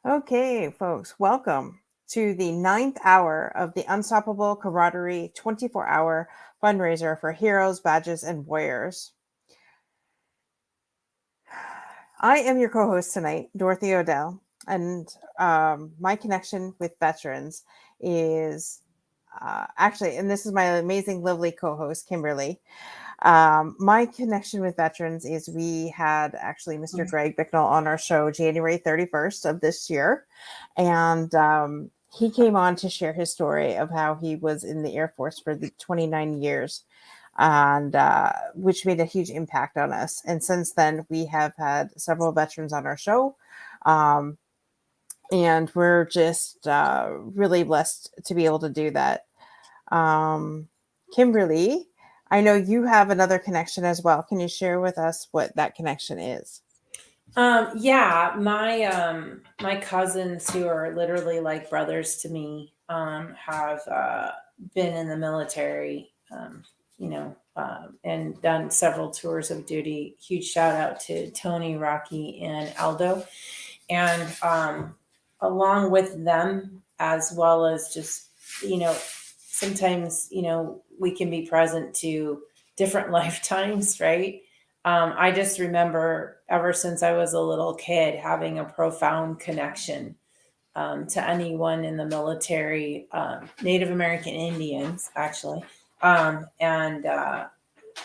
Okay, folks, welcome to the 9th hour of the Unstoppable Camaraderie 24-hour fundraiser for heroes, badges, and warriors. I am your co-host tonight, Dorothy Odell, and my connection with veterans is actually, and this is my amazing, lovely co-host, Kimberly. My connection with veterans is we had actually Mr. Greg Bicknell on our show January 31st of this year. And he came on to share his story of how he was in the Air Force for the 29 years, and which made a huge impact on us. And since then, we have had several veterans on our show. And we're just really blessed to be able to do that. Kimberly, I know you have another connection as well. Can you share with us what that connection is? Yeah, my cousins who are literally like brothers to me have been in the military, and done several tours of duty. Huge shout out to Tony, Rocky, and Aldo, and along with them, as well as just sometimes we can be present to different lifetimes, right? I just remember ever since I was a little kid having a profound connection to anyone in the military, Native American Indians, actually, and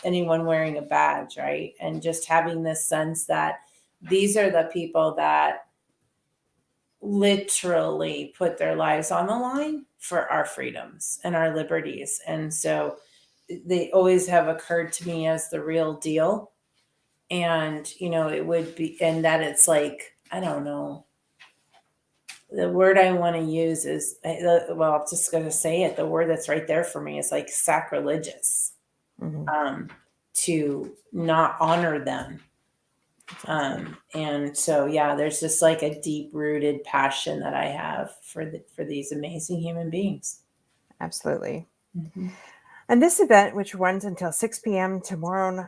anyone wearing a badge, right? And just having this sense that these are the people that literally put their lives on the line for our freedoms and our liberties. And so they always have occurred to me as the real deal. And it would be, and that it's like, I don't know, the word I want to use is, well, I'm just going to say it, the word that's right there for me is like sacrilegious, Mm-hmm. to not honor them. And so, yeah, there's just like a deep rooted passion that I have for these amazing human beings. Absolutely. Mm-hmm. And this event, which runs until 6 p.m. tomorrow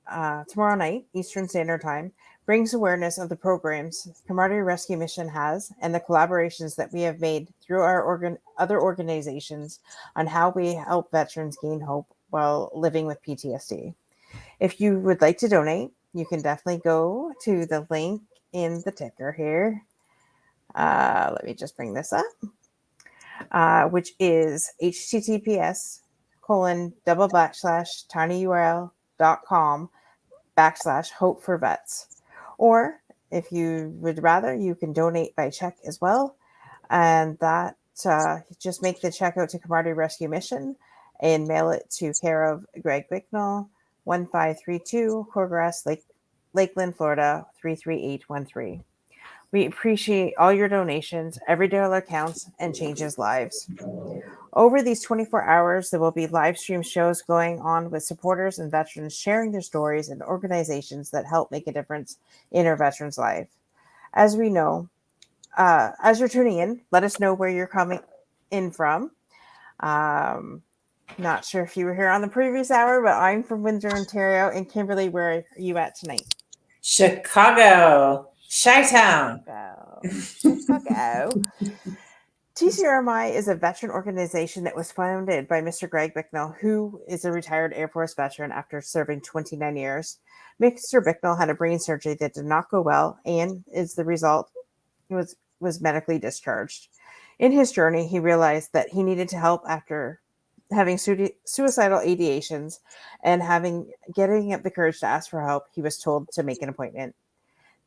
night, Eastern Standard Time, brings awareness of the programs Camaraderie Rescue Mission has and the collaborations that we have made through our other organizations on how we help veterans gain hope while living with PTSD. If you would like to donate, you can definitely go to the link in the ticker here. Let me just bring this up, which is https://tinyurl.com/hope for vets. Or if you would rather, you can donate by check as well. And that just make the check out to Camaraderie Rescue Mission and mail it to care of Greg Bicknell, 1532 Coregrass Lake, Lakeland, Florida 33813. We appreciate all your donations. Every dollar counts and changes lives. Over these 24 hours, there will be live stream shows going on with supporters and veterans sharing their stories and organizations that help make a difference in our veterans' life. As we know, as you're tuning in, let us know where you're coming in from. Not sure if you were here on the previous hour, but I'm from Windsor, Ontario. And Kimberly, where are you at tonight? Chicago, Chi-Town. Chicago. TCRMI is a veteran organization that was founded by Mr. Greg Bicknell, who is a retired Air Force veteran after serving 29 years. Mr. Bicknell had a brain surgery that did not go well, and as the result, he was medically discharged. In his journey, he realized that he needed to help after having suicidal ideations and getting up the courage to ask for help. He was told to make an appointment.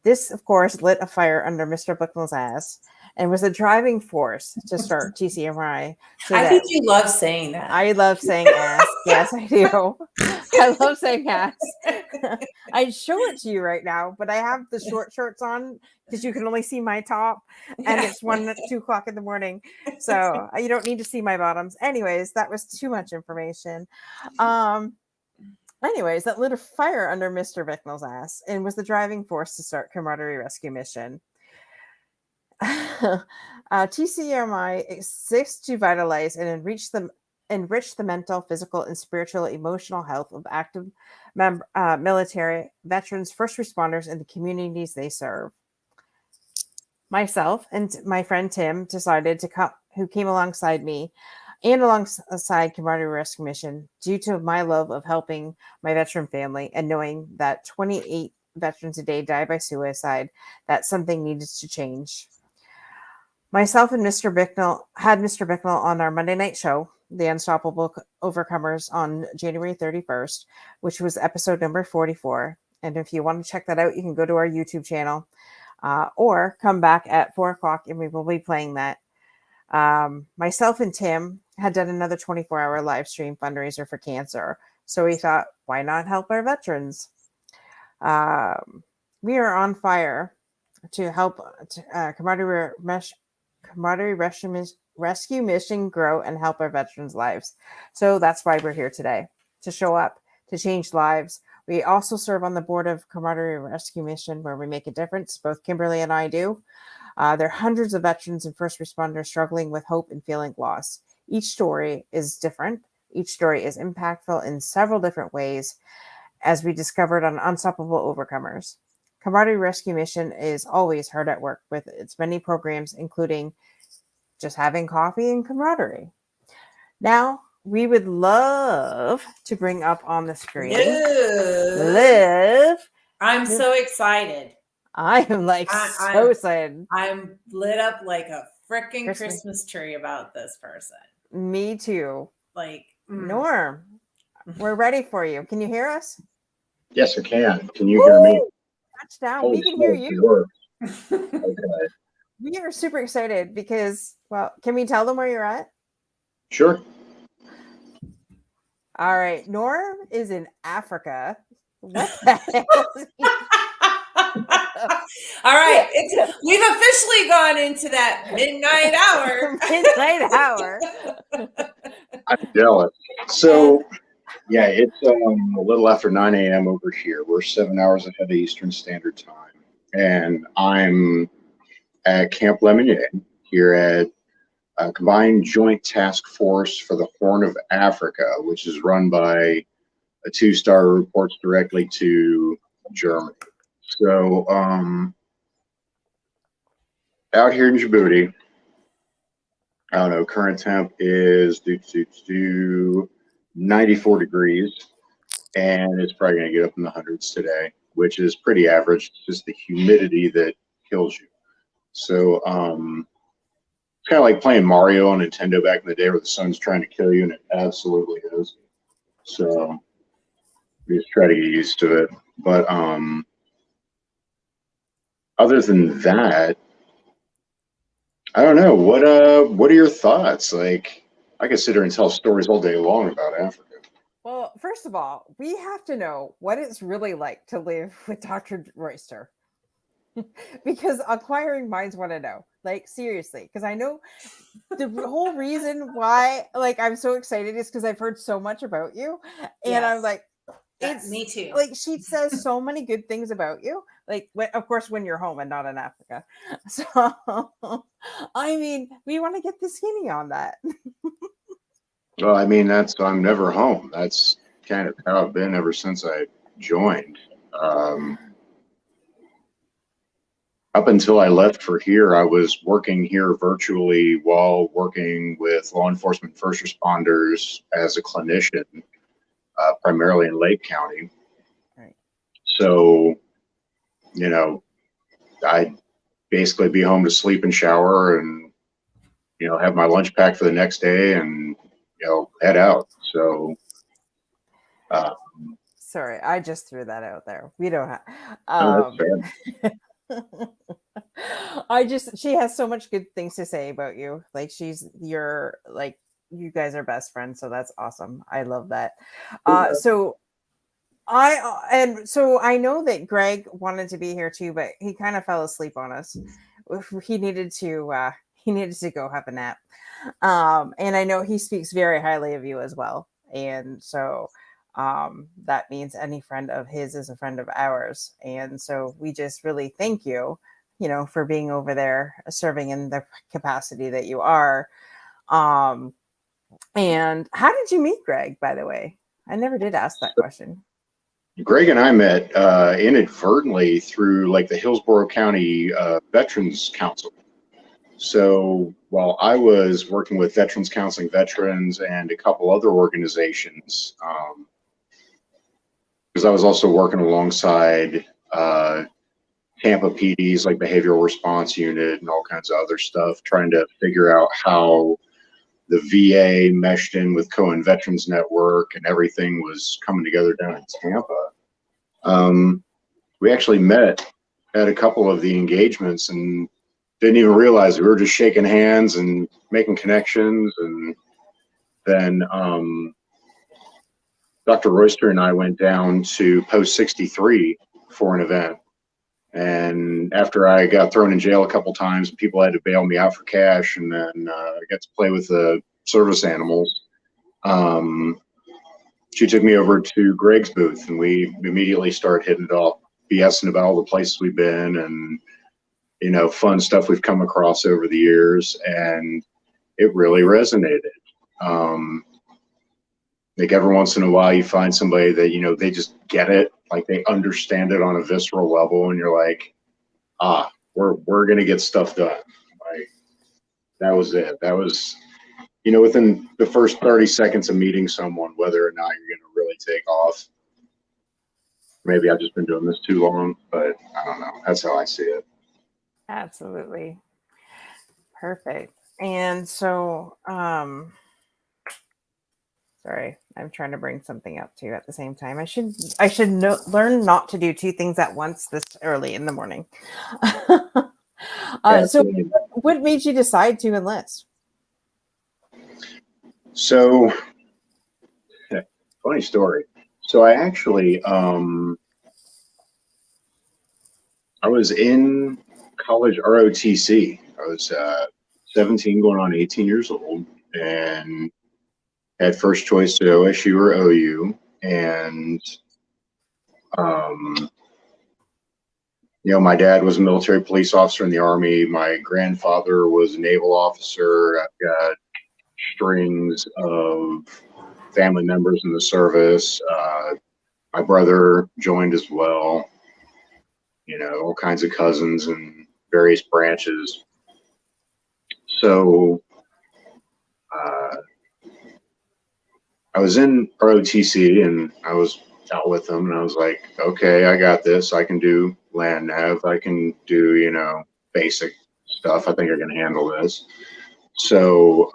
This, of course, lit a fire under Mr. Bicknell's ass and was the driving force to start TCRMI. So I that think you love saying that. I love saying ass. Yes, I do. I love saying ass. I'd show it to you right now, but I have the short shorts on because you can only see my top, and Yeah. it's 2 o'clock in the morning, so you don't need to see my bottoms. Anyways, that was too much information. Um, Anyways, that lit a fire under Mr. Bicknell's ass and was the driving force to start Camaraderie Rescue Mission. TCRMI exists to vitalize and enrich the mental, physical, and spiritual, emotional health of active military, veterans, first responders, and the communities they serve. myself and my friend Tim decided to come, who came alongside me and alongside Camaraderie Rescue Mission due to my love of helping my veteran family and knowing that 28 veterans a day die by suicide, that something needed to change. Myself and Mr. Bicknell on our Monday night show, The Unstoppable Overcomers, on January 31st, which was episode number 44. And if you want to check that out, you can go to our YouTube channel or come back at 4 o'clock and we will be playing that. Myself and Tim had done another 24-hour live stream fundraiser for cancer. So we thought, why not help our veterans? We are on fire to help Camaraderie Rescue Mission grow and help our veterans' lives. So that's why we're here today, to show up, to change lives. We also serve on the board of Camaraderie Rescue Mission, where we make a difference. Both Kimberly and I do. There are hundreds of veterans and first responders struggling with hope and feeling lost. Each story is different. Each story is impactful in several different ways, as we discovered on Unstoppable Overcomers. Camaraderie Rescue Mission is always hard at work with its many programs, including just having coffee and camaraderie. Now, we would love to bring up on the screen Liv. I'm so excited. I am like so excited. I'm lit up like a freaking Christmas tree about this person. Me too. Like, Norm, we're ready for you. Can you hear us? Yes, I can. Can you hear me? Touchdown. We can hear you. Okay. We are super excited because, well, can we tell them where you're at? Sure. All right. Norm is in Africa. What the hell? All right. We've officially gone into that midnight hour. Midnight hour. I'm jealous. So, yeah, it's a little after 9 a.m. over here. We're 7 hours ahead of Eastern Standard Time. And I'm at Camp Lemonade here at Combined Joint Task Force for the Horn of Africa, which is run by a 2-star who reports directly to Germany. So, out here in Djibouti, I don't know, current temp is 94 degrees, and it's probably going to get up in the hundreds today, which is pretty average. It's just the humidity that kills you. So, it's kind of like playing Mario on Nintendo back in the day where the sun's trying to kill you, and it absolutely is. So, we just try to get used to it. But other than that, I don't know. What are your thoughts? Like, I could sit here and tell stories all day long about Africa. Well, first of all, we have to know what it's really like to live with Dr. Royster. Because acquiring minds want to know. Like, seriously, because I know the whole reason why, like, I'm so excited is because I've heard so much about you. And yes. I'm like, it's me too. Like, she says so many good things about you. Like, of course, when you're home and not in Africa. So, I mean, we want to get the skinny on that. Well, I mean, I'm never home. That's kind of how I've been ever since I joined. Up until I left for here, I was working here virtually while working with law enforcement first responders as a clinician, primarily in Lake County. Right. So, you know, I'd basically be home to sleep and shower and, you know, have my lunch packed for the next day and, you know, head out. So, sorry, I just threw that out there. We don't have. That's fair. She has so much good things to say about you. Like, you guys are best friends. So that's awesome. I love that. So I know that Greg wanted to be here too, but he kind of fell asleep on us. He needed to go have a nap. And I know he speaks very highly of you as well. And so that means any friend of his is a friend of ours. And so we just really thank you, for being over there, serving in the capacity that you are. And how did you meet Greg, by the way? I never did ask that question. Greg and I met inadvertently through like the Hillsborough County Veterans Council. So while I was working with Veterans Counseling Veterans and a couple other organizations, because I was also working alongside Tampa PD's like behavioral response unit and all kinds of other stuff, trying to figure out how the VA meshed in with Cohen Veterans Network and everything was coming together down in Tampa. We actually met at a couple of the engagements and didn't even realize we were just shaking hands and making connections. And then Dr. Royster and I went down to Post 63 for an event. And after I got thrown in jail a couple times, people had to bail me out for cash, and then I got to play with the service animals. She took me over to Greg's booth, and we immediately started hitting it off, BSing about all the places we've been and, you know, fun stuff we've come across over the years, and it really resonated. Like every once in a while you find somebody that, you know, they just get it, like they understand it on a visceral level, and you're like, we're gonna get stuff done. Like that was it. That was, you know, within the first 30 seconds of meeting someone, whether or not you're gonna really take off. Maybe I've just been doing this too long, but I don't know. That's how I see it. Absolutely. Perfect. And so, sorry, I'm trying to bring something up too at the same time. I should learn not to do two things at once this early in the morning. So what made you decide to enlist? So, funny story. So I actually, I was in college ROTC. I was 17 going on 18 years old, and had first choice to OSU or OU. And, you know, my dad was a military police officer in the Army. My grandfather was a naval officer. I've got strings of family members in the service. My brother joined as well. You know, all kinds of cousins in various branches. So I was in ROTC and I was out with them, and I was like, okay, I got this. I can do land nav. I can do, you know, basic stuff. I think I can handle this. So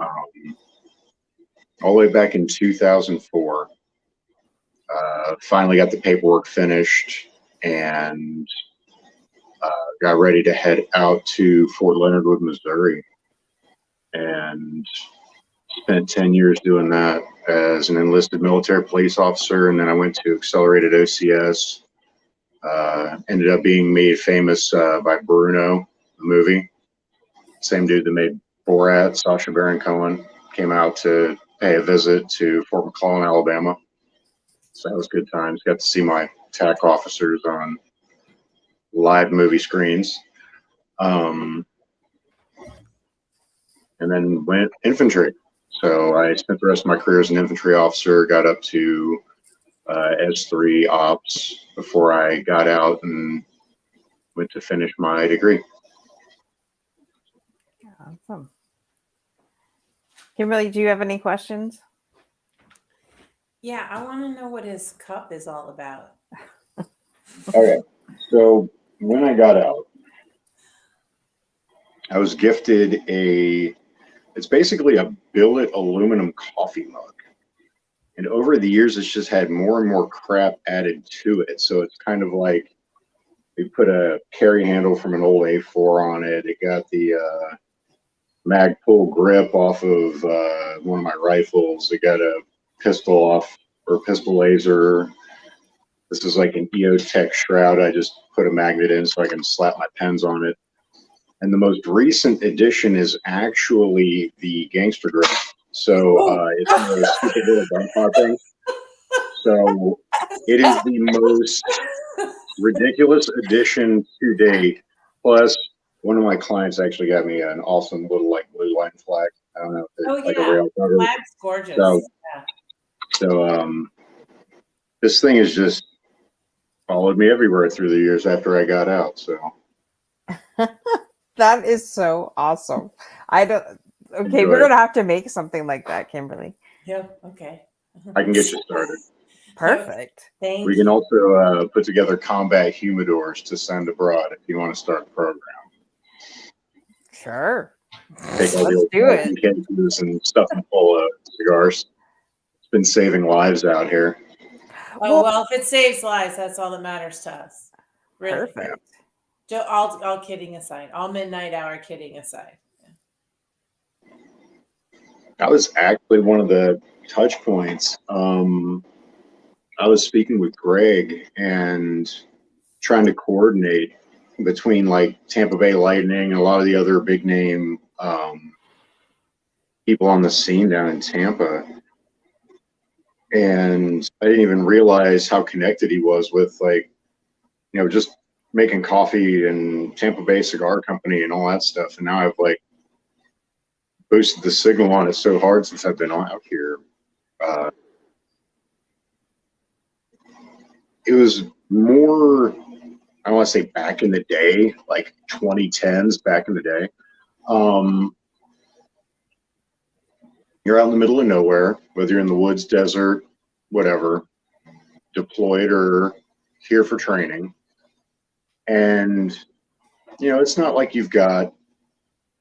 all the way back in 2004, finally got the paperwork finished and got ready to head out to Fort Leonard Wood, Missouri, and spent 10 years doing that as an enlisted military police officer. And then I went to accelerated OCS, ended up being made famous by Bruno, the movie. Same dude that made Borat, Sacha Baron Cohen, came out to pay a visit to Fort McClellan, Alabama. So that was good times. Got to see my TAC officers on live movie screens. And then went infantry. So I spent the rest of my career as an infantry officer, got up to S3 ops before I got out and went to finish my degree. Awesome. Kimberly, do you have any questions? Yeah, I want to know what his cup is all about. Okay, so when I got out, I was gifted it's basically a billet aluminum coffee mug. And over the years, it's just had more and more crap added to it. So it's kind of like we put a carry handle from an old A4 on it. It got the mag pull grip off of one of my rifles. It got a pistol laser. This is like an EOTech shroud. I just put a magnet in so I can slap my pens on it. And the most recent addition is actually the gangster grip. So it's one of those stupid little gunpowder things. So it is the most ridiculous addition to date. Plus, one of my clients actually got me an awesome little like blue line flag. I don't know if it's like a rail cover. Flag's gorgeous. So this thing is just followed me everywhere through the years after I got out. So That is so awesome. I don't. Okay, enjoy we're it. gonna have to make something like that, Kimberly. Yeah. Okay. I can get you started. Perfect. Thank We you. can also put together combat humidors to send abroad if you want to start a program. Sure. Take all the Let's old do it. cases and stuff them full of cigars. It's been saving lives out here. Oh, well, if it saves lives, that's all that matters to us. Really. Perfect. All kidding aside, all midnight hour kidding aside. That was actually one of the touch points. I was speaking with Greg and trying to coordinate between like Tampa Bay Lightning and a lot of the other big name people on the scene down in Tampa. And I didn't even realize how connected he was with, like, you know, just making coffee and Tampa Bay Cigar Company and all that stuff. And now I've like boosted the signal on it so hard since I've been out here. It was more, I don't want to say back in the day, like 2010s back in the day. You're out in the middle of nowhere, whether you're in the woods, desert, whatever, deployed or here for training. And, you know, it's not like you've got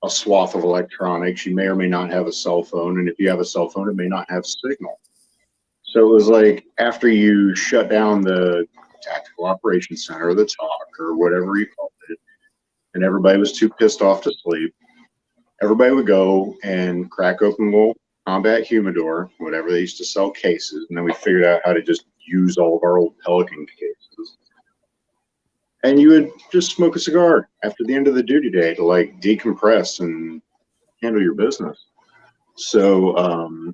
a swath of electronics. You may or may not have a cell phone. And if you have a cell phone, it may not have signal. So it was like after you shut down the tactical operations center or the talk or whatever you called it, and everybody was too pissed off to sleep, everybody would go and crack open a little combat humidor, whatever they used to sell cases, and then we figured out how to just use all of our old Pelican cases. And you would just smoke a cigar after the end of the duty day to like decompress and handle your business. So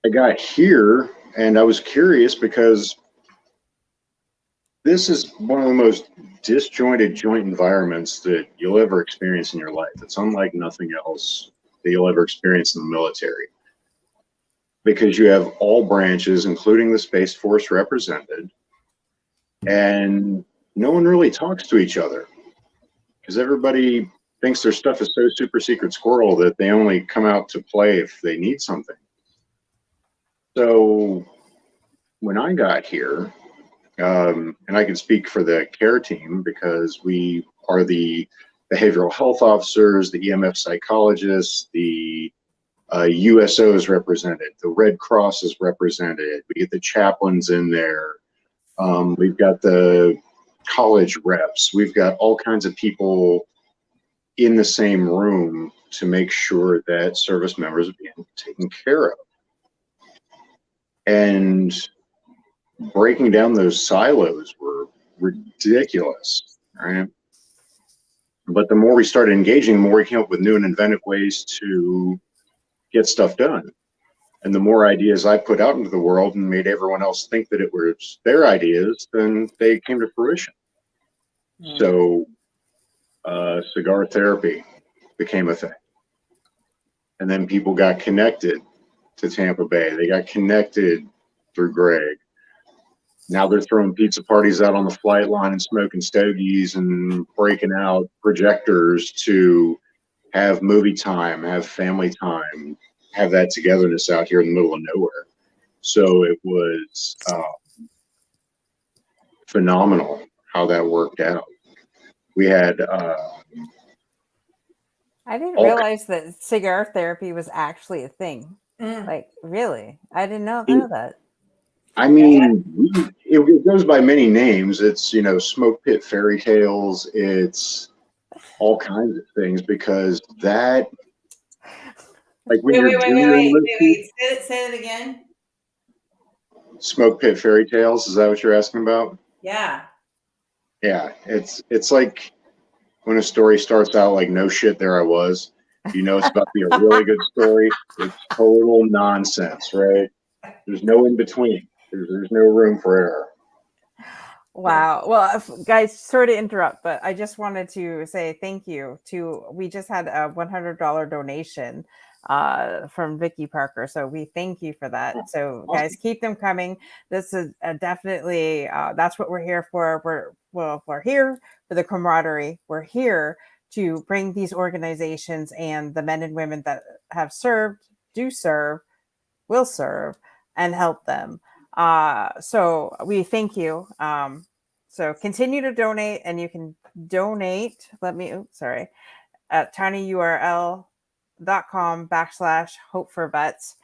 I got here and I was curious because this is one of the most disjointed joint environments that you'll ever experience in your life. It's unlike nothing else that you'll ever experience in the military, because you have all branches, including the Space Force, represented, and no one really talks to each other because everybody thinks their stuff is so super secret squirrel that they only come out to play if they need something. So when I got here, and I can speak for the care team because we are the behavioral health officers, the EMF psychologists, the USO is represented, the Red Cross is represented, we get the chaplains in there, we've got the college reps, we've got all kinds of people in the same room to make sure that service members are being taken care of. And breaking down those silos were ridiculous, right? But the more we started engaging, the more we came up with new and inventive ways to get stuff done. And the more ideas I put out into the world and made everyone else think that it was their ideas, then they came to fruition. So cigar therapy became a thing. And then people got connected to Tampa Bay. They got connected through Greg. Now they're throwing pizza parties out on the flight line and smoking stogies and breaking out projectors to have movie time, have family time, have that togetherness out here in the middle of nowhere. So it was phenomenal how that worked out. We had I didn't realize that cigar therapy was actually a thing. Like, really? I didn't know that. I mean, it goes by many names. It's, you know, smoke pit fairy tales. It's all kinds of things because that, like when you're Wait. Say it again. Smoke pit fairy tales. Is that what you're asking about? Yeah. Yeah. It's like when a story starts out like, no shit, there I was. You know, it's about to be a really good story. It's total nonsense, right? There's no in between. There's no room for error. Wow. Well, guys, sorry to interrupt, but I just wanted to say thank you to, we just had a $100 donation from Vicky Parker. So we thank you for that. So Awesome. guys, keep them coming. This is definitely that's what we're here for. We're here for the camaraderie. We're here to bring these organizations and the men and women that have served, do serve, will serve, and help them. So we thank you. So continue to donate, and you can donate. At tinyurl.com/hope for vets.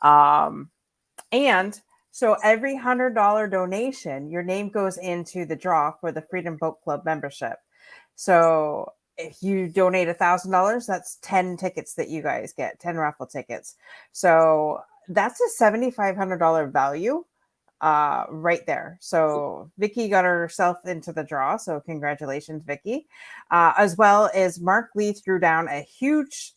And so every $100 donation, your name goes into the draw for the Freedom Boat Club membership. So if you donate $1,000, that's 10 tickets that you guys get, 10 raffle tickets. So that's a $7,500 value right there. So Vicky got herself into the draw. So congratulations, Vicky. As well as Mark Lee threw down a huge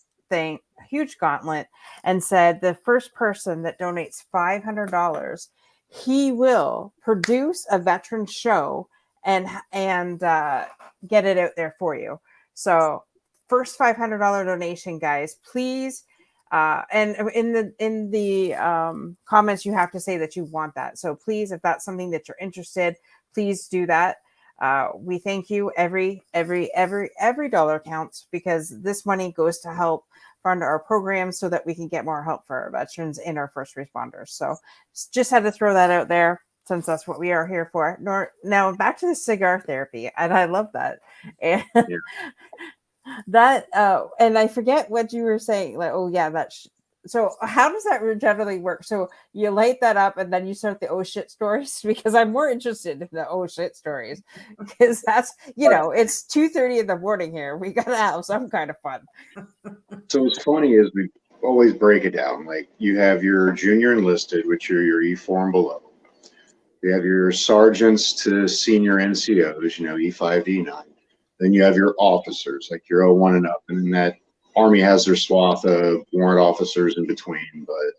gauntlet, and said the first person that donates $500, he will produce a veteran show and get it out there for you. So first $500 donation, guys, please. And in the comments, you have to say that you want that. So please, if that's something that you're interested, please do that. We thank you. Every dollar counts, because this money goes to help fund our programs so that we can get more help for our veterans and our first responders. So just had to throw that out there, since that's what we are here for. Now back to the cigar therapy, and I love that. And Yeah. that and I forget what you were saying, like, oh yeah, so how does that generally work? So you light that up and then you start the oh shit stories, because I'm more interested in the oh shit stories, because that's, it's 2:30 in the morning here. We gotta have some kind of fun. So what's funny is we always break it down. Like, you have your junior enlisted, which are your E4 and below. You have your sergeants to senior NCOs, E5 to E9. Then you have your officers, like your 01 and up. And then that Army has their swath of warrant officers in between, but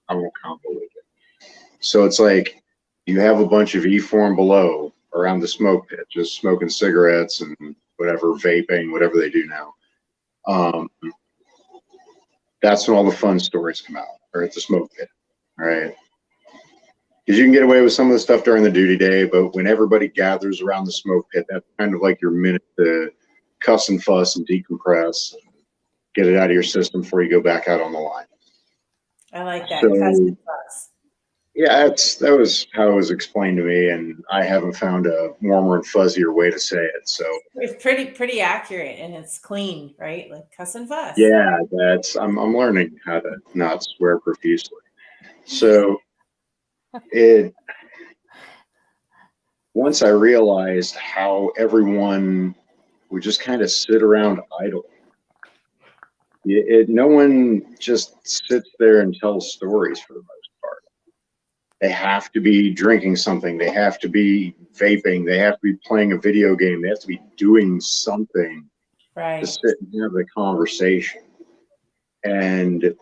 I won't convolute it. So it's like you have a bunch of E4 and below around the smoke pit, just smoking cigarettes and whatever, vaping, whatever they do now. That's when all the fun stories come out, or at the smoke pit, right? Because you can get away with some of the stuff during the duty day, but when everybody gathers around the smoke pit, that's kind of like your minute to cuss and fuss and decompress, and get it out of your system before you go back out on the line. I like that. So, Cuss and fuss. Yeah, that was how it was explained to me, and I haven't found a warmer and fuzzier way to say it. So it's pretty accurate, and it's clean, right? Like cuss and fuss. Yeah, I'm learning how to not swear profusely. So once I realized how everyone would just kind of sit around idle. No one just sits there and tells stories for the most part. They have to be drinking something. They have to be vaping. They have to be playing a video game. They have to be doing something to sit and have the conversation. And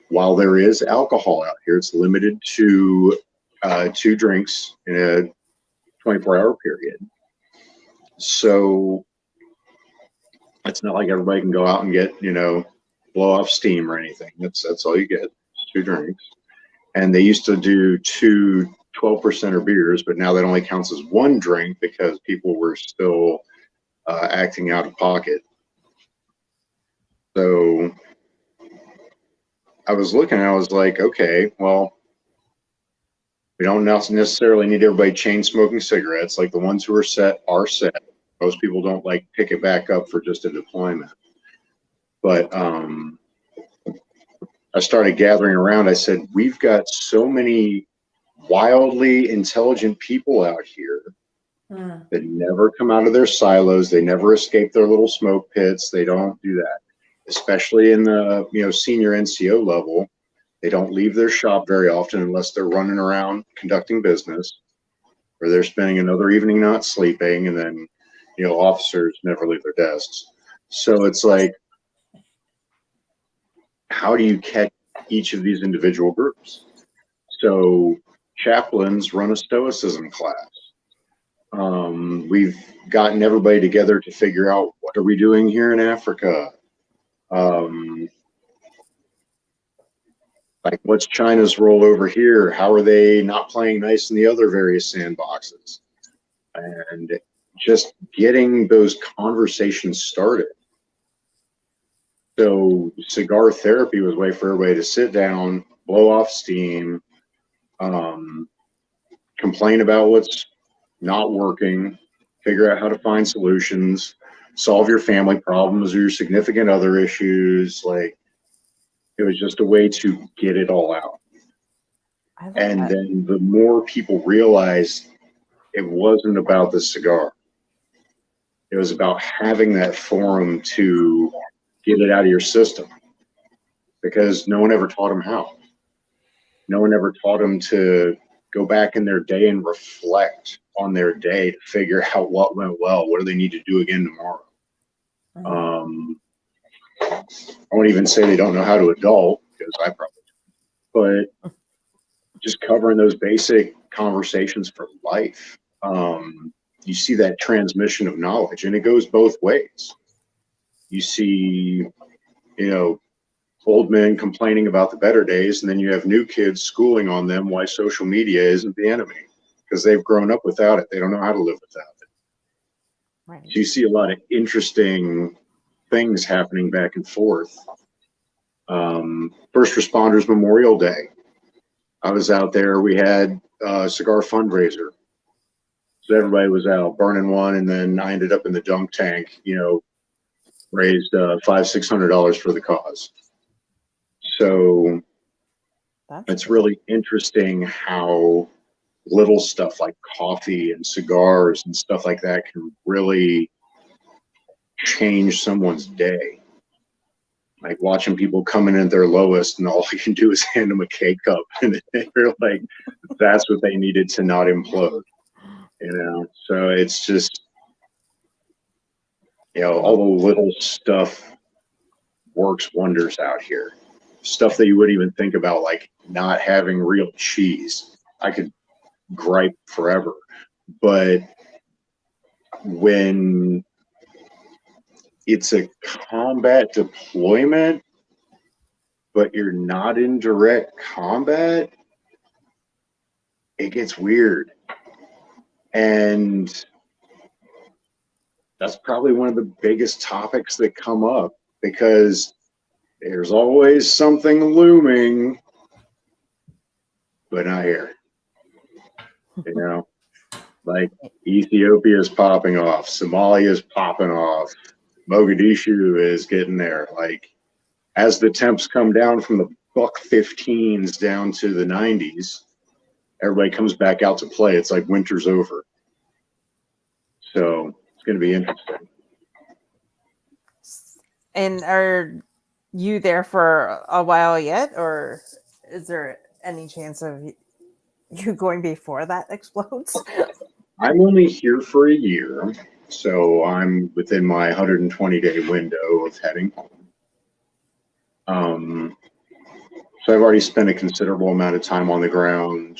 while there is alcohol out here, it's limited to 2 drinks in a 24-hour period. So it's not like everybody can go out and get, blow off steam or anything. That's all you get, 2 drinks. And they used to do 2 12% beers, but now that only counts as 1 drink because people were still acting out of pocket. So I was looking, I was like, okay, well, we don't necessarily need everybody chain smoking cigarettes. Like, the ones who are set are set. Most people don't like pick it back up for just a deployment. But I started gathering around. I said, we've got so many wildly intelligent people out here that never come out of their silos. They never escape their little smoke pits. They don't do that, especially in the senior NCO level. They don't leave their shop very often unless they're running around conducting business, or they're spending another evening not sleeping. And then officers never leave their desks. So it's like, how do you catch each of these individual groups? So chaplains run a stoicism class. We've gotten everybody together to figure out, what are we doing here in Africa? Like, what's China's role over here? How are they not playing nice in the other various sandboxes? And just getting those conversations started. So cigar therapy was a way for everybody to sit down, blow off steam, complain about what's not working, figure out how to find solutions, solve your family problems or your significant other issues. Like, it was just a way to get it all out. I love And that. then the more people realized it wasn't about the cigar, it was about having that forum to get it out of your system, because no one ever taught them how. No one ever taught them to go back in their day and reflect on their day to figure out what went well. What do they need to do again tomorrow? I won't even say they don't know how to adult, because I probably, but just covering those basic conversations for life. You see that transmission of knowledge, and it goes both ways. You see, old men complaining about the better days, and then you have new kids schooling on them why social media isn't the enemy, because they've grown up without it. They don't know how to live without it. Right. So you see a lot of interesting things happening back and forth. First Responders Memorial Day, I was out there. We had a cigar fundraiser. So everybody was out burning one, and then I ended up in the dunk tank, raised $500-600 for the cause. So it's really interesting how little stuff like coffee and cigars and stuff like that can really change someone's day. Like watching people coming in at their lowest, and all you can do is hand them a K-cup, and they're like, that's what they needed to not implode. So it's just, all the little stuff works wonders out here. Stuff that you wouldn't even think about, like not having real cheese. I could gripe forever, but when it's a combat deployment, but you're not in direct combat, it gets weird. And that's probably one of the biggest topics that come up, because there's always something looming, but not here. Like Ethiopia is popping off, Somalia is popping off, Mogadishu is getting there. Like, as the temps come down from the $115s down to the 90s, everybody comes back out to play. It's like winter's over. So it's going to be interesting. And are you there for a while yet, or is there any chance of you going before that explodes? I'm only here for a year, so I'm within my 120-day window of heading home. So I've already spent a considerable amount of time on the ground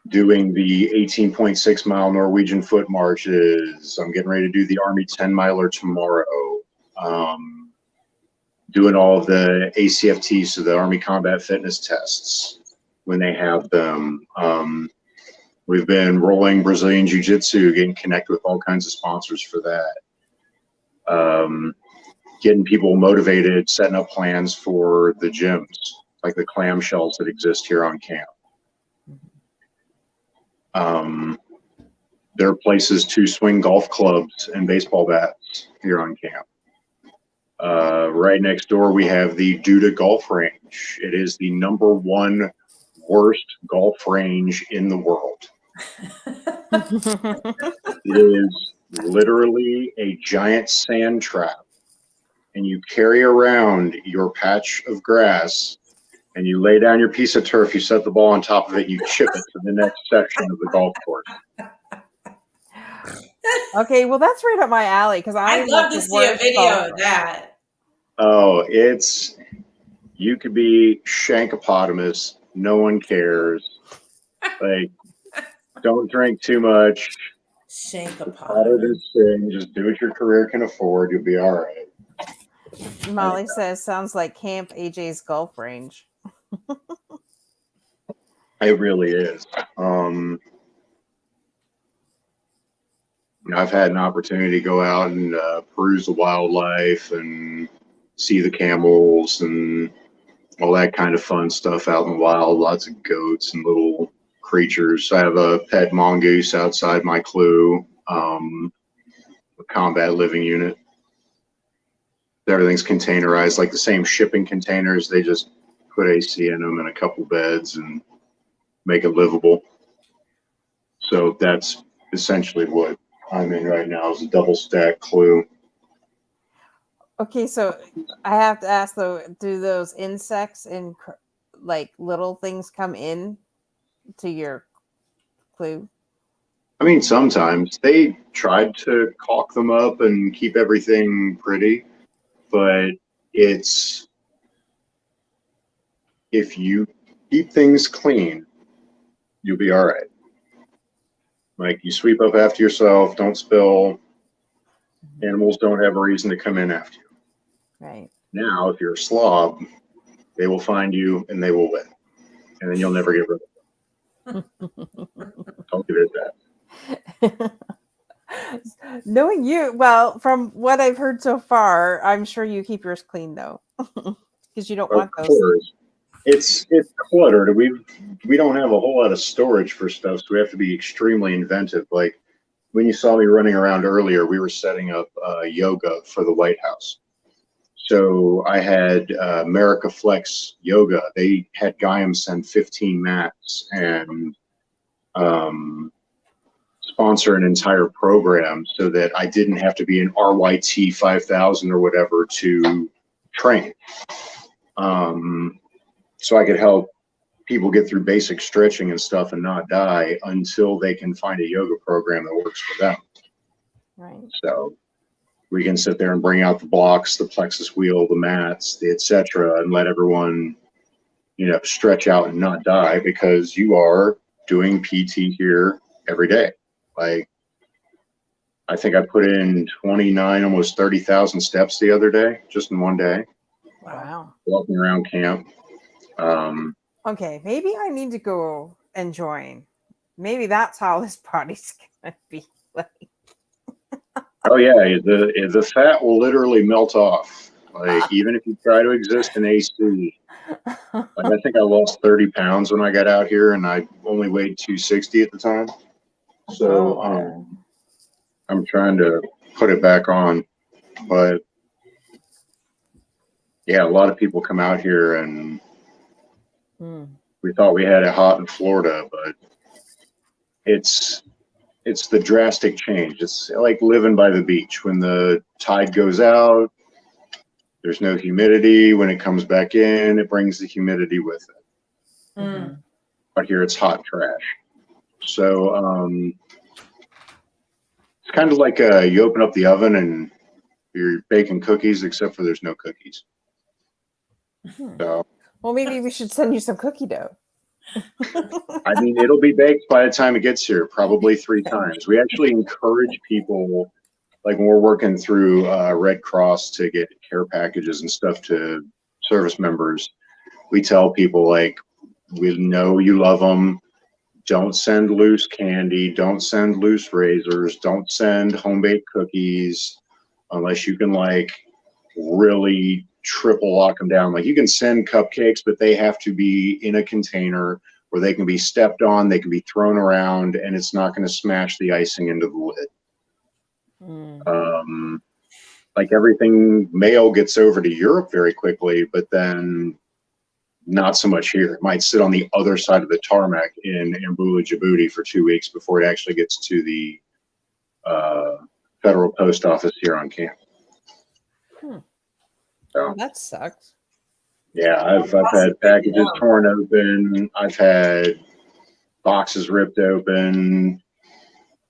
doing the 18.6 mile Norwegian foot marches. I'm getting ready to do the Army 10 miler tomorrow. Doing all of the ACFTs, so the Army Combat Fitness tests when they have them. We've been rolling Brazilian Jiu-Jitsu, getting connected with all kinds of sponsors for that. Getting people motivated, setting up plans for the gyms, like the clamshells that exist here on camp. There are places to swing golf clubs and baseball bats here on camp. Right next door, we have the Duda Golf Range. It is the #1 worst golf range in the world. It is literally a giant sand trap, and you carry around your patch of grass, and you lay down your piece of turf, you set the ball on top of it, you chip it to the next section of the golf course. Okay, well, that's right up my alley, because I'd love to see a video of that. Oh, you could be Shankopotamus. No one cares. Like, don't drink too much. Shankopotamus. Just do what your career can afford. You'll be all right. Molly says, sounds like Camp AJ's golf range. It really is. I've had an opportunity to go out and peruse the wildlife and see the camels and all that kind of fun stuff out in the wild. Lots of goats and little creatures. I have a pet mongoose outside my clue, a combat living unit. Everything's containerized, like the same shipping containers. They just put AC in them and a couple beds and make it livable. So that's essentially what I'm in right now, is a double stack clue. Okay, so I have to ask though, do those insects and like little things come in to your clue? I mean, sometimes they tried to caulk them up and keep everything pretty, but it's, if you keep things clean, you'll be all right. Like, you sweep up after yourself, don't spill. Animals don't have a reason to come in after you. Right. Now, if you're a slob, they will find you and they will win. And then you'll never get rid of them. I'll give it that. Knowing you, well, from what I've heard so far, I'm sure you keep yours clean though, because you don't want those. Of course. It's cluttered. We don't have a whole lot of storage for stuff, so we have to be extremely inventive. Like when you saw me running around earlier, we were setting up yoga for the White House. So I had America Flex Yoga. They had Gaiam send 15 mats and sponsor an entire program so that I didn't have to be an RYT 5000 or whatever to train. So I could help people get through basic stretching and stuff and not die until they can find a yoga program that works for them. Right. So we can sit there and bring out the blocks, the plexus wheel, the mats, the etc., and let everyone, stretch out and not die, because you are doing PT here every day. Like, I think I put in 29, almost 30,000 steps the other day, just in one day. Wow. Walking around camp. Okay, maybe I need to go and join. Maybe that's how this body's gonna be like. Oh yeah, the fat will literally melt off. Like, even if you try to exist in AC. Like, I think I lost 30 pounds when I got out here, and I only weighed 260 at the time. So I'm trying to put it back on. But yeah, a lot of people come out here, and we thought we had it hot in Florida, but it's the drastic change. It's like living by the beach. When the tide goes out, there's no humidity. When it comes back in, it brings the humidity with it. But here it's hot trash. So it's kind of like you open up the oven and you're baking cookies, except for there's no cookies. So, well, maybe we should send you some cookie dough. I mean, it'll be baked by the time it gets here, probably 3 times. We actually encourage people, like when we're working through Red Cross to get care packages and stuff to service members, we tell people, like, we know you love them. Don't send loose candy. Don't send loose razors. Don't send home-baked cookies unless you can, like, really triple lock them down. Like, you can send cupcakes, but they have to be in a container where they can be stepped on, they can be thrown around, and it's not going to smash the icing into the lid. Like, everything mail gets over to Europe very quickly, but then not so much here. It might sit on the other side of the tarmac in Mbula, Djibouti for 2 weeks before it actually gets to the federal post office here on camp. So, that sucks. Yeah, I've had packages torn open. I've had boxes ripped open.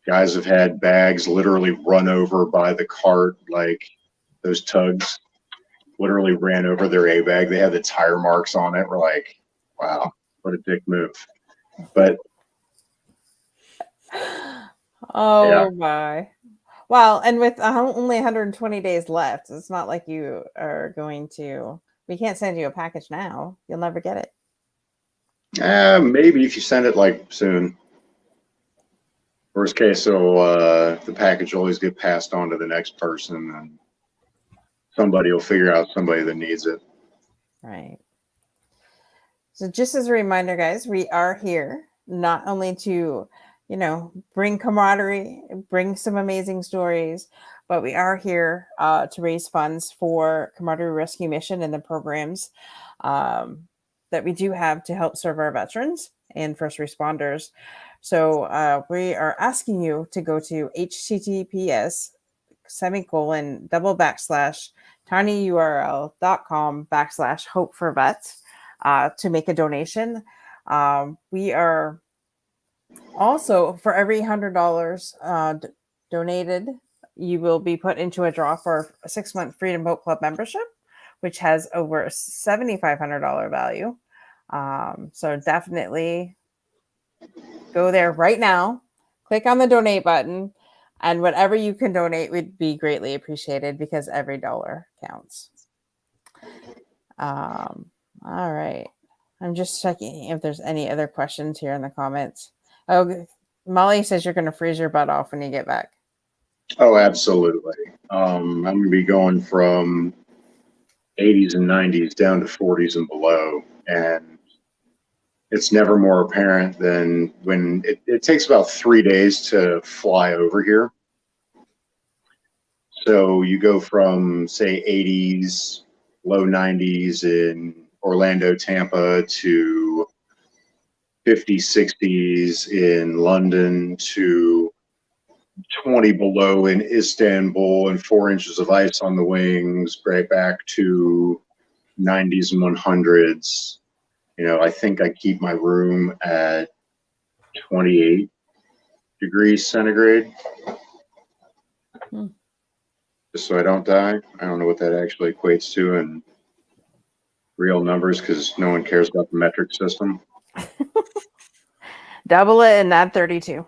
Guys have had bags literally run over by the cart, like those tugs literally ran over their A bag. They had the tire marks on it. We're like, wow, what a dick move. But my. Well, and with only 120 days left, it's not like you are going to. We can't send you a package now. You'll never get it. Maybe if you send it like soon. Worst case, so the package will always get passed on to the next person, and somebody will figure out somebody that needs it. Right. So just as a reminder, guys, we are here not only to, bring camaraderie, bring some amazing stories, but we are here to raise funds for Camaraderie Rescue Mission and the programs that we do have to help serve our veterans and first responders. So we are asking you to go to https://tinyurl.com/hope4vets to make a donation. We are also, for every $100 donated, you will be put into a draw for a 6-month Freedom Boat Club membership, which has over $7,500 value. So definitely go there right now, click on the donate button, and whatever you can donate would be greatly appreciated because every dollar counts. All right. I'm just checking if there's any other questions here in the comments. Oh, Molly says you're going to freeze your butt off when you get back. Oh, absolutely. I'm going to be going from 80s and 90s down to 40s and below. And it's never more apparent than when it takes about 3 days to fly over here. So you go from, say, 80s, low 90s in Orlando, Tampa, to 50s, 60s in London, to 20 below in Istanbul and 4 inches of ice on the wings, right back to 90s and 100s. I think I keep my room at 28 degrees centigrade. Just so I don't die. I don't know what that actually equates to in real numbers because no one cares about the metric system. Double it and add 32.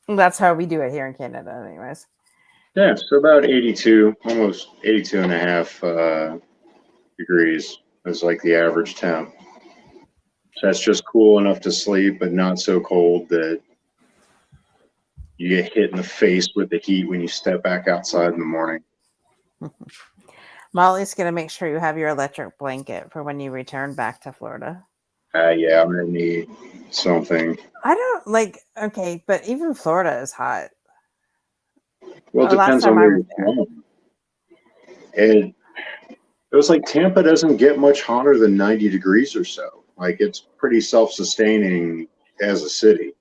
That's how we do it here in Canada anyways. Yeah, so about 82, almost 82 and a half degrees is like the average temp. So that's just cool enough to sleep, but not so cold that you get hit in the face with the heat when you step back outside in the morning. Molly's going to make sure you have your electric blanket for when you return back to Florida. Yeah, I'm going to need something. I don't okay, but even Florida is hot. Well, it depends on where you're from. It was like Tampa doesn't get much hotter than 90 degrees or so. Like it's pretty self-sustaining as a city.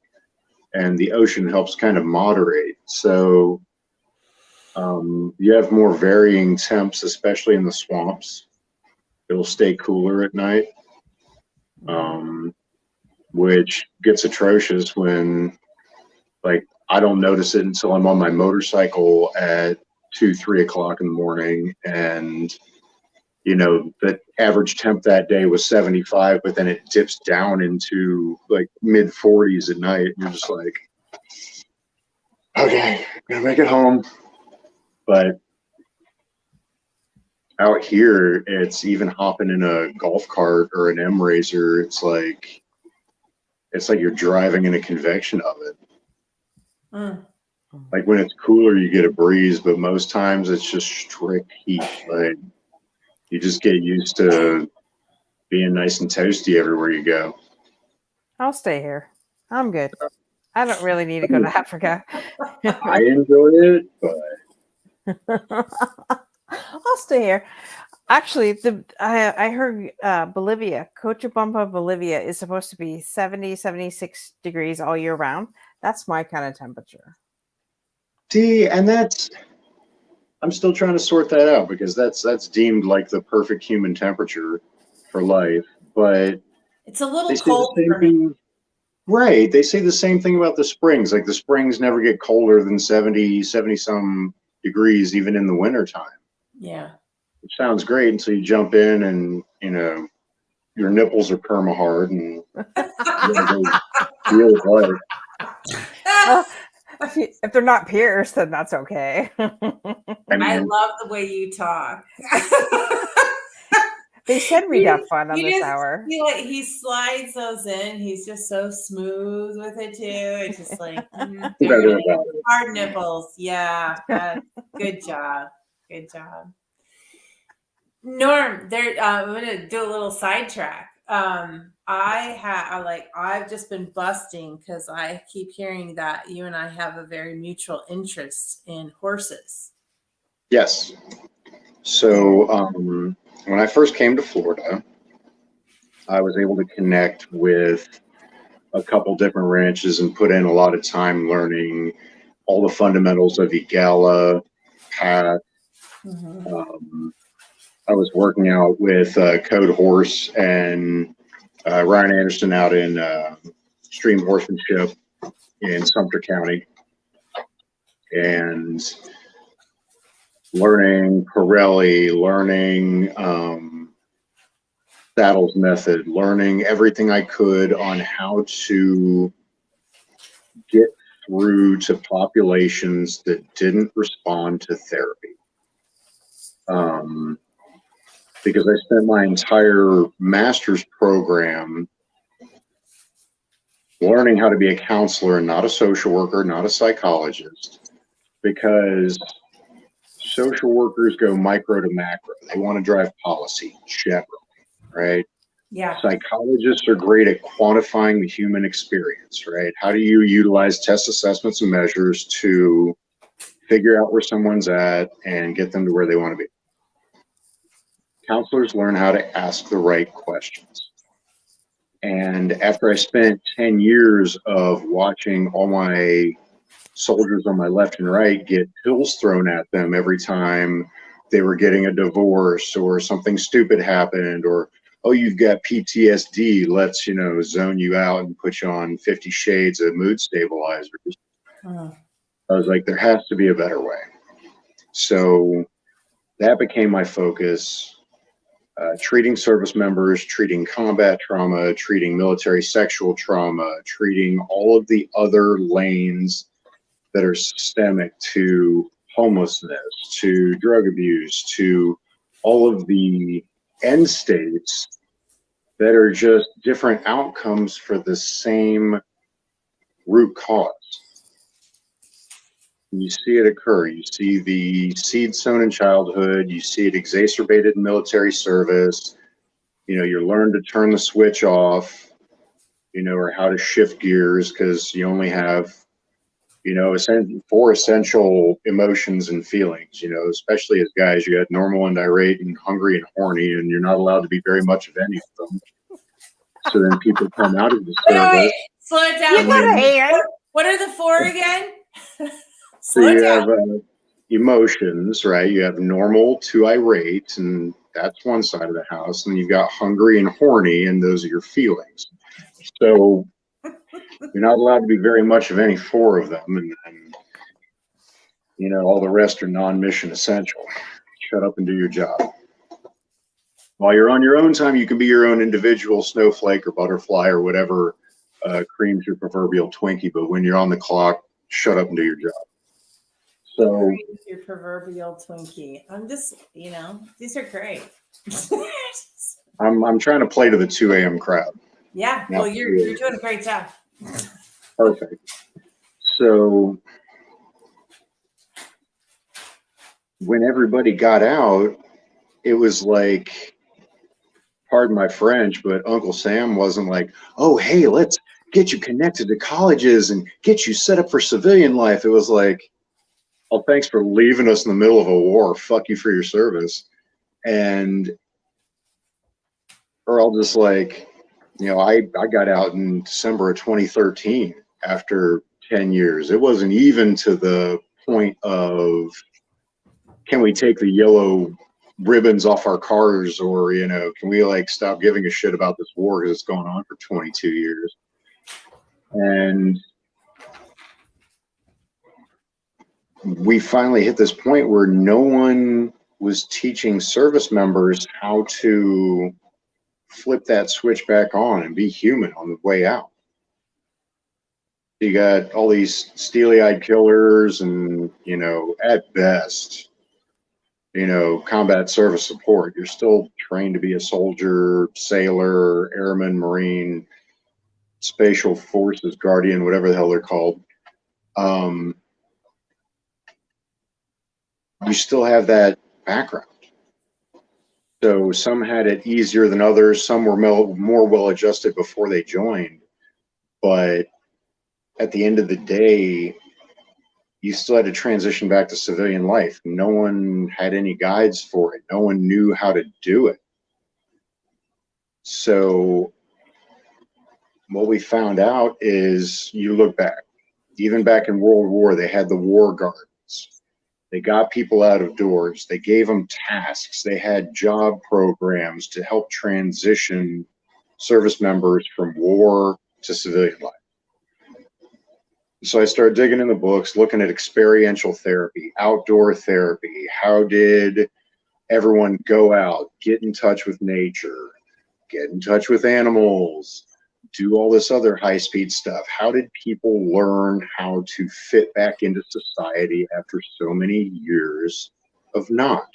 And the ocean helps kind of moderate. So you have more varying temps, especially in the swamps. It'll stay cooler at night, which gets atrocious when, I don't notice it until I'm on my motorcycle at 2-3 o'clock in the morning. And, the average temp that day was 75, but then it dips down into mid 40s at night. And you're just like, okay, gonna make it home. But out here, it's even hopping in a golf cart or an M-Razor. It's like you're driving in a convection oven. Like when it's cooler, you get a breeze, but most times it's just strict heat. Like you just get used to being nice and toasty everywhere you go. I'll stay here. I'm good. I don't really need to go to Africa. I enjoy it, but I'll stay here. Actually, I heard Bolivia, Cochabamba, Bolivia is supposed to be 70, 76 degrees all year round. That's my kind of temperature. See, and I'm still trying to sort that out because that's deemed like the perfect human temperature for life. But it's a little cold. Right. They say the same thing about the springs. Like the springs never get colder than 70 some degrees, even in the wintertime. Yeah. It sounds great until you jump in and, your nipples are perma hard and feel like. Well, if they're not peers, then that's okay. I I mean, love the way you talk. They said we'd have fun on this hour. He slides those in. He's just so smooth with it too. It's just like better about it. hard nipples. Yeah, good job. Good job. Norm, I'm gonna do a little sidetrack. I've just been busting because I keep hearing that you and I have a very mutual interest in horses. Yes. So when I first came to Florida, I was able to connect with a couple different ranches and put in a lot of time learning all the fundamentals of Egala, path. I was working out with Code Horse and Ryan Anderson out in Stream Horsemanship in Sumter County, and learning Pirelli, learning Saddle's method, learning everything I could on how to get through to populations that didn't respond to therapy. Because I spent my entire master's program learning how to be a counselor and not a social worker, not a psychologist, because social workers go micro to macro. They want to drive policy, generally, right? Yeah. Psychologists are great at quantifying the human experience, right? How do you utilize test assessments and measures to figure out where someone's at and get them to where they want to be? Counselors learn how to ask the right questions. And after I spent 10 years of watching all my soldiers on my left and right get pills thrown at them every time they were getting a divorce or something stupid happened, or, oh, you've got PTSD, let's, zone you out and put you on 50 shades of mood stabilizers. I was like, there has to be a better way. So that became my focus. Treating service members, treating combat trauma, treating military sexual trauma, treating all of the other lanes that are systemic to homelessness, to drug abuse, to all of the end states that are just different outcomes for the same root cause. You see it occur. You see the seed sown in childhood. You see it exacerbated in military service. You learn to turn the switch off, or how to shift gears, because you only have, four essential emotions and feelings, especially as guys. You got normal and irate and hungry and horny, and you're not allowed to be very much of any of them. So then people come out of the service. Wait, slow it down. You got a hand. What are the four again? So you have emotions, right? You have normal to irate, and that's one side of the house. And you've got hungry and horny, and those are your feelings. So you're not allowed to be very much of any four of them. And all the rest are non-mission essential. Shut up and do your job. While you're on your own time, you can be your own individual snowflake or butterfly or whatever creams your proverbial Twinkie. But when you're on the clock, shut up and do your job. So your proverbial Twinkie. I'm just, these are great. I'm trying to play to the 2 a.m. crowd. Yeah, well, you're doing a great job. Perfect. So when everybody got out, it was like, pardon my French, but Uncle Sam wasn't like, oh, hey, let's get you connected to colleges and get you set up for civilian life. It was like, oh, thanks for leaving us in the middle of a war. Fuck you for your service. And or I'll just like, I got out in December of 2013 after 10 years. It wasn't even to the point of, can we take the yellow ribbons off our cars, or, can we stop giving a shit about this war because it's going on for 22 years. And we finally hit this point where no one was teaching service members how to flip that switch back on and be human on the way out. You got all these steely-eyed killers and, you know, at best, you know, combat service support. You're still trained to be a soldier, sailor, airman, marine, spatial forces guardian, whatever the hell they're called. You still have that background. So some had it easier than others. Some were more well adjusted before they joined. But at the end of the day, you still had to transition back to civilian life. No one had any guides for it. No one knew how to do it. So what we found out is, you look back, even back in World War, they had the war gardens. They got people out of doors. They gave them tasks. They had job programs to help transition service members from war to civilian life. So I started digging in the books, looking at experiential therapy, outdoor therapy. How did everyone go out, get in touch with nature, get in touch with animals, do all this other high-speed stuff? How did people learn how to fit back into society after so many years of not?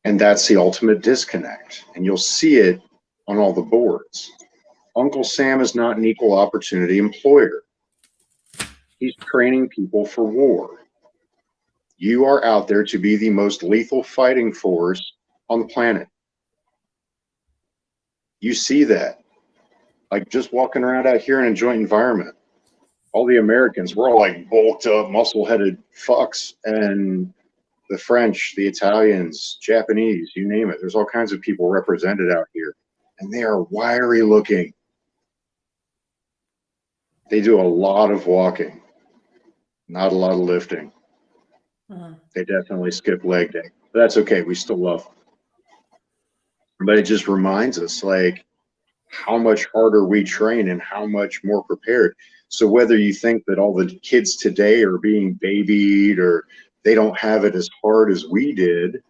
And that's the ultimate disconnect. And you'll see it on all the boards. Uncle Sam is not an equal opportunity employer. He's training people for war. You are out there to be the most lethal fighting force on the planet. You see that. Like just walking around out here in a joint environment. All the Americans, we're all like bulked up, muscle-headed fucks. And the French, the Italians, Japanese, you name it. There's all kinds of people represented out here. And they are wiry looking. They do a lot of walking, not a lot of lifting. They definitely skip leg day. But that's okay. We still love them. But it just reminds us, like, how much harder we train and how much more prepared. So whether you think that all the kids today are being babied or they don't have it as hard as we did,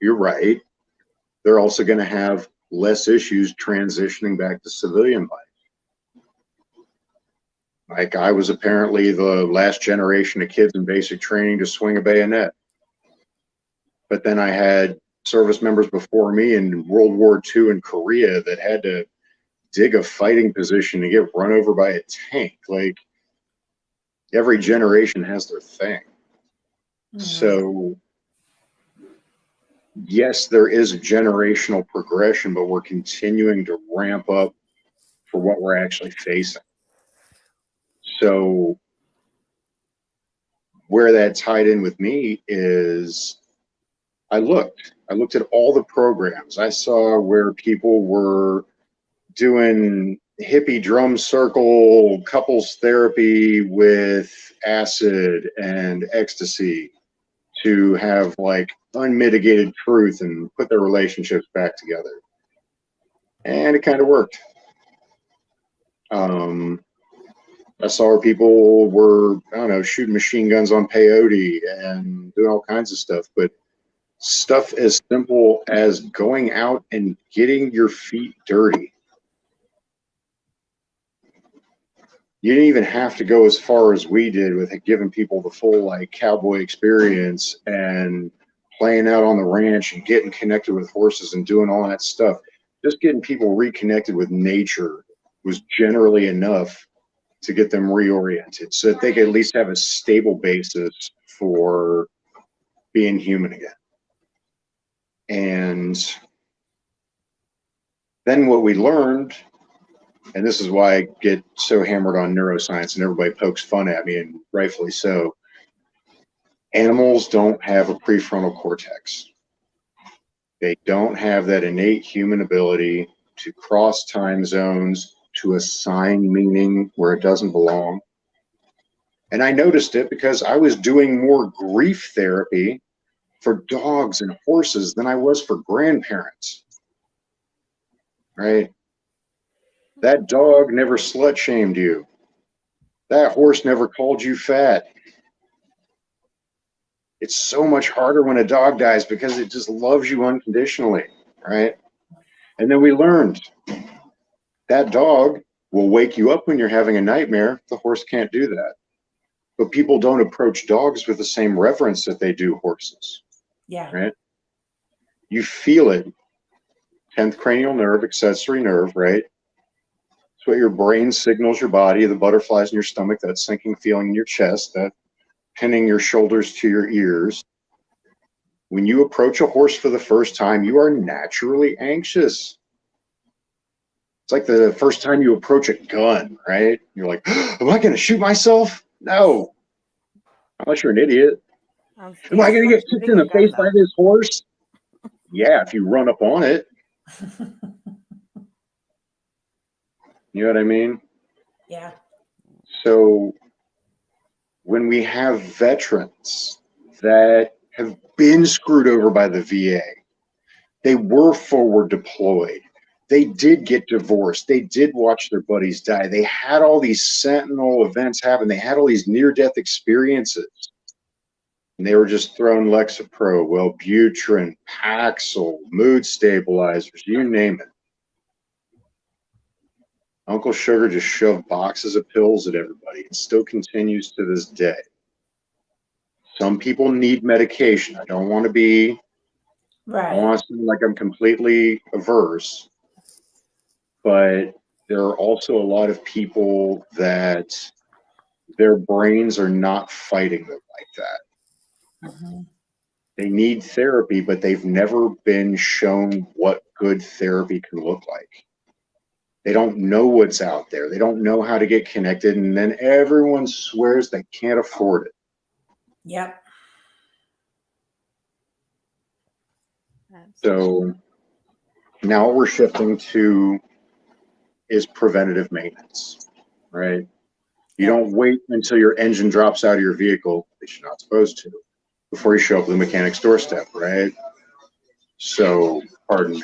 you're right. They're also going to have less issues transitioning back to civilian life. Like, I was apparently the last generation of kids in basic training to swing a bayonet. But then I had service members before me in World War II in Korea that had to dig a fighting position to get run over by a tank. Like, every generation has their thing. So yes, there is a generational progression, but we're continuing to ramp up for what we're actually facing. So where that tied in with me is I looked at all the programs. I saw where people were doing hippie drum circle couples therapy with acid and ecstasy to have like unmitigated truth and put their relationships back together. And it kind of worked. I saw where people were, I don't know, shooting machine guns on peyote and doing all kinds of stuff. But stuff as simple as going out and getting your feet dirty. You didn't even have to go as far as we did with giving people the full like cowboy experience and playing out on the ranch and getting connected with horses and doing all that stuff. Just getting people reconnected with nature was generally enough to get them reoriented so that they could at least have a stable basis for being human again. And then what we learned, and this is why I get so hammered on neuroscience and everybody pokes fun at me, and rightfully so, animals don't have a prefrontal cortex. They don't have that innate human ability to cross time zones, to assign meaning where it doesn't belong. And I noticed it because I was doing more grief therapy for dogs and horses than I was for grandparents, right? That dog never slut shamed you. That horse never called you fat. It's so much harder when a dog dies because it just loves you unconditionally, right? And then we learned that dog will wake you up when you're having a nightmare. The horse can't do that. But people don't approach dogs with the same reverence that they do horses. Yeah. Right? You feel it. 10th cranial nerve, accessory nerve, right? It's what your brain signals your body, the butterflies in your stomach, that sinking feeling in your chest, that pinning your shoulders to your ears. When you approach a horse for the first time, you are naturally anxious. It's like the first time you approach a gun, right? You're like, am I going to shoot myself? No. Unless you're an idiot. Am I going to get kicked in the face by this horse? Yeah, if you run up on it. You know what I mean? Yeah. So when we have veterans that have been screwed over by the VA, they were forward deployed, they did get divorced, they did watch their buddies die, they had all these sentinel events happen, they had all these near-death experiences, and they were just thrown Lexapro, Wellbutrin, Paxil, mood stabilizers, you name it. Uncle Sugar just shoved boxes of pills at everybody. It still continues to this day. Some people need medication. I don't want to be, I don't want to seem like I'm completely averse, but there are also a lot of people that their brains are not fighting them like that. Mm-hmm. They need therapy, but they've never been shown what good therapy can look like. They don't know what's out there. They don't know how to get connected, and then everyone swears they can't afford it. Yep. So now what we're shifting to is preventative maintenance, right? You don't wait until your engine drops out of your vehicle, which you're not supposed to, before you show up at the mechanic's doorstep, right? So, pardon me.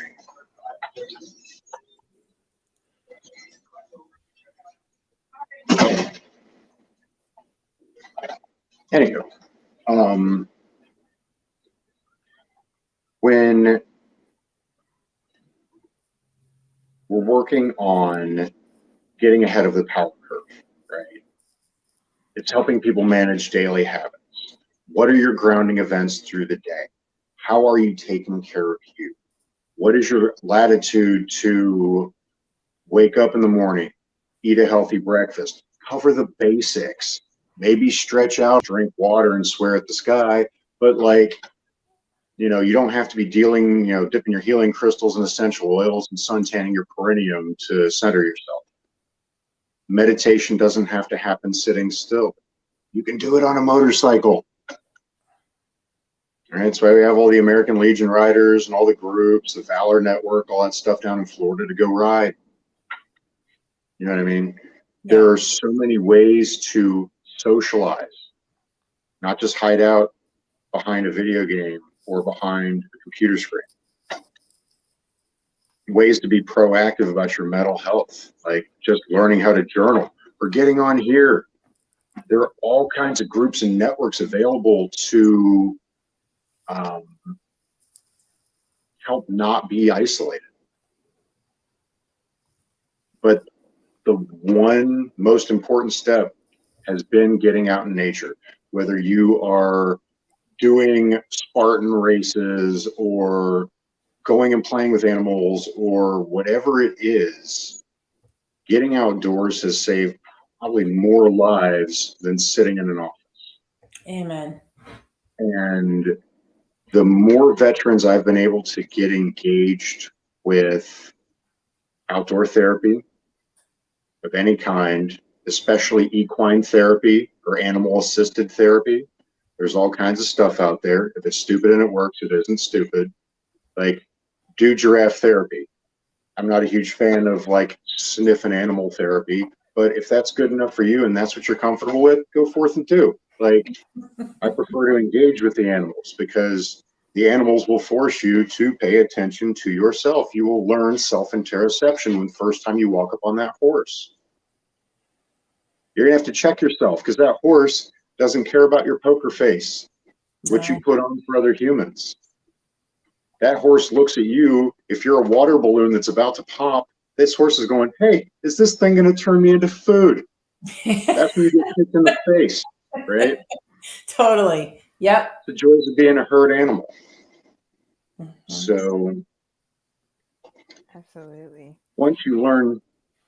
Anywho, when we're working on getting ahead of the power curve, right? It's helping people manage daily habits. What are your grounding events through the day? How are you taking care of you? What is your latitude to wake up in the morning, eat a healthy breakfast, cover the basics, maybe stretch out, drink water and swear at the sky, but like, you know, you don't have to be dealing, you know, dipping your healing crystals in essential oils and suntanning your perineum to center yourself. Meditation doesn't have to happen sitting still. You can do it on a motorcycle. All right, that's why we have all the American Legion riders and all the groups, the Valor Network, all that stuff down in Florida to go ride. You know what I mean? Yeah. There are so many ways to socialize, not just hide out behind a video game or behind a computer screen. Ways to be proactive about your mental health, like just learning how to journal or getting on here. There are all kinds of groups and networks available to help not be isolated. But the one most important step has been getting out in nature, whether you are doing Spartan races or going and playing with animals or whatever it is. Getting outdoors has saved probably more lives than sitting in an office. Amen. And the more veterans I've been able to get engaged with outdoor therapy of any kind, especially equine therapy or animal assisted therapy, there's all kinds of stuff out there. If it's stupid and it works, it isn't stupid. Like, do giraffe therapy. I'm not a huge fan of like sniffing animal therapy, but if that's good enough for you and that's what you're comfortable with, go forth and do. Like, I prefer to engage with the animals because the animals will force you to pay attention to yourself. You will learn self-interoception when the first time you walk up on that horse. You're gonna have to check yourself because that horse doesn't care about your poker face, what you put on for other humans. That horse looks at you. If you're a water balloon that's about to pop, this horse is going, hey, is this thing going to turn me into food? That's when you get kicked in the face, right? Totally. Yep. The joys of being a herd animal. Mhm. So Absolutely. once you learn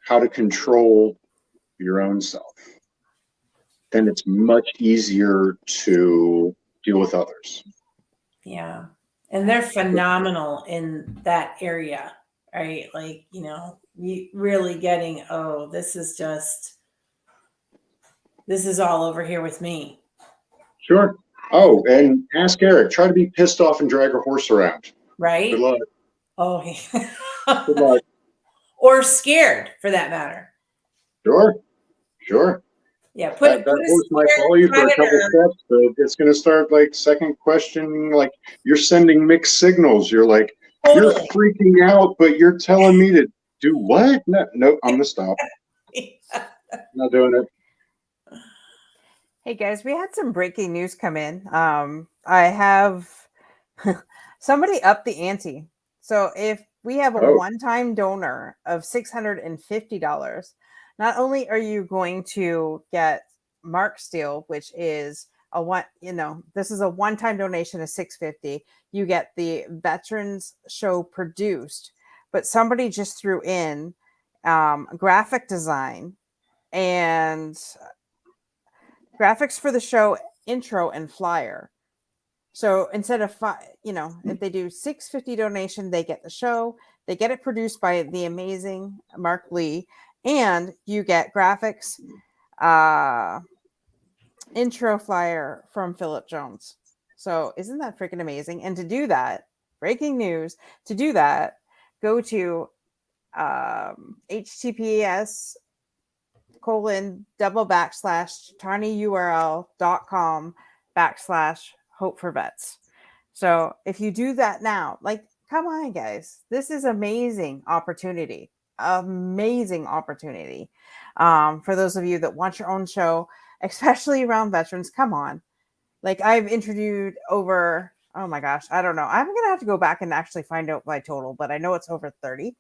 how to control your own self, then it's much easier to deal with others. Yeah. And they're phenomenal in that area, right? Like, you really getting, oh, this is all over here with me. Sure. Oh, and ask Eric. Try to be pissed off and drag a horse around. Right? Good luck. Oh, Good luck. or scared for that matter. Sure. Sure. Yeah. That Put a horse might scared follow you for a couple predator. steps, but it's going to start like second questioning, like you're sending mixed signals. You're like, you're Totally. freaking out, but you're telling me to do what? No, nope, I'm going to stop. Not doing it. Hey guys, we had some breaking news come in. I have somebody up the ante. So if we have a one-time donor of $650, not only are you going to get Mark Steele, which is this is a one-time donation of $650. You get the Veterans Show produced, but somebody just threw in graphic design and graphics for the show intro and flyer. So instead of if they do $650 donation, they get the show, they get it produced by the amazing Mark Lee, and you get graphics, intro flyer from Philip Jones. So isn't that freaking amazing? And to do that, breaking news, to do that, go to https tinyurl.com/hope for vets. So if you do that now, like, come on, guys, this is amazing opportunity for those of you that want your own show, especially around veterans. Come on. Like, I've interviewed over, oh my gosh, I don't know, I'm gonna have to go back and actually find out my total, but I know it's over 30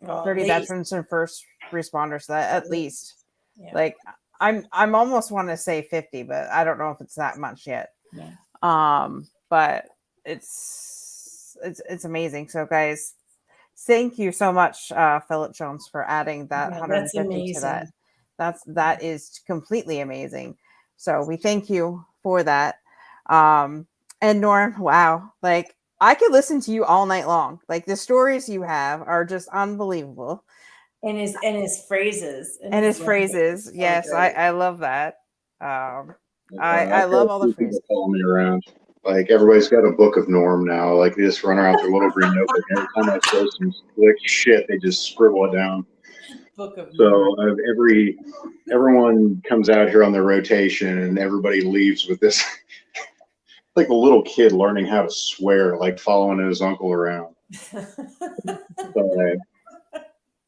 30 veterans and first responders, that at least. Yeah. Like, I'm almost want to say 50, but I don't know if it's that much yet. Yeah. But it's amazing. So guys, thank you so much, Philip Jones, for adding that 150 to that. That is completely amazing. So we thank you for that. And Norm, wow, like, I could listen to you all night long. Like, the stories you have are just unbelievable. And his phrases. Yes, I love that. I love all the phrases. Follow me around. Like, everybody's got a book of Norm now. Like, they just run around with their little green notebook. Every time I say some slick shit, they just scribble it down. Book of Norm. Everyone comes out here on their rotation, and everybody leaves with this. Like a little kid learning how to swear, like following his uncle around.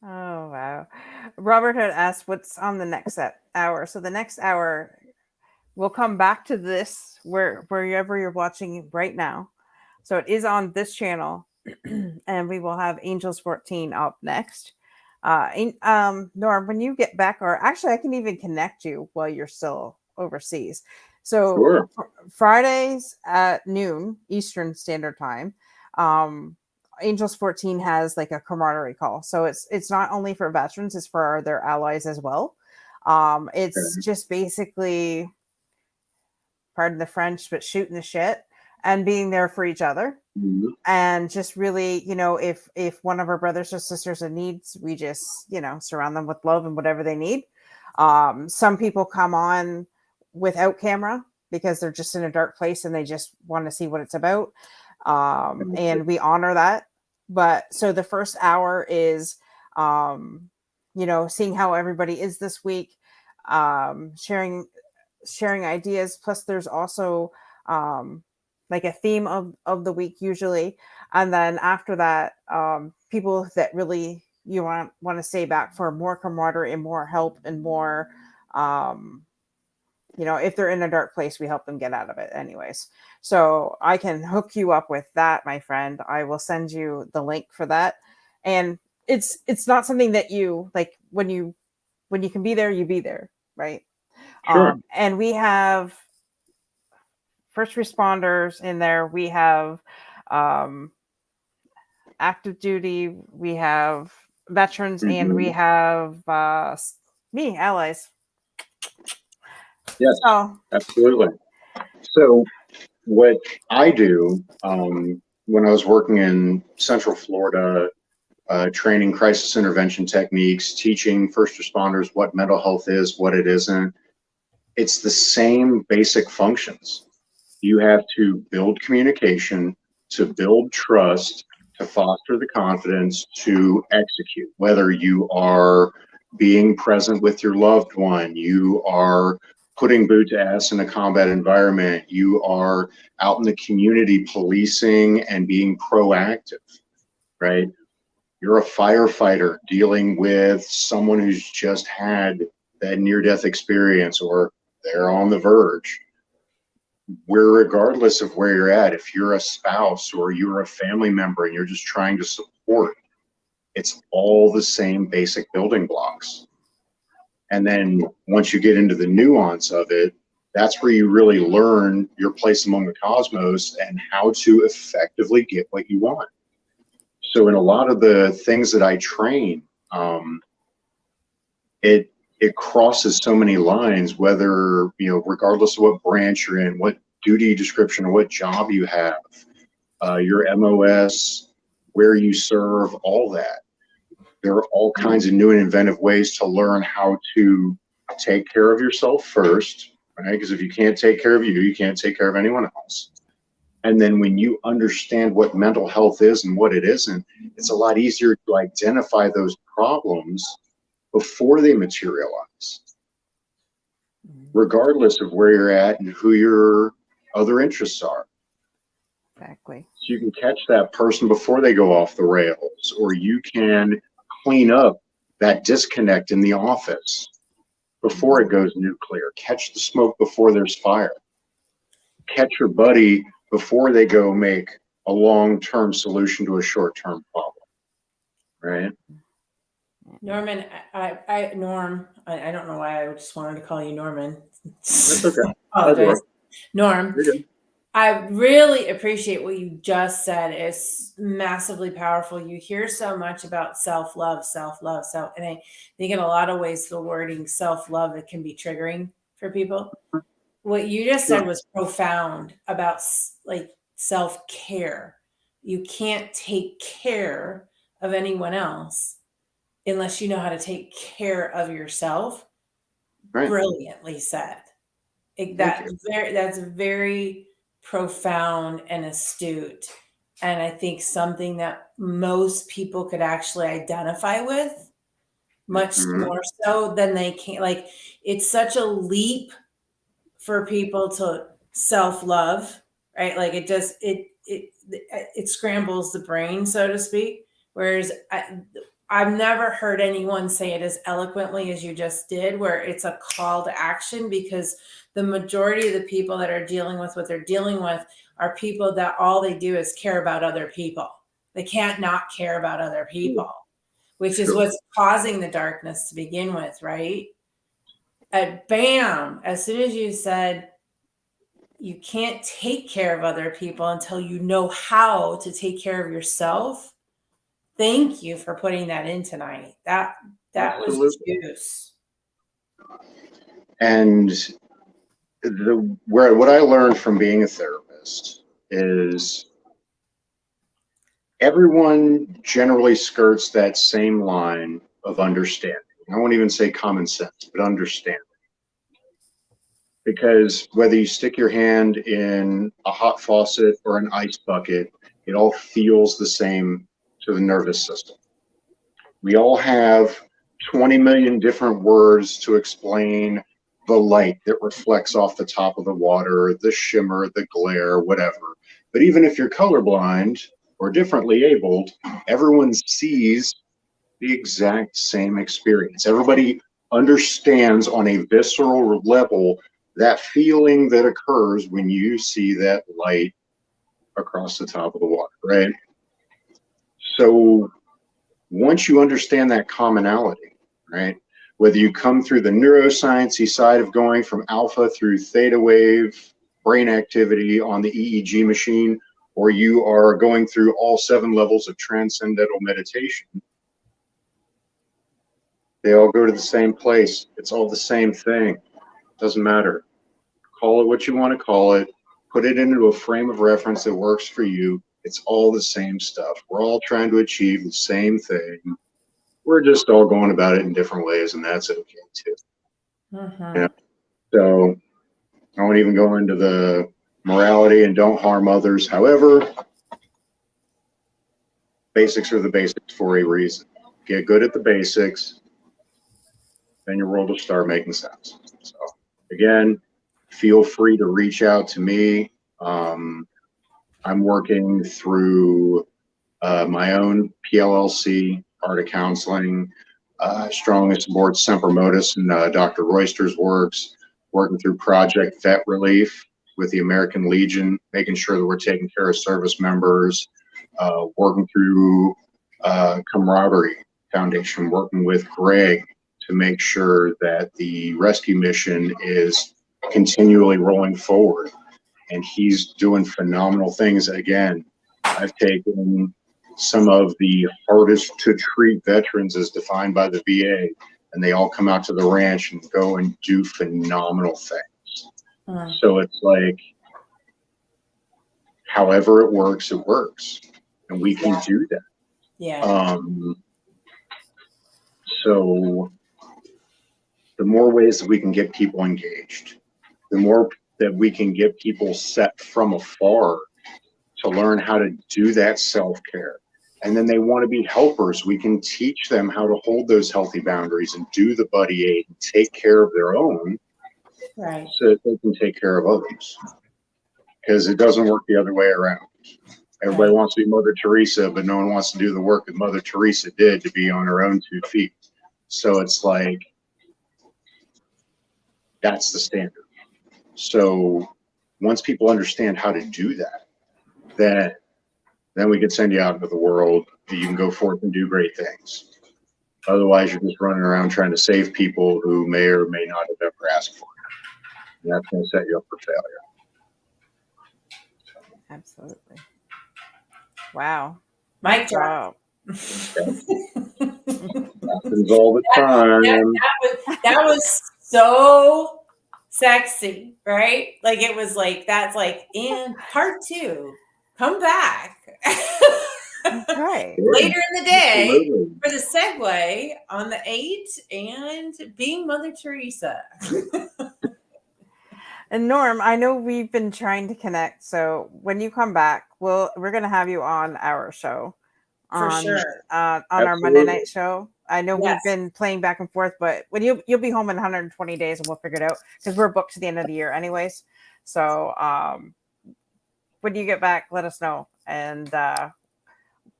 Oh, wow. Robert had asked what's on the next hour. So the next hour, we'll come back to this wherever you're watching right now. So it is on this channel, and we will have Angels 14 up next. Norm, when you get back, or actually I can even connect you while you're still overseas. So sure. Fridays at noon Eastern Standard Time, Angels 14 has like a camaraderie call. So it's not only for veterans, it's for their allies as well. It's just basically, pardon the French, but shooting the shit and being there for each other. Mm-hmm. And just really, if one of our brothers or sisters in needs, we just, surround them with love and whatever they need. Some people come on without camera because they're just in a dark place and they just want to see what it's about. And we honor that. But so the first hour is, seeing how everybody is this week, sharing ideas. Plus there's also, like a theme of the week usually. And then after that, people that really you want to stay back for more camaraderie and more help and more, if they're in a dark place, we help them get out of it anyways. So I can hook you up with that, my friend. I will send you the link for that. And it's not something that you like when you can be there, you be there, right? Sure. And we have first responders in there. We have active duty. We have veterans, and we have me, allies. Yes, So absolutely. So what I do when I was working in Central Florida, training crisis intervention techniques, teaching first responders what mental health is, what it isn't, it's the same basic functions. You have to build communication, to build trust, to foster the confidence, to execute. Whether you are being present with your loved one, you are putting boot to ass in a combat environment, you are out in the community policing and being proactive, right? You're a firefighter dealing with someone who's just had that near-death experience or they're on the verge. Where regardless of where you're at, if you're a spouse or you're a family member and you're just trying to support, it's all the same basic building blocks. And then once you get into the nuance of it, that's where you really learn your place among the cosmos and how to effectively get what you want. So in a lot of the things that I train, it crosses so many lines, whether, regardless of what branch you're in, what duty description or what job you have, your MOS, where you serve, all that. There are all kinds of new and inventive ways to learn how to take care of yourself first, right? Because if you can't take care of you, you can't take care of anyone else. And then when you understand what mental health is and what it isn't, it's a lot easier to identify those problems before they materialize, regardless of where you're at and who your other interests are. exactly. So you can catch that person before they go off the rails, or you can clean up that disconnect in the office before it goes nuclear. Catch the smoke before there's fire. Catch your buddy before they go make a long-term solution to a short-term problem, right? Norman, Norm, I don't know why I just wanted to call you Norman. That's okay. Apologize. Norm, You're good. I really appreciate what you just said. It's massively powerful. You hear so much about self-love, and I think in a lot of ways the wording self-love, it can be triggering for people. What you just said was profound about like self-care. You can't take care of anyone else unless you know how to take care of yourself. Right. Brilliantly said. That's very profound and astute. And I think something that most people could actually identify with much more so than they can. Like, it's such a leap for people to self-love, right? Like it scrambles the brain, so to speak. Whereas I've never heard anyone say it as eloquently as you just did, where it's a call to action, because the majority of the people that are dealing with what they're dealing with are people that all they do is care about other people. They can't not care about other people, which is what's causing the darkness to begin with, right? Bam, as soon as you said you can't take care of other people until you know how to take care of yourself. Thank you for putting that in tonight. That was juice. And what I learned from being a therapist is everyone generally skirts that same line of understanding. I won't even say common sense, but understanding. Because whether you stick your hand in a hot faucet or an ice bucket, it all feels the same to the nervous system. We all have 20 million different words to explain the light that reflects off the top of the water, the shimmer, the glare, whatever. But even if you're colorblind or differently abled, everyone sees the exact same experience. Everybody understands on a visceral level that feeling that occurs when you see that light across the top of the water, right? So once you understand that commonality, right? Whether you come through the neuroscience side of going from alpha through theta wave brain activity on the EEG machine, or you are going through all 7 levels of transcendental meditation, they all go to the same place. It's all the same thing. Doesn't matter. Call it what you want to call it. Put it into a frame of reference that works for you. It's all the same stuff. We're all trying to achieve the same thing. We're just all going about it in different ways, and that's okay too. Yeah. So I won't even go into the morality and don't harm others. However, basics are the basics for a reason. Get good at the basics, then your world will start making sense. So again, feel free to reach out to me. I'm working through my own PLLC, Art of Counseling, strongly support Semper Modus and Dr. Royster's works, working through Project Vet Relief with the American Legion, making sure that we're taking care of service members, working through Camaraderie Foundation, working with Greg to make sure that the rescue mission is continually rolling forward. And he's doing phenomenal things. Again, I've taken some of the hardest to treat veterans as defined by the VA, and they all come out to the ranch and go and do phenomenal things. So it's like, however it works, and we can do that. Yeah. So the more ways that we can get people engaged, the more that we can get people set from afar to learn how to do that self-care. And then they want to be helpers. We can teach them how to hold those healthy boundaries and do the buddy aid and take care of their own, Right. so that they can take care of others. Because it doesn't work the other way around. Everybody wants to be Mother Teresa, but no one wants to do the work that Mother Teresa did to be on her own 2 feet. So it's like, that's the standard. So once people understand how to do that, then we can send you out into the world. You can go forth and do great things. Otherwise, you're just running around trying to save people who may or may not have ever asked for it. And that's going to set you up for failure. Absolutely. Wow. Mic drop. Happens all the time. That was so sexy, right? Like it was like, that's like in part 2. Come back. Right. Later in the day. Absolutely. For the segue on the 8 and being Mother Teresa. And Norm, I know we've been trying to connect. So when you come back, we're going to have you on our show. For sure. On our Monday night show. I know Yes. we've been playing back and forth, but when you'll be home in 120 days and we'll figure it out because we're booked to the end of the year anyways. So when you get back, let us know. And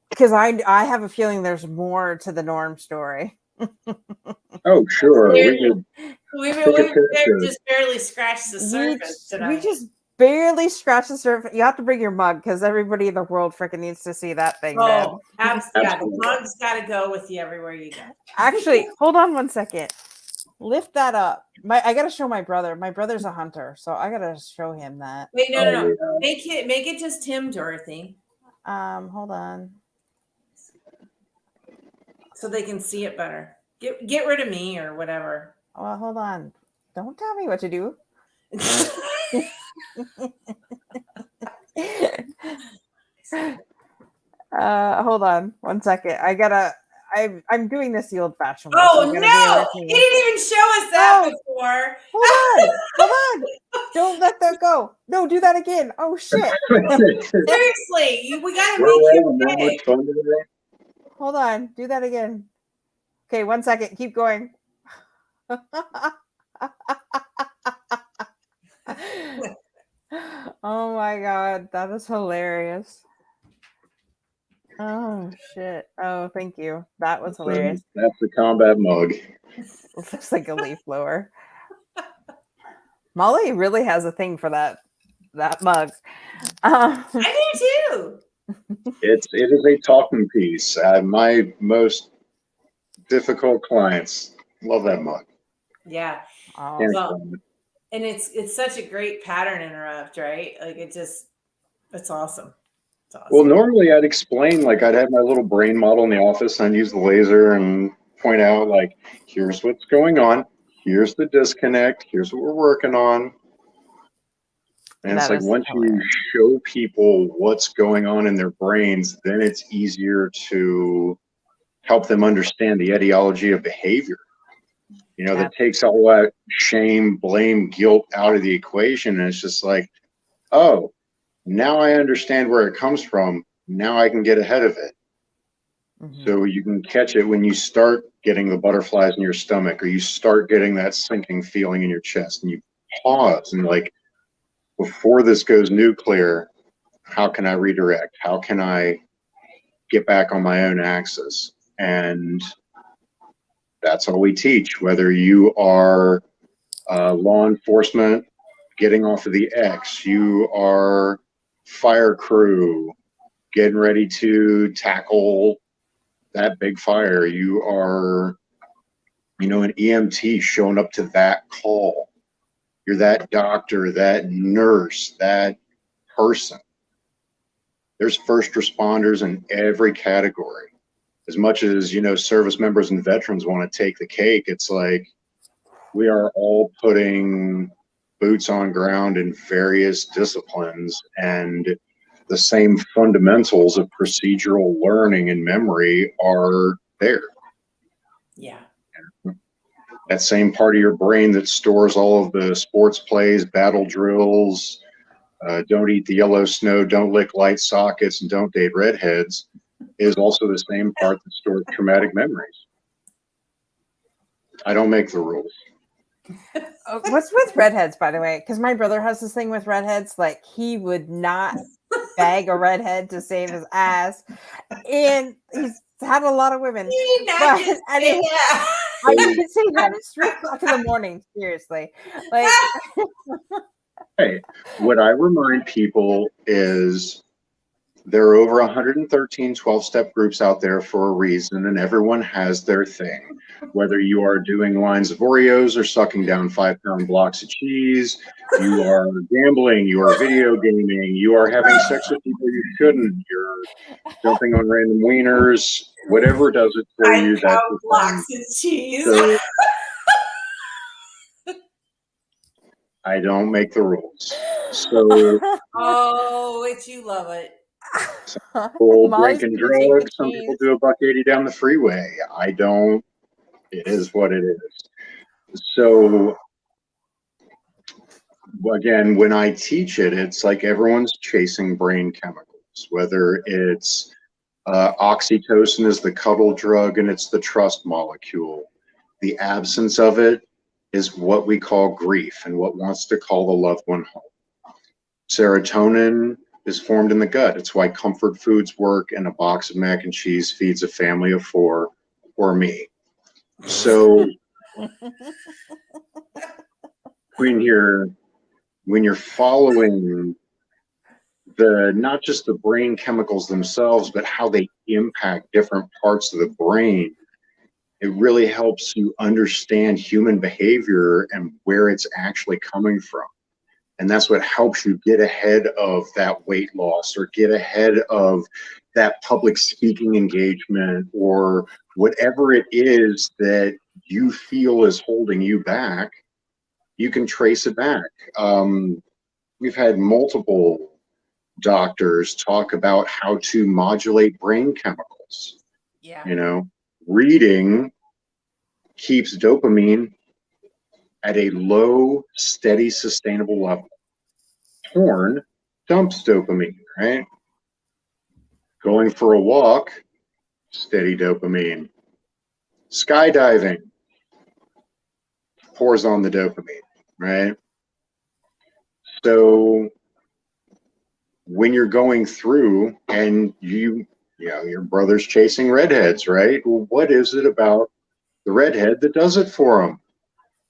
because I have a feeling there's more to the Norm story. Oh, sure. We just barely scratched the surface tonight. We just barely scratched the surface. You have to bring your mug because everybody in the world freaking needs to see that thing. Oh, absolutely. Yeah, Absolutely. the mug's got to go with you everywhere you go. Actually, hold on one second. Lift that up. I got to show my brother. My brother's a hunter, so I got to show him that. Wait, no. Make it just him, Dorothy. Hold on. So they can see it better. Get rid of me or whatever. Well, hold on. Don't tell me what to do. Hold on one second. I'm doing this the old-fashioned way. Oh, so no! He didn't even show us that before. Hold on. Don't let that go. No, do that again. Oh, shit. Seriously, we got to make you okay. Hold on. Do that again. Okay, 1 second. Keep going. Oh my god, that is hilarious. Oh shit. Oh, thank you. That was hilarious. That's the combat mug. Looks like a leaf blower. Molly really has a thing for that mug. I do too. it is a talking piece. My most difficult clients love that mug. Yeah. Can't Well, explain it. and it's such a great pattern interrupt, right? Like it's awesome. It's awesome. Well, normally I'd explain, like I'd have my little brain model in the office and I'd use the laser and point out, like, here's what's going on. Here's the disconnect. Here's what we're working on. And it's That like is once you hilarious. show people what's going on in their brains, then it's easier to help them understand the etiology of behavior. You know, that takes all that shame, blame, guilt out of the equation. And it's just like, oh, now I understand where it comes from. Now I can get ahead of it. Mhm. So you can catch it when you start getting the butterflies in your stomach, or you start getting that sinking feeling in your chest, and you pause and like, before this goes nuclear, how can I redirect? How can I get back on my own axis? And that's all we teach, whether you are law enforcement getting off of the X, you are fire crew getting ready to tackle that big fire, you are, you know, an EMT showing up to that call, you're that doctor, that nurse, that person. There's first responders in every category. As much as, you know, service members and veterans want to take the cake, it's like we are all putting boots on ground in various disciplines, and the same fundamentals of procedural learning and memory are there. Yeah. That same part of your brain that stores all of the sports plays, battle drills, don't eat the yellow snow, don't lick light sockets, and don't date redheads is also the same part that stores traumatic memories. I don't make the rules. What's with redheads, by the way? Because my brother has this thing with redheads. Like, he would not bag a redhead to save his ass, and he's had a lot of women. But I didn't say that. It's 3:00 in the morning. Seriously, like. Hey, what I remind people is there are over 113 12-step groups out there for a reason, and everyone has their thing. Whether you are doing lines of Oreos or sucking down 5-pound blocks of cheese, you are gambling, you are video gaming, you are having sex with people you shouldn't, you're jumping on random wieners, whatever does it for you, that's the blocks of cheese. So, I don't make the rules. So, oh, it's you love it. some people Molly's drinking gonna take the drugs, some people cheese. do $1.80 down the freeway. I don't. It is what it is. So again, when I teach it, it's like everyone's chasing brain chemicals, whether it's oxytocin is the cuddle drug and it's the trust molecule. The absence of it is what we call grief and what wants to call the loved one home. Serotonin is formed in the gut. It's why comfort foods work, and a box of mac and cheese feeds a family of 4 or me. So when you're following the, not just the brain chemicals themselves, but how they impact different parts of the brain, it really helps you understand human behavior and where it's actually coming from. And that's what helps you get ahead of that weight loss, or get ahead of that public speaking engagement, or whatever it is that you feel is holding you back. You can trace it back. We've had multiple doctors talk about how to modulate brain chemicals. Yeah. You know, reading keeps dopamine at a low, steady, sustainable level. Porn dumps dopamine, right? Going for a walk, steady dopamine. Skydiving pours on the dopamine, right? So when you're going through and you know, your brother's chasing redheads, right? Well, what is it about the redhead that does it for him?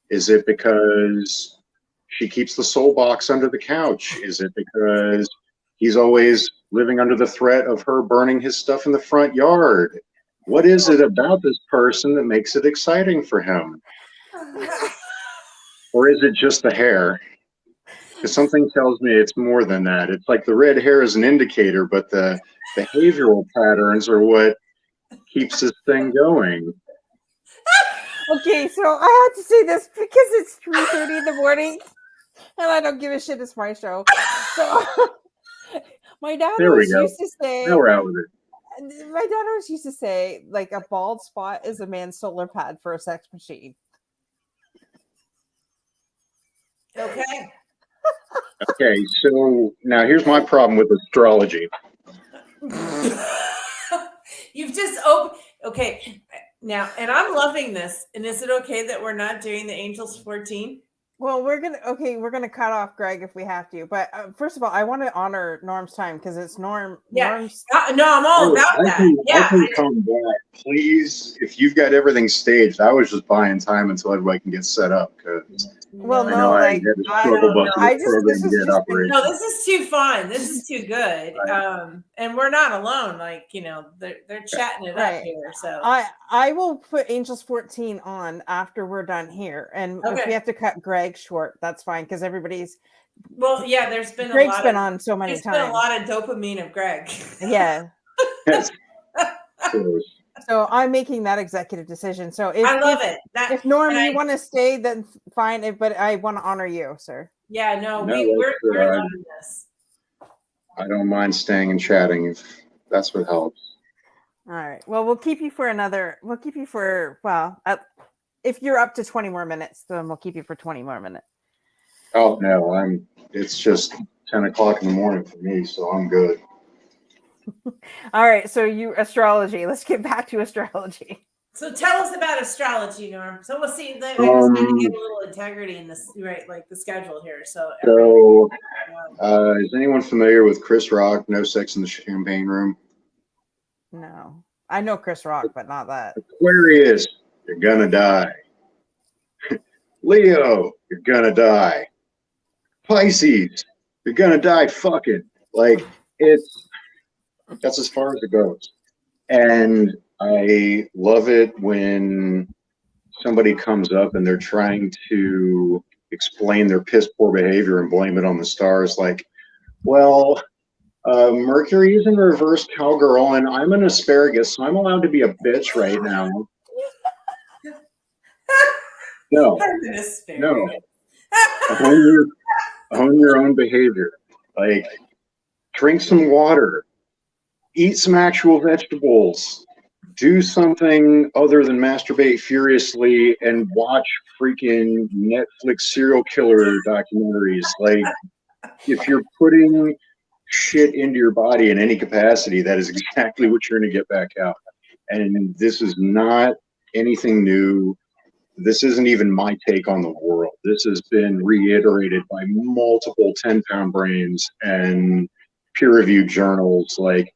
Is it because she keeps the soul box under the couch? Is it because he's always living under the threat of her burning his stuff in the front yard. What is it about this person that makes it exciting for him? Or is it just the hair? Because something tells me it's more than that. It's like the red hair is an indicator, but the behavioral patterns are what keeps this thing going. Okay, so I have to say this because it's 3:30 in the morning, and I don't give a shit. It's my show. So my dad There we always go. used to say. Now we're out with it. My dad always used to say, like, a bald spot is a man's solar pad for a sex machine. Okay. Okay, so now here's my problem with astrology. You've just opened. Okay. Now, and I'm loving this. And is it okay that we're not doing the Angels 14? Well, we're gonna cut off Greg if we have to. But first of all, I want to honor Norm's time because it's Norm's. No, I'm all about that. I can come back, please. If you've got everything staged, I was just buying time until everybody can get set up. Because well, I know I had to struggle bus with the program to get operations. No, this is too fun. This is too good. Right. And we're not alone. Like, they're chatting it up here. So I will put Angels 14 on after we're done here, and if we have to cut Greg short, that's fine because every's. Well, yeah, there's been Greg's been on so many times. There's been a lot of dopamine of Greg. Yeah. So I'm making that executive decision. So I love it. If Norm, you want to stay, then fine. But I want to honor you, sir. Yeah, we're loving this. I don't mind staying and chatting if that's what helps. All right. Well, we'll keep you for if you're up to 20 more minutes, then we'll keep you for 20 more minutes. Oh no, it's just 10 o'clock in the morning for me, so I'm good. All right. So astrology. Let's get back to astrology. So tell us about astrology, Norm. So we'll see. I just need to get a little integrity in this, right? Like the schedule here. So is anyone familiar with Chris Rock, No Sex in the Champagne Room? No. I know Chris Rock, but not that. Aquarius, you're gonna die. Leo, you're gonna die. Pisces, you're gonna die fucking. Like, that's as far as it goes. And I love it when somebody comes up and they're trying to explain their piss poor behavior and blame it on the stars. Like, well, Mercury is in reverse cowgirl and I'm an asparagus, so I'm allowed to be a bitch right now. No. Own your own behavior. Like, drink some water. Eat some actual vegetables. Do something other than masturbate furiously and watch freaking Netflix serial killer documentaries. Like, if you're putting shit into your body in any capacity, that is exactly what you're going to get back out. And this is not anything new. This isn't even my take on the world. This has been reiterated by multiple 10-pound brains and peer-reviewed journals. Like,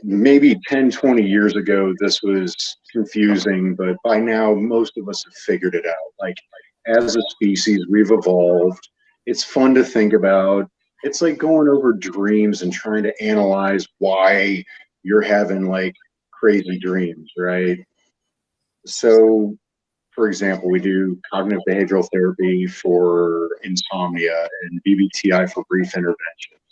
maybe 10, 20 years ago, this was confusing, but by now, most of us have figured it out. Like, as a species, we've evolved. It's fun to think about. It's like going over dreams and trying to analyze why you're having, like, crazy dreams, right? So, for example, we do cognitive behavioral therapy for insomnia and BBTI for brief interventions.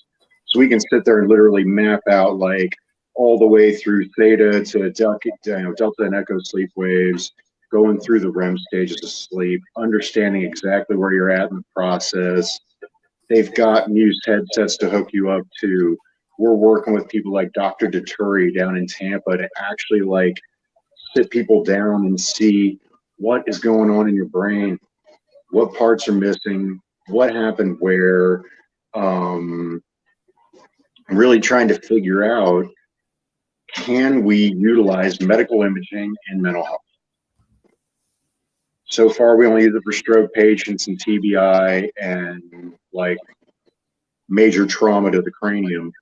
So we can sit there and literally map out, like, all the way through theta to delta and echo sleep waves, going through the REM stages of sleep, understanding exactly where you're at in the process. They've got used headsets to hook you up to. We're working with people like Dr. Deturi down in Tampa to actually, like, sit people down and see what is going on in your brain, what parts are missing, what happened where. Really trying to figure out, can we utilize medical imaging in mental health? So far, we only use it for stroke patients and TBI and, like, major trauma to the cranium.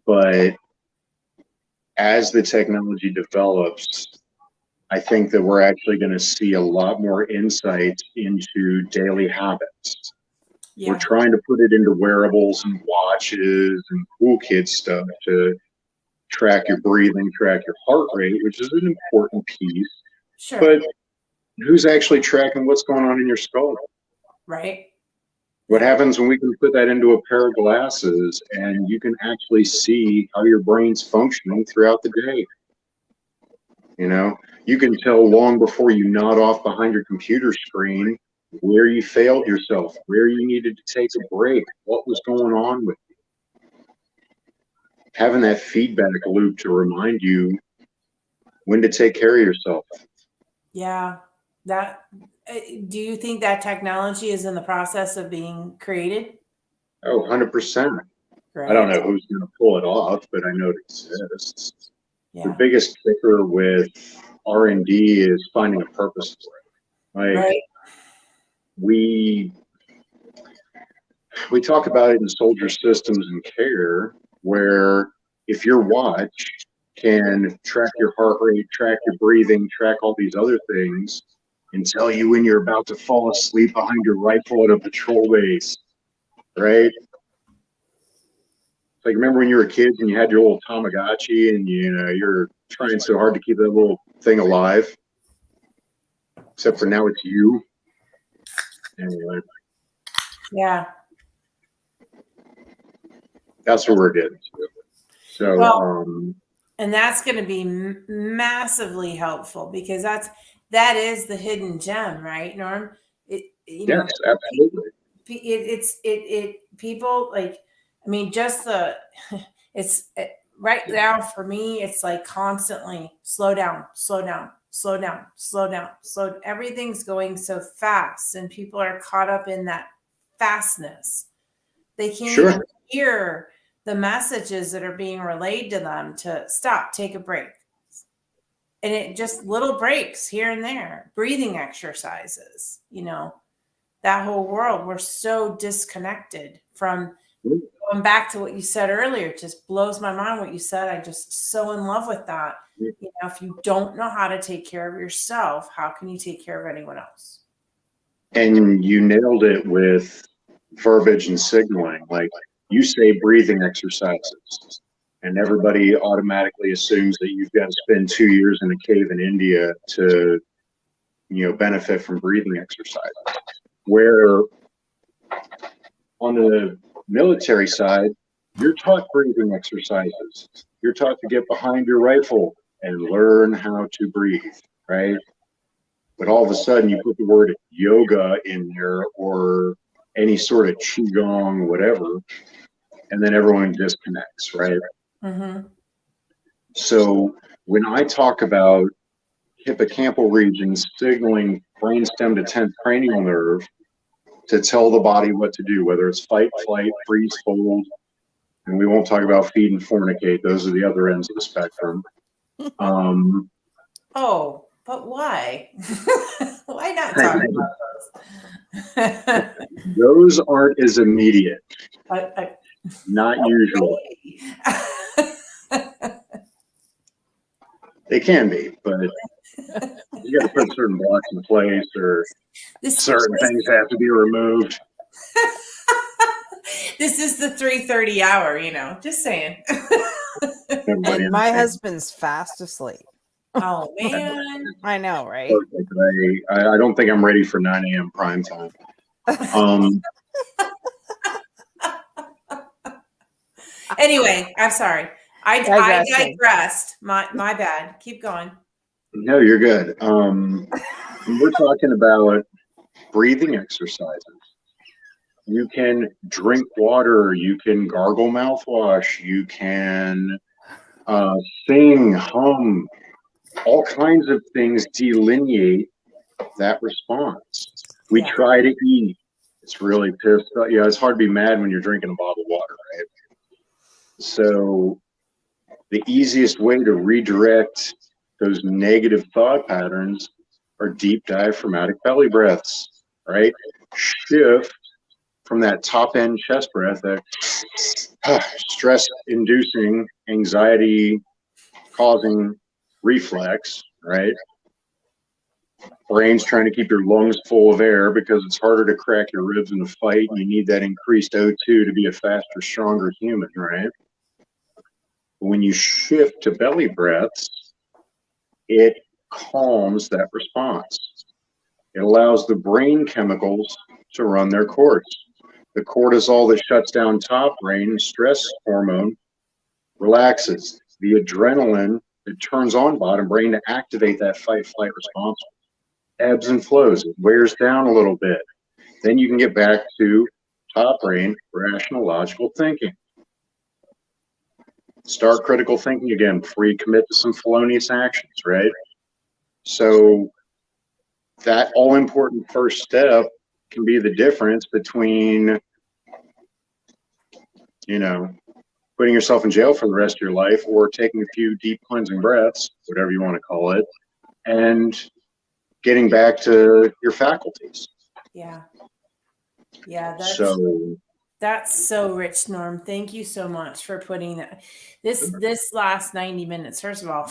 But as the technology develops, I think that we're actually going to see a lot more insight into daily habits. We're trying to put it into wearables and watches and cool kid stuff to track your breathing, track your heart rate, which is an important piece. Sure. But who's actually tracking what's going on in your skull? Right. What happens when we can put that into a pair of glasses and you can actually see how your brain's functioning throughout the day? You know, you can tell long before you nod off behind your computer screen where you failed yourself, where you needed to take a break, what was going on with you. Having that feedback loop to remind you when to take care of yourself. Yeah. That. Do you think that technology is in the process of being created? Oh, 100%. Right. I don't know who's going to pull it off, but I know it exists. Yeah. The biggest kicker with R&D is finding a purpose for it. Like, right. we talk about it in soldier systems and care, where if your watch can track your heart rate, track your breathing, track all these other things, and tell you when you're about to fall asleep behind your rifle at a patrol base, right? Like, remember when you were kids and you had your little Tamagotchi and you're trying so hard to keep that little thing alive, except for now it's you. Anyway. Yeah. That's what we're getting to. So, well, and that's going to be massively helpful, because that is the hidden gem, right, Norm? Yes, absolutely. People, like, I mean, just right now for me, it's like constantly slow down. Everything's going so fast, and people are caught up in that fastness. They can't even hear the messages that are being relayed to them to stop, take a break. And it just little breaks here and there, breathing exercises, that whole world. We're so disconnected from going back to what you said earlier. It just blows my mind what you said. I'm just so in love with that. If you don't know how to take care of yourself, how can you take care of anyone else? And you nailed it with verbiage and signaling. Like, you say breathing exercises, and everybody automatically assumes that you've got to spend 2 years in a cave in India to, benefit from breathing exercises. Where on the military side, you're taught breathing exercises. You're taught to get behind your rifle and learn how to breathe, right? But all of a sudden you put the word yoga in there, or any sort of qigong, whatever, and then everyone disconnects, right? Mm-hmm. So when I talk about hippocampal regions signaling brainstem to 10th cranial nerve to tell the body what to do, whether it's fight, flight, freeze, fold, and we won't talk about feed and fornicate. Those are the other ends of the spectrum. Oh, but why? Why not talk about those? Those aren't as immediate. Not usually. They can be, but you got to put certain blocks in place, or certain things have to be removed. This is the 3:30 hour, just saying. And my husband's fast asleep. Oh, man. I know, right? I don't think I'm ready for 9 a.m. prime time. Anyway, I'm sorry. I digressed. My bad. Keep going. No, you're good. We're talking about breathing exercises. You can drink water. You can gargle mouthwash. You can sing, hum. All kinds of things delineate that response. We try to eat. It's really pissed off. It's hard to be mad when you're drinking a bottle of water, right? So the easiest way to redirect those negative thought patterns are deep diaphragmatic belly breaths, right? Shift from that top end chest breath, that stress inducing, anxiety causing reflex, right? Brain's trying to keep your lungs full of air because it's harder to crack your ribs in a fight. You need that increased O2 to be a faster, stronger human, right? When you shift to belly breaths, it calms that response. It allows the brain chemicals to run their course. The cortisol that shuts down top brain, stress hormone, relaxes. The adrenaline that turns on bottom brain to activate that fight-flight response ebbs and flows. It wears down a little bit. Then you can get back to top brain, rational, logical thinking. Start critical thinking again before you commit to some felonious actions, right? So that all-important first step can be the difference between, you know, putting yourself in jail for the rest of your life or taking a few deep cleansing breaths, whatever you want to call it, and getting back to your faculties. Yeah. Yeah. That's so rich, Norm. Thank you so much for putting that. This last 90 minutes, first of all,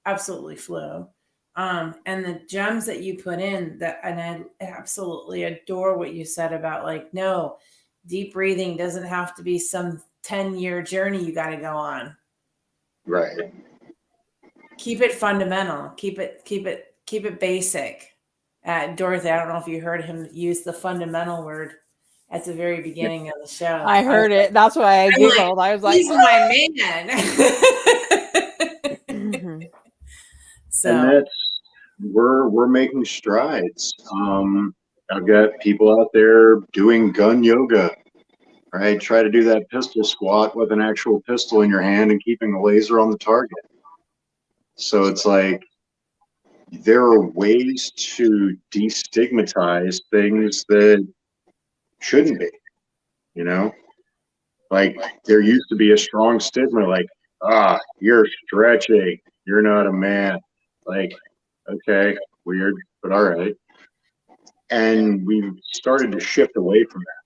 absolutely flew. And the gems that you put in and I absolutely adore what you said about like, no, deep breathing doesn't have to be some 10-year journey you got to go on. right. Keep it fundamental. Keep it basic. Dorothy, I don't know if you heard him use the fundamental word at the very beginning of the show. I heard it. That's why I giggled. I was like, he's my man. Mhm. So And that's we're making strides. I've got people out there doing gun yoga, right? Try to do that pistol squat with an actual pistol in your hand and keeping the laser on the target. So it's like there are ways to destigmatize things that shouldn't be, you know? Like there used to be a strong stigma like, you're stretching, you're not a man. Like, okay, weird, but all right. And we've started to shift away from that.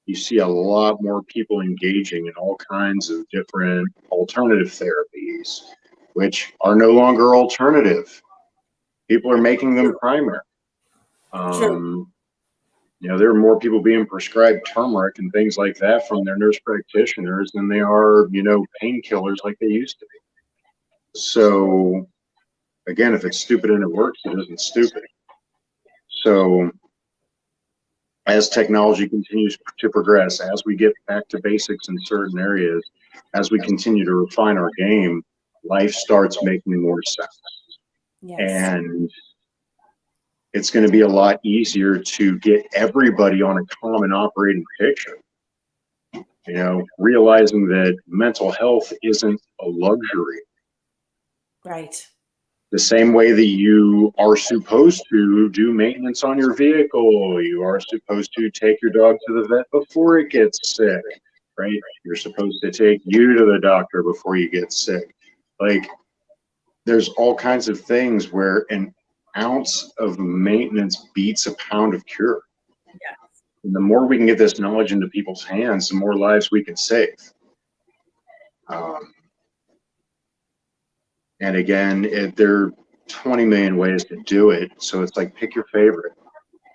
You see a lot more people engaging in all kinds of different alternative therapies, which are no longer alternative. People are making them primary. true. You know, there are more people being prescribed turmeric and things like that from their nurse practitioners than they are, you know, painkillers like they used to be. So, again, if it's stupid and it works, it isn't stupid. So, as technology continues to progress, as we get back to basics in certain areas, as we continue to refine our game, life starts making more sense. Yes. And it's going to be a lot easier to get everybody on a common operating picture. You know, realizing that mental health isn't a luxury. Right. The same way that you are supposed to do maintenance on your vehicle, you are supposed to take your dog to the vet before it gets sick, right? You're supposed to take you to the doctor before you get sick. Like, there's all kinds of things where an ounce of maintenance beats a pound of cure. Yeah. And the more we can get this knowledge into people's hands, the more lives we can save. And again, there are 20 million ways to do it. So it's like, pick your favorite.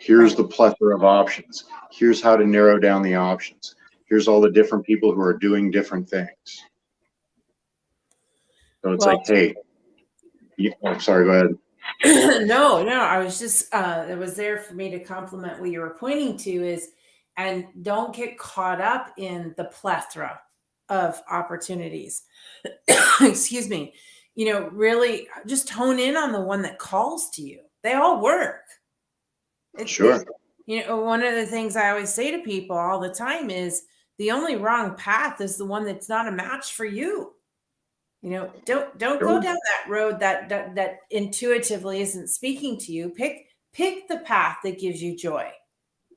Here's the plethora of options. Here's how to narrow down the options. Here's all the different people who are doing different things. So it's like, hey, sorry, go ahead. No, I was just, it was there for me to compliment what you were pointing to and don't get caught up in the plethora of opportunities. Excuse me. You know, really just hone in on the one that calls to you. They all work. Sure. You know, one of the things I always say to people all the time is the only wrong path is the one that's not a match for you. You know, don't go down that road that intuitively isn't speaking to you. Pick the path that gives you joy.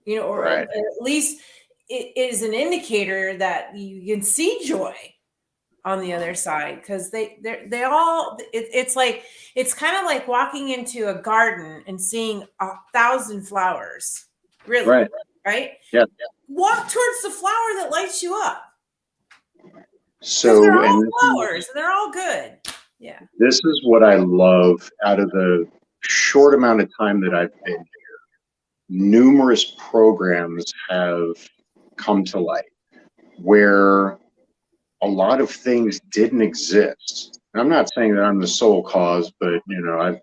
You know, or Right. at least it is an indicator that you can see joy on the other side, because they all it's like, it's kind of like walking into a garden and seeing 1,000 flowers. Really, right? Yeah. Walk towards the flower that lights you up. So, they're all and flowers and they're all good. Yeah. This is what I love out of the short amount of time that I've been here, numerous programs have come to light where a lot of things didn't exist. And I'm not saying that I'm the sole cause, but I've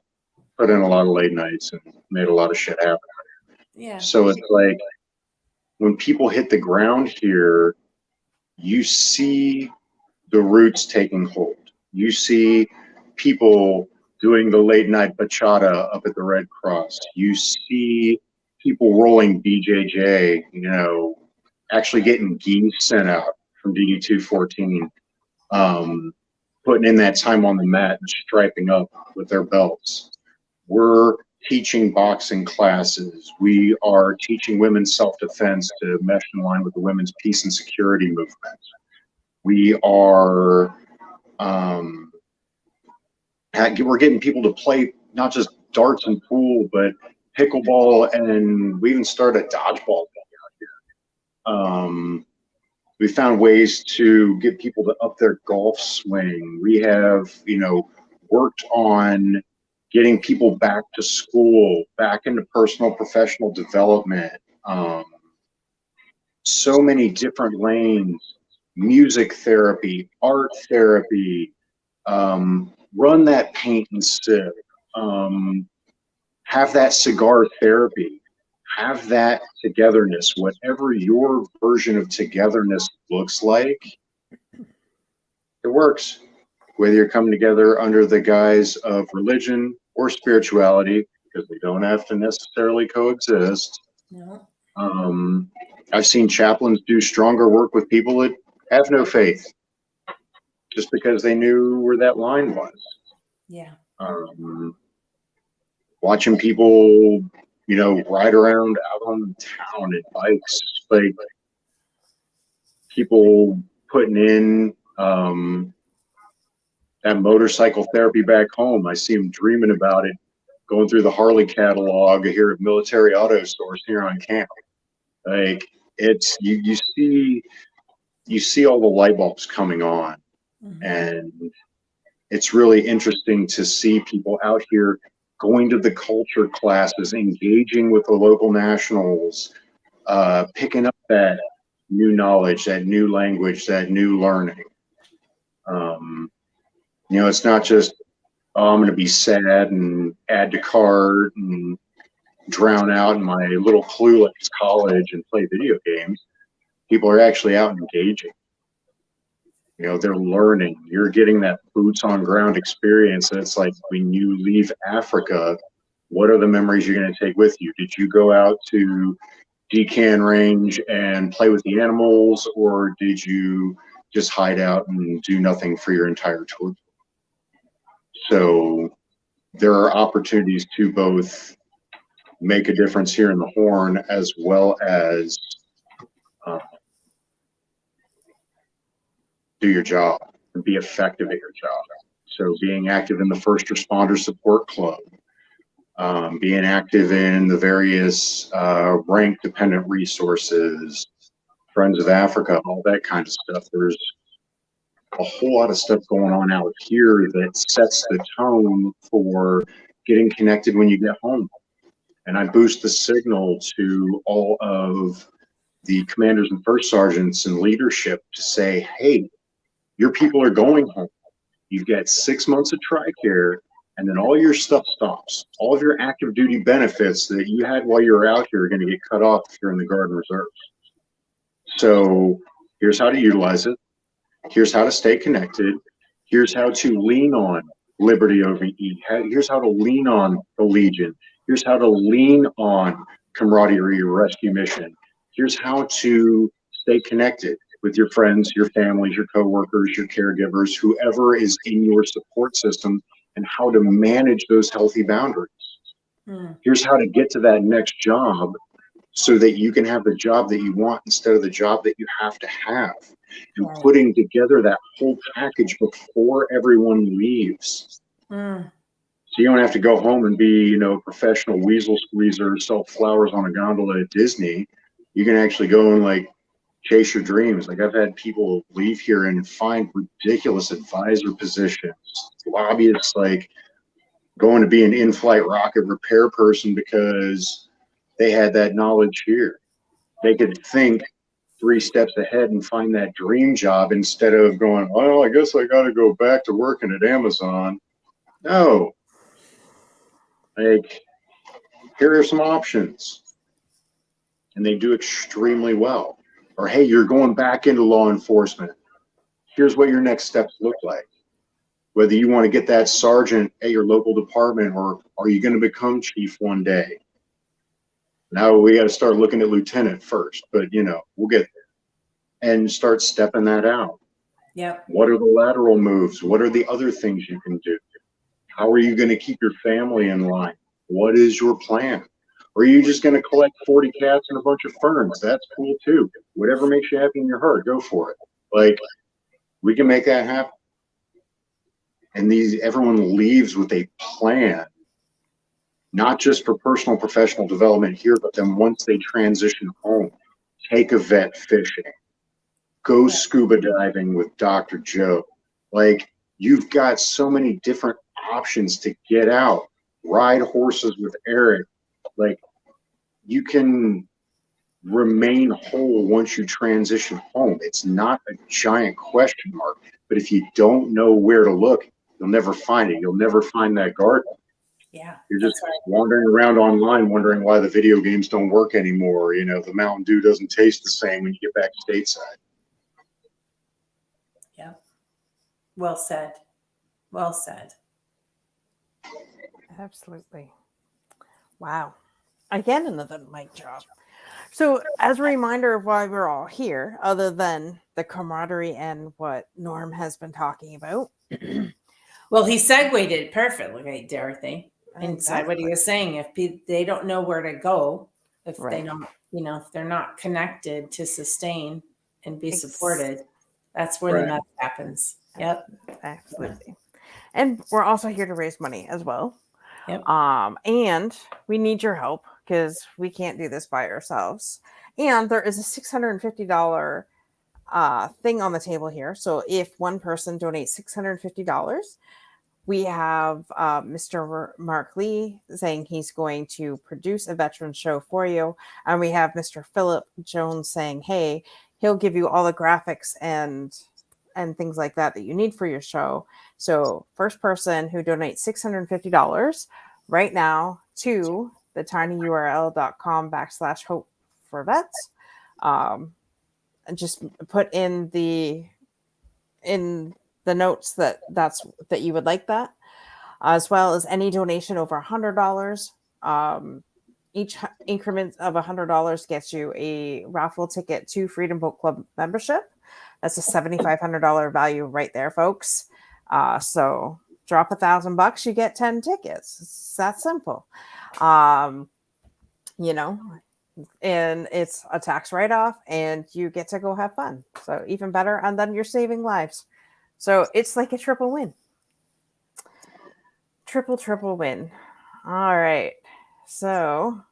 put in a lot of late nights and made a lot of shit happen. Yeah. So it's like when people hit the ground here, you see the roots taking hold. You see people doing the late night bachata up at the Red Cross. You see people rolling BJJ, actually getting geese sent out from DD 214, putting in that time on the mat and striping up with their belts. We're teaching boxing classes. We are teaching women's self-defense to mesh in line with the women's peace and security movement. We are we're getting people to play not just darts and pool, but pickleball, and we even started a dodgeball thing out here. We found ways to get people to up their golf swing. We have, worked on getting people back to school, back into personal professional development. So many different lanes, music therapy, art therapy, run that paint and sip, have that cigar therapy, have that togetherness, whatever your version of togetherness looks like, it works. Whether you're coming together under the guise of religion or spirituality, because they don't have to necessarily coexist. No. I've seen chaplains do stronger work with people that have no faith, just because they knew where that line was. Yeah. Watching people, ride around out on town at bikes, like people putting in that motorcycle therapy back home. I see them dreaming about it, going through the Harley catalog here at Military Auto Stores here on camp. Like it's you see all the light bulbs coming on, and it's really interesting to see people out here going to the culture classes, engaging with the local nationals, picking up that new knowledge, that new language, that new learning. It's not just, I'm going to be sad and add to cart and drown out in my little clueless college and play video games. People are actually out engaging. They're learning. You're getting that boots on ground experience. And it's like when you leave Africa, what are the memories you're going to take with you? Did you go out to decan range and play with the animals, or did you just hide out and do nothing for your entire tour? So there are opportunities to both make a difference here in the Horn, as well as do your job and be effective at your job. So being active in the First Responder Support Club, being active in the various rank-dependent resources, Friends of Africa, all that kind of stuff. There's a whole lot of stuff going on out here that sets the tone for getting connected when you get home. And I boost the signal to all of the commanders and first sergeants and leadership to say, hey, your people are going home. You've got 6 months of TRICARE, and then all your stuff stops. All of your active duty benefits that you had while you were out here are going to get cut off if you're in the Guard and Reserves. So here's how to utilize it. Here's how to stay connected. Here's how to lean on Liberty OVE. Here's how to lean on the Legion. Here's how to lean on Camaraderie Rescue Mission. Here's how to stay connected with your friends, your families, your coworkers, your caregivers, whoever is in your support system, and how to manage those healthy boundaries. Here's how to get to that next job so that you can have the job that you want instead of the job that you have to have. And putting together that whole package before everyone leaves. So you don't have to go home and be, professional weasel squeezer, sell flowers on a gondola at Disney. You can actually go and chase your dreams. Like I've had people leave here and find ridiculous advisor positions, lobbyists, going to be an in-flight rocket repair person because they had that knowledge here. They could think 3 steps ahead and find that dream job instead of going, well, I guess I got to go back to working at Amazon. No, like, here are some options. And they do extremely well. Or, hey, you're going back into law enforcement. Here's what your next steps look like. Whether you want to get that sergeant at your local department, or are you going to become chief one day? Now we got to start looking at lieutenant first, but you know, we'll get there and start stepping that out. Yep. What are the lateral moves? What are the other things you can do? How are you going to keep your family in line? What is your plan? Or are you just going to collect 40 cats and a bunch of ferns? That's cool too. Whatever makes you happy in your heart, go for it. Like, we can make that happen. And everyone leaves with a plan, not just for personal and professional development here, but then once they transition home, take a vet fishing, go scuba diving with Dr. Joe. Like, you've got so many different options to get out, ride horses with Eric. Like, you can remain whole once you transition home. It's not a giant question mark, but if you don't know where to look, you'll never find it. You'll never find that garden. Yeah. You're just wandering around online wondering why the video games don't work anymore. You know, the Mountain Dew doesn't taste the same when you get back stateside. Yeah. Well said. Well said. Absolutely. Wow. Again, another mic drop. So, as a reminder of why we're all here, other than the camaraderie and what Norm has been talking about. Well, he segued it perfectly, Dorothy. Inside Exactly. what he was saying, if they don't know where to go, if Right. they don't, you know, if they're not connected to sustain and be supported, that's where the mess happens. Yep. Absolutely. And we're also here to raise money as well. Yep. And we need your help because we can't do this by ourselves. And there is a $650 thing on the table here. So if one person donates $650, we have Mr. Mark Lee saying he's going to produce a veteran show for you. And we have Mr. Philip Jones saying, hey, he'll give you all the graphics and things like that you need for your show. So first person who donates $650 right now to the tinyurl.com/hope for vets, and just put in the notes that you would like that, as well as any donation over $100. Each increment of $100 gets you a raffle ticket to Freedom Boat Club membership. That's a $7,500 value right there, folks. So drop $1,000, you get 10 tickets. It's that simple. You know, and it's a tax write-off and you get to go have fun. So even better. And then you're saving lives. So it's like a triple win. Triple win. All right. So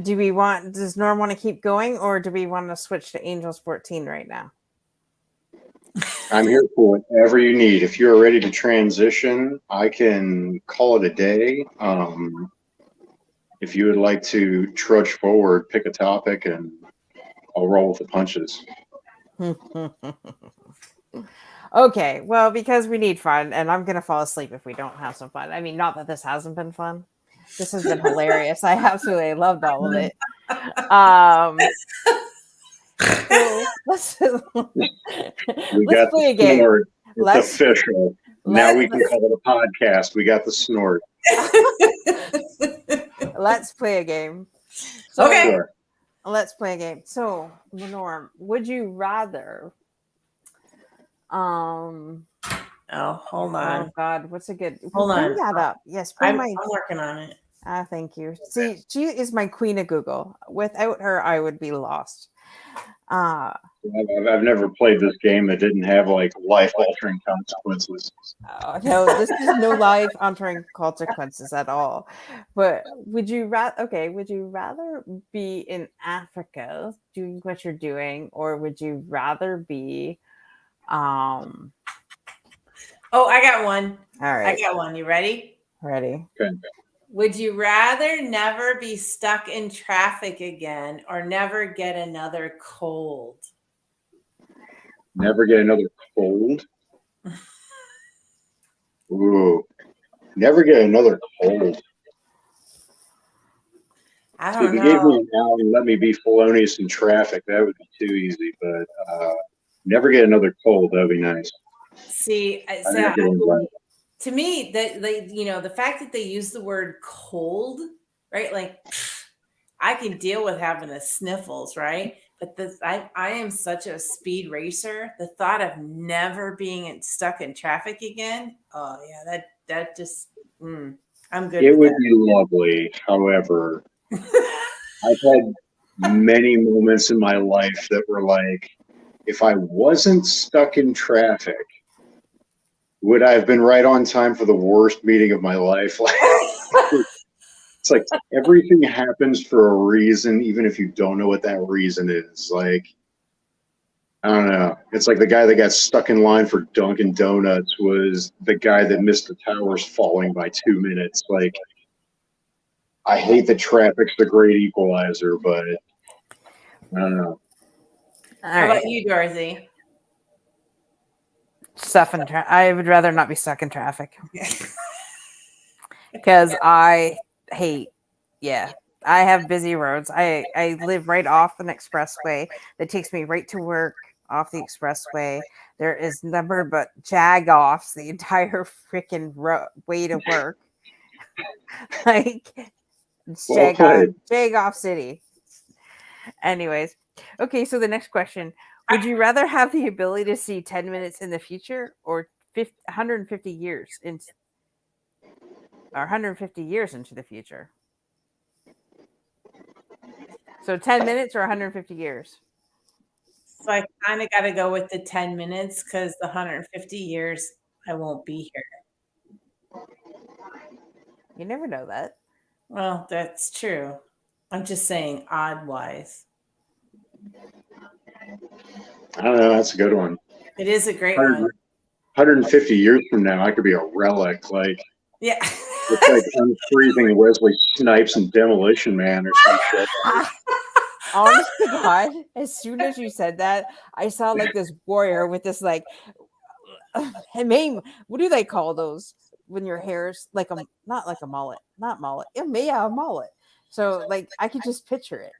does Norm want to keep going, or do we want to switch to Angels 14 right now? I'm here for whatever you need. If you're ready to transition, I can call it a day. If you would like to trudge forward, pick a topic, and I'll roll with the punches. Okay, well, because we need fun, and I'm going to fall asleep if we don't have some fun. I mean, not that this hasn't been fun. This has been hilarious. I absolutely loved all of it. So let's play a game. Snort. It's official. Now we can call it a podcast. We got the snort. Let's play a game. So, okay. Sure. Let's play a game. So, Norm, would you rather? Oh, hold on. Oh God, what's a good? Hold bring on. that up. Yes, I'm working on it. Thank you. See, she is my queen of Google. Without her, I would be lost. I've never played this game that didn't have like life-altering consequences. No, this is no life-altering consequences at all. But would you rather be in Africa doing what you're doing, or would you rather be Oh, I got one. All right. I got one. You ready? Ready. Okay. Would you rather never be stuck in traffic again or never get another cold? Never get another cold. Ooh, never get another cold. I See, if don't you gave me know. an hour and let me be felonious in traffic, that would be too easy. But never get another cold. That'd be nice. See, I think I could invite. to me, that the fact that they use the word cold, right? Like, I can deal with having the sniffles, right? But I am such a speed racer. The thought of never being stuck in traffic again, oh yeah, that just, I'm good It with would be lovely. However, I've had many moments in my life that were like, if I wasn't stuck in traffic, would I have been right on time for the worst meeting of my life? that. It's like everything happens for a reason, even if you don't know what that reason is. Like, I don't know. It's like the guy that got stuck in line for Dunkin' Donuts was the guy that missed the towers falling by 2 minutes. Like, I hate that traffic's the great equalizer, but I don't know. All How right. about you, Dorothy? Stuff in traffic. I would rather not be stuck in traffic because I hate. Yeah, I have busy roads. I live right off an expressway that takes me right to work off the expressway. There is number but jag-offs the entire freaking way to work. Like it's Well played. jag-off city. Anyways, okay. So the next question: would you rather have the ability to see 10 minutes in the future or 150 years or 150 years into the future? So 10 minutes or 150 years? So I kind of got to go with the 10 minutes because the 150 years I won't be here. You never know that. Well, that's true. I'm just saying, odd wise. I don't know. That's a good one. It is a great 100, one. 150 years from now, I could be a relic. Like, Yeah. it's like unfreezing Wesley Snipes and Demolition Man or some shit. Honest to God, as soon as you said that, I saw like this warrior with this like, what do they call those when your hair's like a not like a mullet, not mullet, a mullet. So like I could just picture it,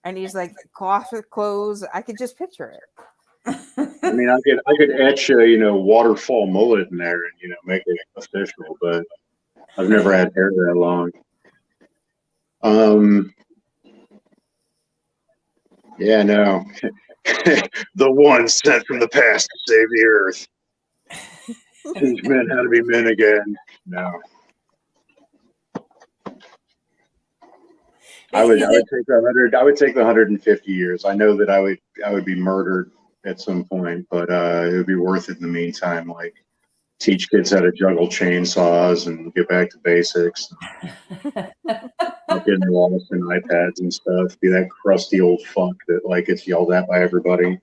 and he's like cloth with clothes. I could just picture it. I mean, I could etch a waterfall mullet in there and make it official, but I've never had hair that long. Yeah, no. The one sent from the past to save the earth. Teach men how to be men again. No. I would take the 100. I would take the 150 years. I know that I would be murdered at some point, but it would be worth it in the meantime. Like teach kids how to juggle chainsaws and get back to basics. Not getting lost in iPads and stuff. Be that crusty old fuck that like gets yelled at by everybody.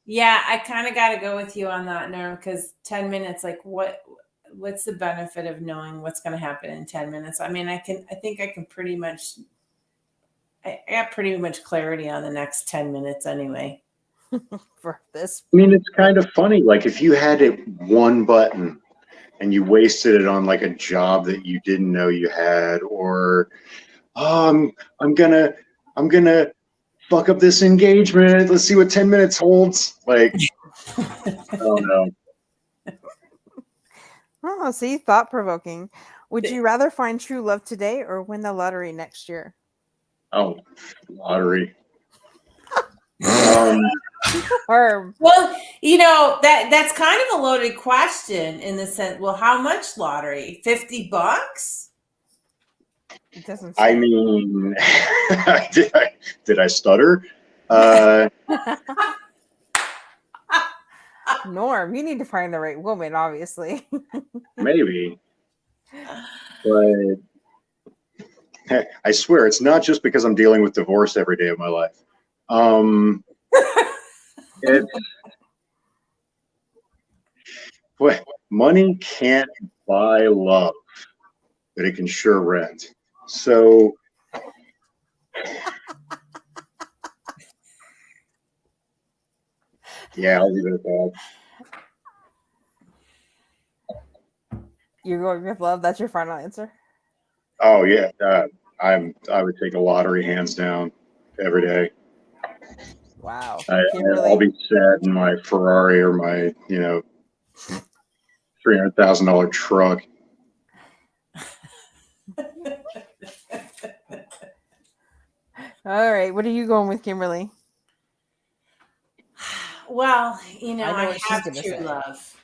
Yeah, I kind of got to go with you on that, Norm, because 10 minutes, like what's the benefit of knowing what's going to happen in 10 minutes? I mean, I think I can pretty much, I got pretty much clarity on the next 10 minutes anyway. For this, I mean, it's kind of funny. Like if you had it one button and you wasted it on like a job that you didn't know you had, or I'm gonna fuck up this engagement. Let's see what 10 minutes holds. Like, I don't know. oh, see, thought provoking. Would you rather find true love today or win the lottery next year? Oh, lottery. Or Well, that's kind of a loaded question in the sense, well, how much lottery? $50? it doesn't I say. mean, did I stutter? Norm, you need to find the right woman, obviously. Maybe, but I swear it's not just because I'm dealing with divorce every day of my life. What money can't buy love, but it can sure rent. So yeah, I'll leave it at that. You're going with love? That's your final answer? Oh yeah, I would take a lottery hands down every day. Wow. I'll be sad in my Ferrari or my $300,000 truck. All right. What are you going with, Kimberly? Well, I know I what she's have gonna true say. love.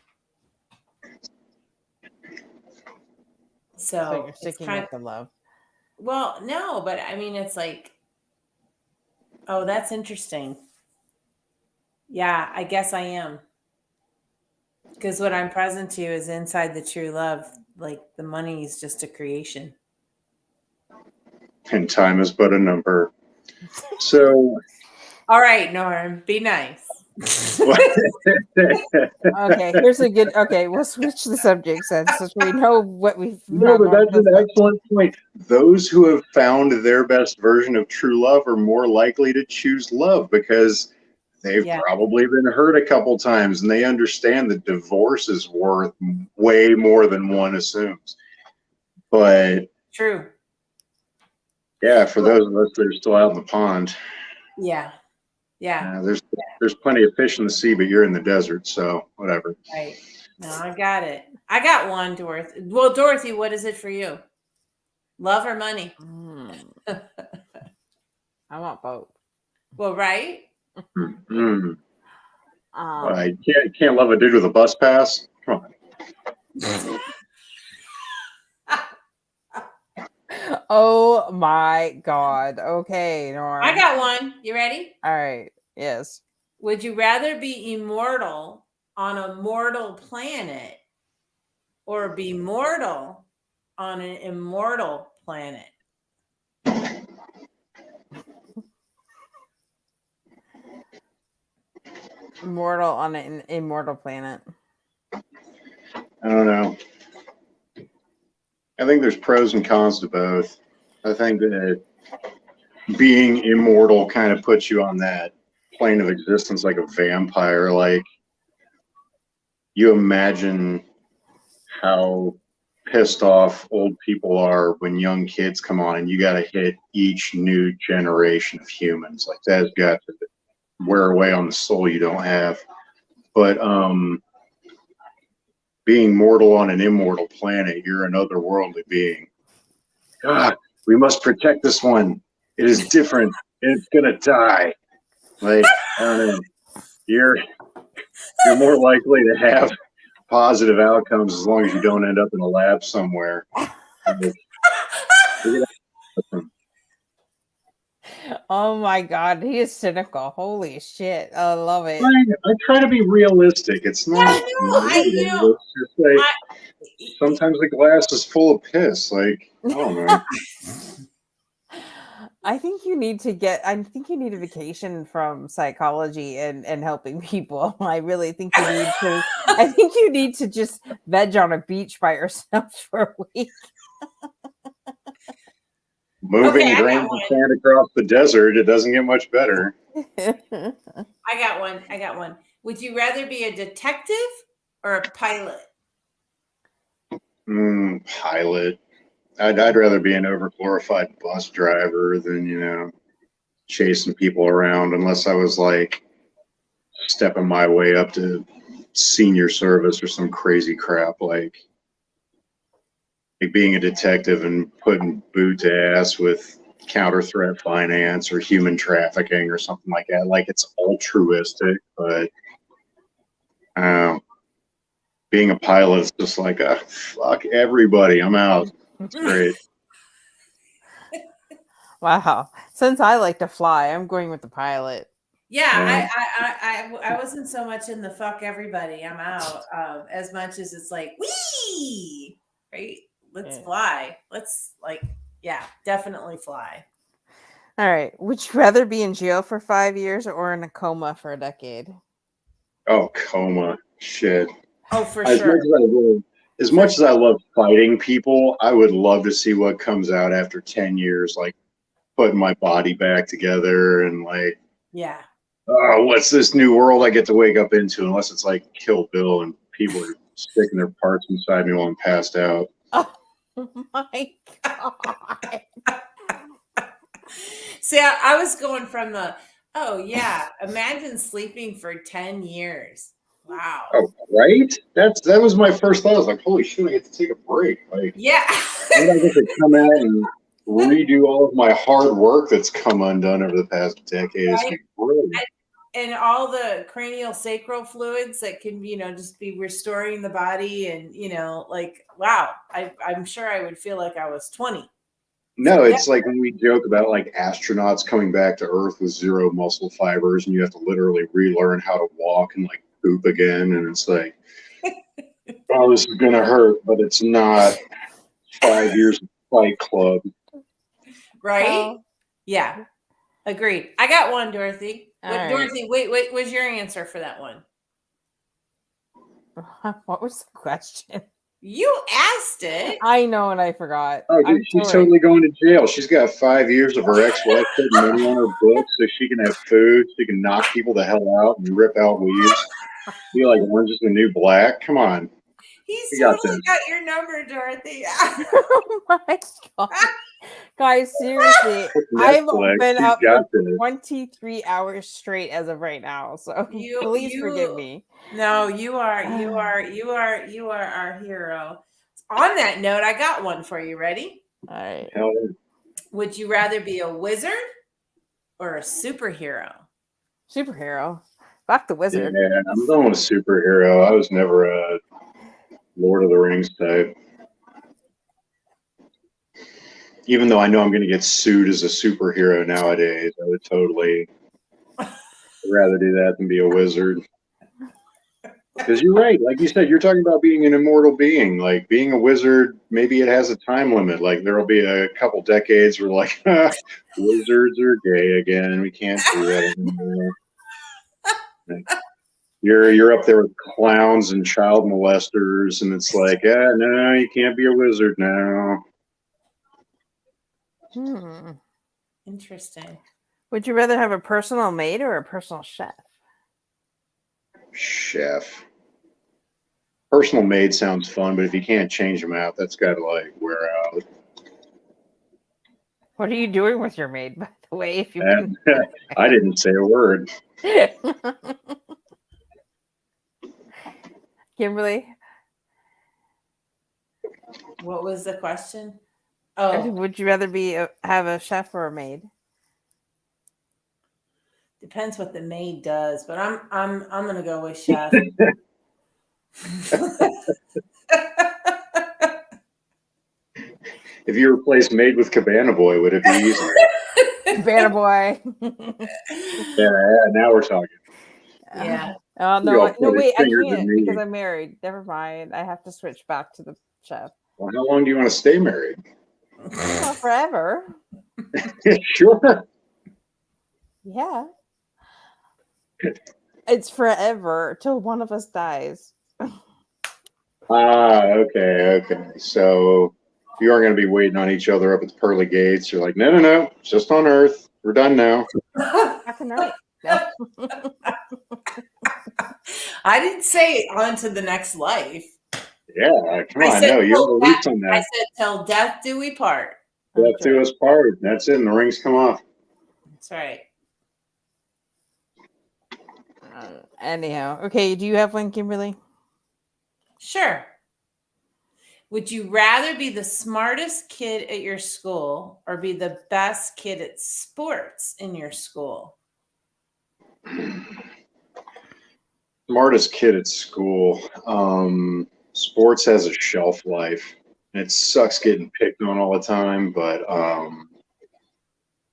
So So you're it's sticking kind with the love. well, no, but I mean, it's like, oh, that's interesting. Yeah, I guess I am. Because what I'm present to is inside the true love. Like the money is just a creation. And time is but a number. So All right, Norm, be nice. Okay, here's a good. Okay, we'll switch the subjects then, since we know what we've. no, but that's an excellent point. Those who have found their best version of true love are more likely to choose love because they've probably been hurt a couple times and they understand that divorce is worth way more than one assumes. But True. yeah, for those of us that are still out in the pond, Yeah. there's plenty of fish in the sea, but you're in the desert, so whatever. Right. No, I got it. I got one, Dorothy. Well, Dorothy, what is it for you? Love or money? I want both. Well, right? Mm-hmm. I can't love a dude with a bus pass. Come on. Oh my God. Okay, Norm. I got one. You ready? All right. Yes. Would you rather be immortal on a mortal planet or be mortal on an immortal planet? Immortal on an immortal planet. I don't know. I think there's pros and cons to both. I think that being immortal kind of puts you on that plane of existence like a vampire. Like, you imagine how pissed off old people are when young kids come on and you got to hit each new generation of humans. Like, that's got to wear away on the soul you don't have. But being mortal on an immortal planet, you're an otherworldly being. God, we must protect this one. It is different. It's gonna die. Like, I don't know. You're more likely to have positive outcomes as long as you don't end up in a lab somewhere. Oh my God, he is cynical. Holy shit. I love it. I try to be realistic. It's not. It's just like sometimes the glass is full of piss. Like, I don't know. I think you need a vacation from psychology and helping people. I really think you need to. I think you need to just veg on a beach by yourself for a week. Moving grains of sand across the desert, it doesn't get much better. I got one. Would you rather be a detective or a pilot? Pilot. I'd rather be an overglorified bus driver than, chasing people around, unless I was like stepping my way up to senior service or some crazy crap like being a detective and putting boot to ass with counter threat finance or human trafficking or something like that. Like, it's altruistic, but being a pilot is just like, fuck everybody, I'm out. It's great. Wow. Since I like to fly, I'm going with the pilot. Yeah, I wasn't so much in the fuck everybody, I'm out. As much as it's like, wee, right? Let's fly. Let's definitely fly. All right. Would you rather be in jail for 5 years or in a coma for a decade? Oh, coma. Shit. Oh, for As sure. much as I love, as much as I love fighting people, I would love to see what comes out after 10 years, like putting my body back together and like, Yeah. oh, what's this new world I get to wake up into? Unless it's like Kill Bill and people are sticking their parts inside me while I'm passed out. Oh my God. See, I was going from the, oh yeah, imagine sleeping for 10 years. Wow. Oh, right? That was my first thought. I was like, holy shit, I get to take a break. Like, Yeah. and I get to come out and redo all of my hard work that's come undone over the past decade. It's Right? great. And all the cranial sacral fluids that can, just be restoring the body and, like, wow, I'm sure I would feel like I was 20. No, So yeah, it's like when we joke about like astronauts coming back to Earth with zero muscle fibers, and you have to literally relearn how to walk and like poop again, and it's like, oh, this is gonna hurt, but it's not 5 years of Fight Club. right? Oh, Yeah. Agreed. I got one, Dorothy. all What, right. Dorothy, wait, what's your answer for that one? What was the question? You asked it. I know, and I forgot. Oh, dude, I'm she's sorry. totally going to jail. She's got 5 years of her ex-wife putting money on her books so she can have food, she can knock people the hell out and rip out weaves. Be like Orange is the New Black. Come on, He's you got totally this. got your number, Dorothy. Oh my God. Guys, seriously, I've Netflix, been she's up got for this. 23 hours straight as of right now, so You, please you, forgive me. no, you are our hero. On that note, I got one for you. Ready? All right. Hell, Would you rather be a wizard or a superhero? Superhero. Fuck the yeah, wizard. I'm going with superhero. I was never a Lord of the Rings type. Even though I know I'm going to get sued as a superhero nowadays, I would totally rather do that than be a wizard. Because you're right. Like you said, you're talking about being an immortal being. Like being a wizard, maybe it has a time limit. Like there will be a couple decades where like wizards are gay again. We can't do that anymore. Like, you're up there with clowns and child molesters, and it's like, no, you can't be a wizard now. Interesting. Would you rather have a personal maid or a personal chef? Chef. Personal maid sounds fun, but if you can't change them out, that's got to like wear out. What are you doing with your maid, by the way? If you And I didn't say a word. Kimberly, What was the question? Oh, would you rather have a chef or a maid? depends what the maid does, but I'm gonna go with chef. If you replace maid with Cabana Boy, would it be easier? Banner boy. Yeah, now we're talking. Yeah. Oh You all no, point wait, I fingers at can't me. because I'm married. Never mind. I have to switch back to the chef. Well, how long do you want to stay married? Not forever. Sure. Yeah. It's forever till one of us dies. Okay. So you aren't going to be waiting on each other up at the pearly gates. You're like, no, it's just on Earth. We're done now. Back in Earth. No. I didn't say on to the next life. Yeah, come I on. said, No, you're till released on I that. said, till death do we part. Death do us part. That's it. And the rings come off. That's right. Anyhow, okay. Do you have one, Kimberly? Sure. Would you rather be the smartest kid at your school or be the best kid at sports in your school? Smartest kid at school. Sports has a shelf life. It sucks getting picked on all the time, but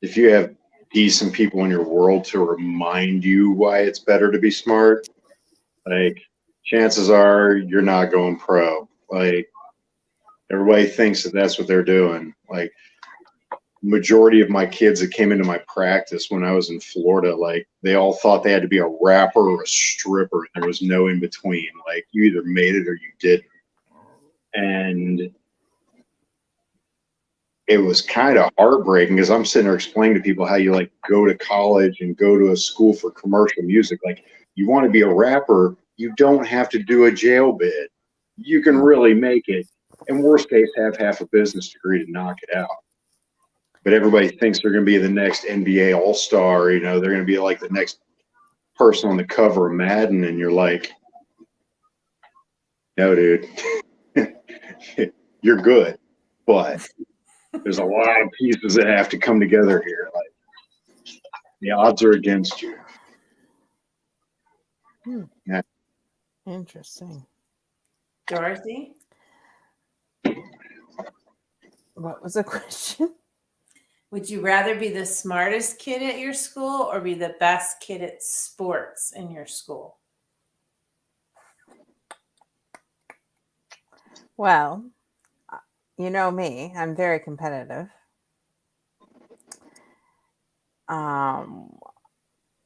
if you have decent people in your world to remind you why it's better to be smart, like chances are you're not going pro. Like everybody thinks that that's what they're doing. Like majority of my kids that came into my practice when I was in Florida, like they all thought they had to be a rapper or a stripper. There was no in between. Like you either made it or you didn't. And it was kind of heartbreaking because I'm sitting there explaining to people how you like go to college and go to a school for commercial music. Like you want to be a rapper, you don't have to do a jail bid. You can really make it. And worst case, have half a business degree to knock it out. But everybody thinks they're going to be the next NBA All-Star. You know, they're going to be like the next person on the cover of Madden. And you're like, no, dude, you're good. But there's a lot of pieces that have to come together here. Like the odds are against you. Yeah. Interesting. Dorothy? What was the question? Would you rather be the smartest kid at your school or be the best kid at sports in your school? Well, you know me, I'm very competitive. And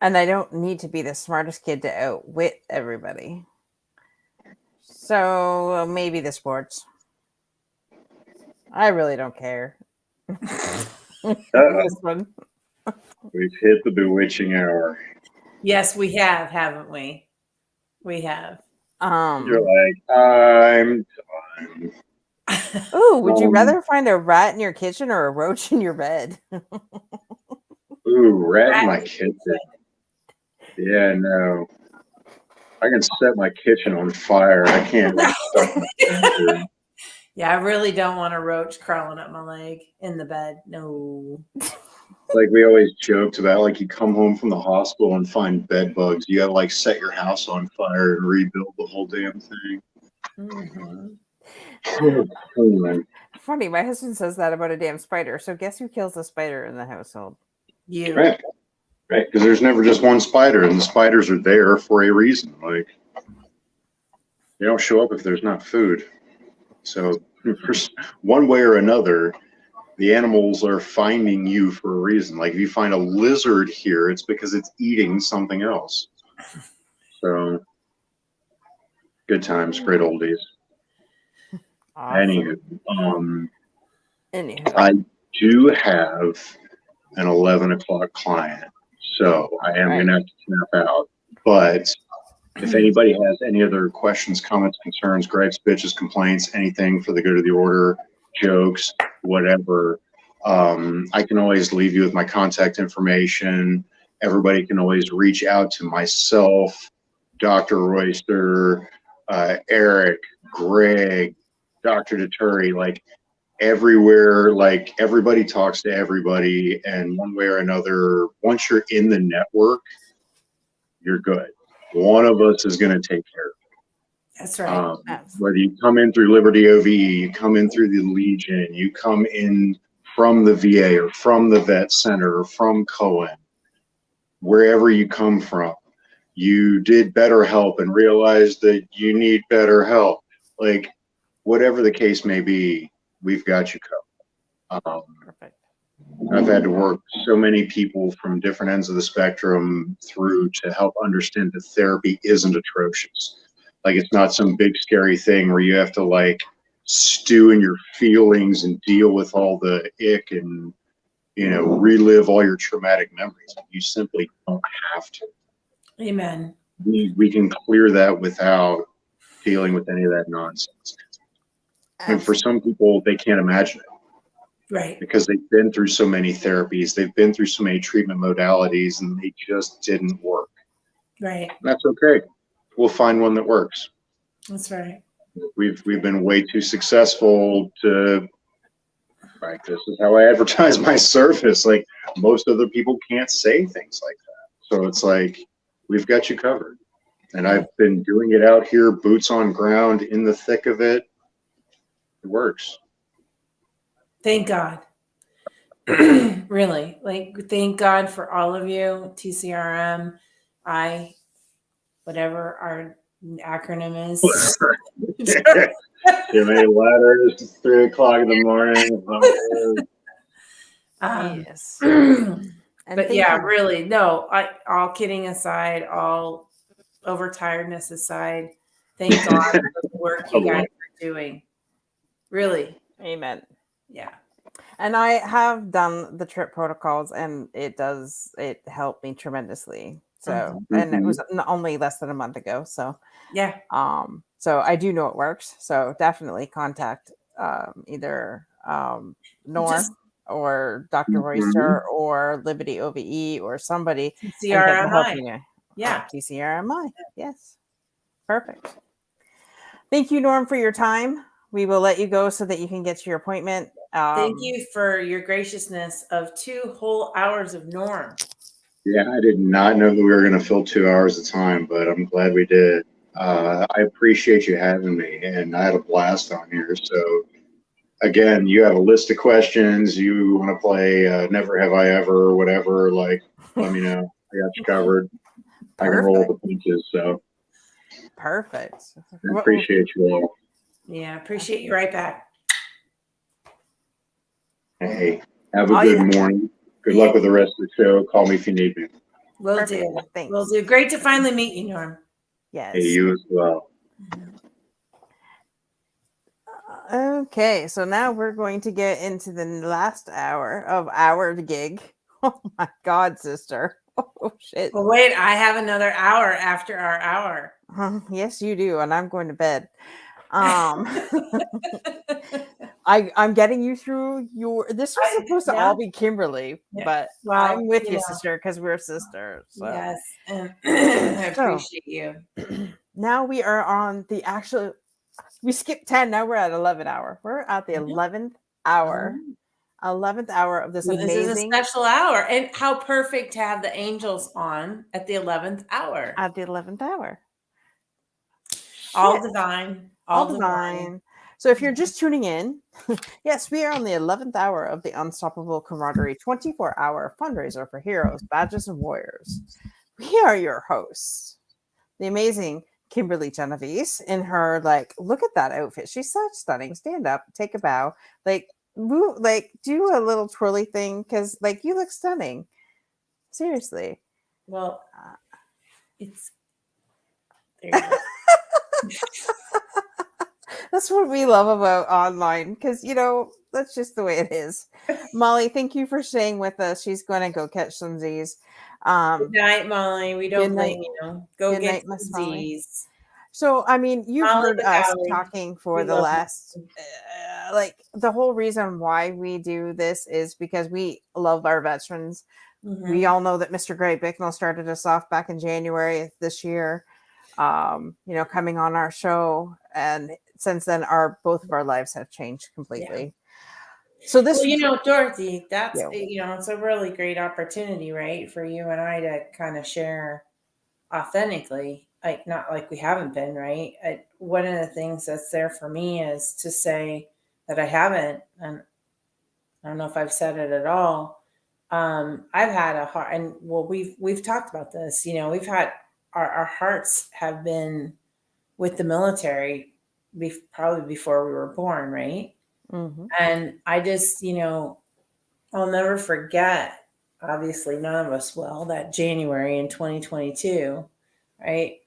I don't need to be the smartest kid to outwit everybody. So maybe the sports. I really don't care. This one. We've hit the bewitching hour. Yes, we have, haven't we? We have. You're like, I'm done. Ooh, would you rather find a rat in your kitchen or a roach in your bed? Ooh, rat in my kitchen. Yeah, no. I can set my kitchen on fire. I can't like, stuff my kitchen. Yeah, I really don't want a roach crawling up my leg in the bed. No. Like we always joked about, like you come home from the hospital and find bed bugs. You gotta like set your house on fire and rebuild the whole damn thing. Mm-hmm. Funny, my husband says that about a damn spider. So guess who kills the spider in the household? You. Right. Right. Because there's never just one spider, and the spiders are there for a reason. Like they don't show up if there's not food. So one way or another, the animals are finding you for a reason. Like if you find a lizard here, it's because it's eating something else. So good times, great oldies. Awesome. Anywho, I do have an 11 o'clock client, so I am going to have to snap out. But if anybody has any other questions, comments, concerns, gripes, bitches, complaints, anything for the good of the order, jokes, whatever, I can always leave you with my contact information. Everybody can always reach out to myself, Dr. Royster, Eric, Greg, Dr. Deturi, like everywhere, like everybody talks to everybody, and one way or another, once you're in the network, you're good. One of us is going to take care of it. That's right. Whether you come in through Liberty OVE, you come in through the Legion, you come in from the VA or from the Vet Center or from Cohen, wherever you come from, you did BetterHelp and realized that you need better help. Like, whatever the case may be, we've got you covered. Perfect. I've had to work so many people from different ends of the spectrum through to help understand that therapy isn't atrocious. Like, it's not some big scary thing where you have to like stew in your feelings and deal with all the ick and, you know, relive all your traumatic memories. You simply don't have to. Amen. We can clear that without dealing with any of that nonsense. And for some people, they can't imagine it. Right. Because they've been through so many therapies, they've been through so many treatment modalities, and they just didn't work. Right. And that's okay. We'll find one that works. That's right. We've been way too successful to, like, this is how I advertise my service. Like, most other people can't say things like that. So it's like, we've got you covered. And I've been doing it out here, boots on ground, in the thick of it. It works. Thank God. Really, like, thank God for all of you. TCRM, whatever our acronym is. Too many letters, 3 o'clock in the morning. Yes. And But thank yeah, you. really, no, all kidding aside, all overtiredness aside, thank God for the work you guys are doing. Really. Amen. Yeah. And I have done the trip protocols, and it helped me tremendously. So, and it was only less than a month ago. So, Yeah. so I do know it works. So definitely contact either Just Norm or Dr. Royster or Liberty OVE or somebody, and get the help TCRMI. you know. Yeah. TCRMI. Yes. Perfect. Thank you, Norm, for your time. We will let you go so that you can get to your appointment. Thank you for your graciousness of 2 whole hours of Norm. Yeah, I did not know that we were going to fill 2 hours of time, but I'm glad we did. I appreciate you having me, and I had a blast on here. So, again, you have a list of questions. You want to play Never Have I Ever or whatever, like, let me know. I got you covered. I can roll the punches. So, Perfect. I appreciate you all. Yeah, appreciate you right back. Hey, have a good morning. Good luck with the rest of the show. Call me if you need me. Will do. Thanks. Will do. Great to finally meet you, Norm. Yes. Hey, you as well. Okay, so now we're going to get into the last hour of our gig. Oh my God, sister. Oh shit. Well, wait, I have another hour after our hour. Yes, you do, and I'm going to bed. I'm getting you through your. This was supposed to all be Kimberly, but I'm with you, sister, because we're sisters. So. Yes, and I appreciate you. Now we are on the actual. We skipped 10. Now we're at 11 hour. We're at the 11th hour. 11th hour of this amazing. This is a special hour, and how perfect to have the angels on at the 11th hour. At the 11th hour. All divine. All divine. So if you're just tuning in, yes, we are on the 11th hour of the Unstoppable Camaraderie 24-hour fundraiser for heroes, badges, and warriors. We are your hosts, the amazing Kimberly Genovese, in her, like, look at that outfit. She's such stunning. Stand up, take a bow, like, move, like, do a little twirly thing, because, like, you look stunning. Seriously. Well, it's there you go. That's what we love about online, because, you know, that's just the way it is. Molly, thank you for staying with us. She's going to go catch some Z's. Good night, Molly. We don't blame you. Go get some Z's. So, I mean, you've heard us talking for the last, like, the whole reason why we do this is because we love our veterans. We all know that Mr. Greg Bicknell started us off back in January this year, you know, coming on our show. And since then, both of our lives have changed completely. Yeah. So this, well, you know, Dorothy, that's, you know, it's a really great opportunity, right, for you and I to kind of share authentically, like, not like we haven't been, right? One of the things that's there for me is to say that I haven't, and I don't know if I've said it at all. I've had a heart, and well, we've talked about this. You know, we've had our hearts have been with the military, probably before we were born, right? Mm-hmm. And I just, you know, I'll never forget. Obviously, none of us will. That January in 2022, right?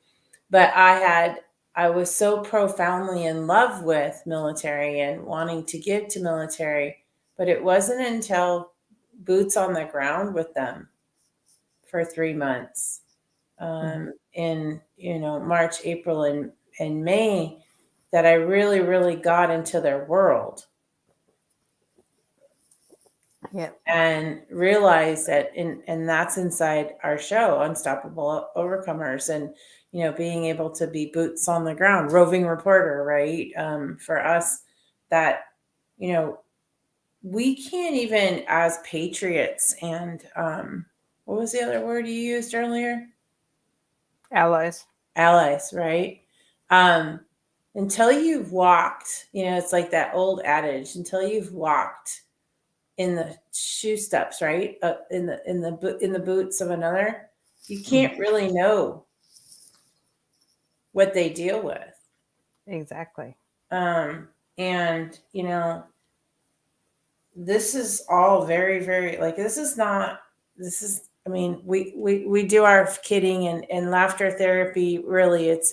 But I was so profoundly in love with military and wanting to give to military, but it wasn't until boots on the ground with them for 3 months, in, you know, March, April, and May, that I really, really got into their world. Yeah. And realized that, and that's inside our show, Unstoppable Overcomers, and, you know, being able to be boots on the ground, roving reporter, right? For us, that, you know, we can't even, as patriots and, what was the other word you used earlier? Allies, right? Until you've walked, you know, it's like that old adage, until you've walked in the shoe steps, right? In the boots of another, you can't really know what they deal with. Exactly. And, you know, this is all very, very, like, this is not, this is, I mean, we do our kidding and laughter therapy. Really, it's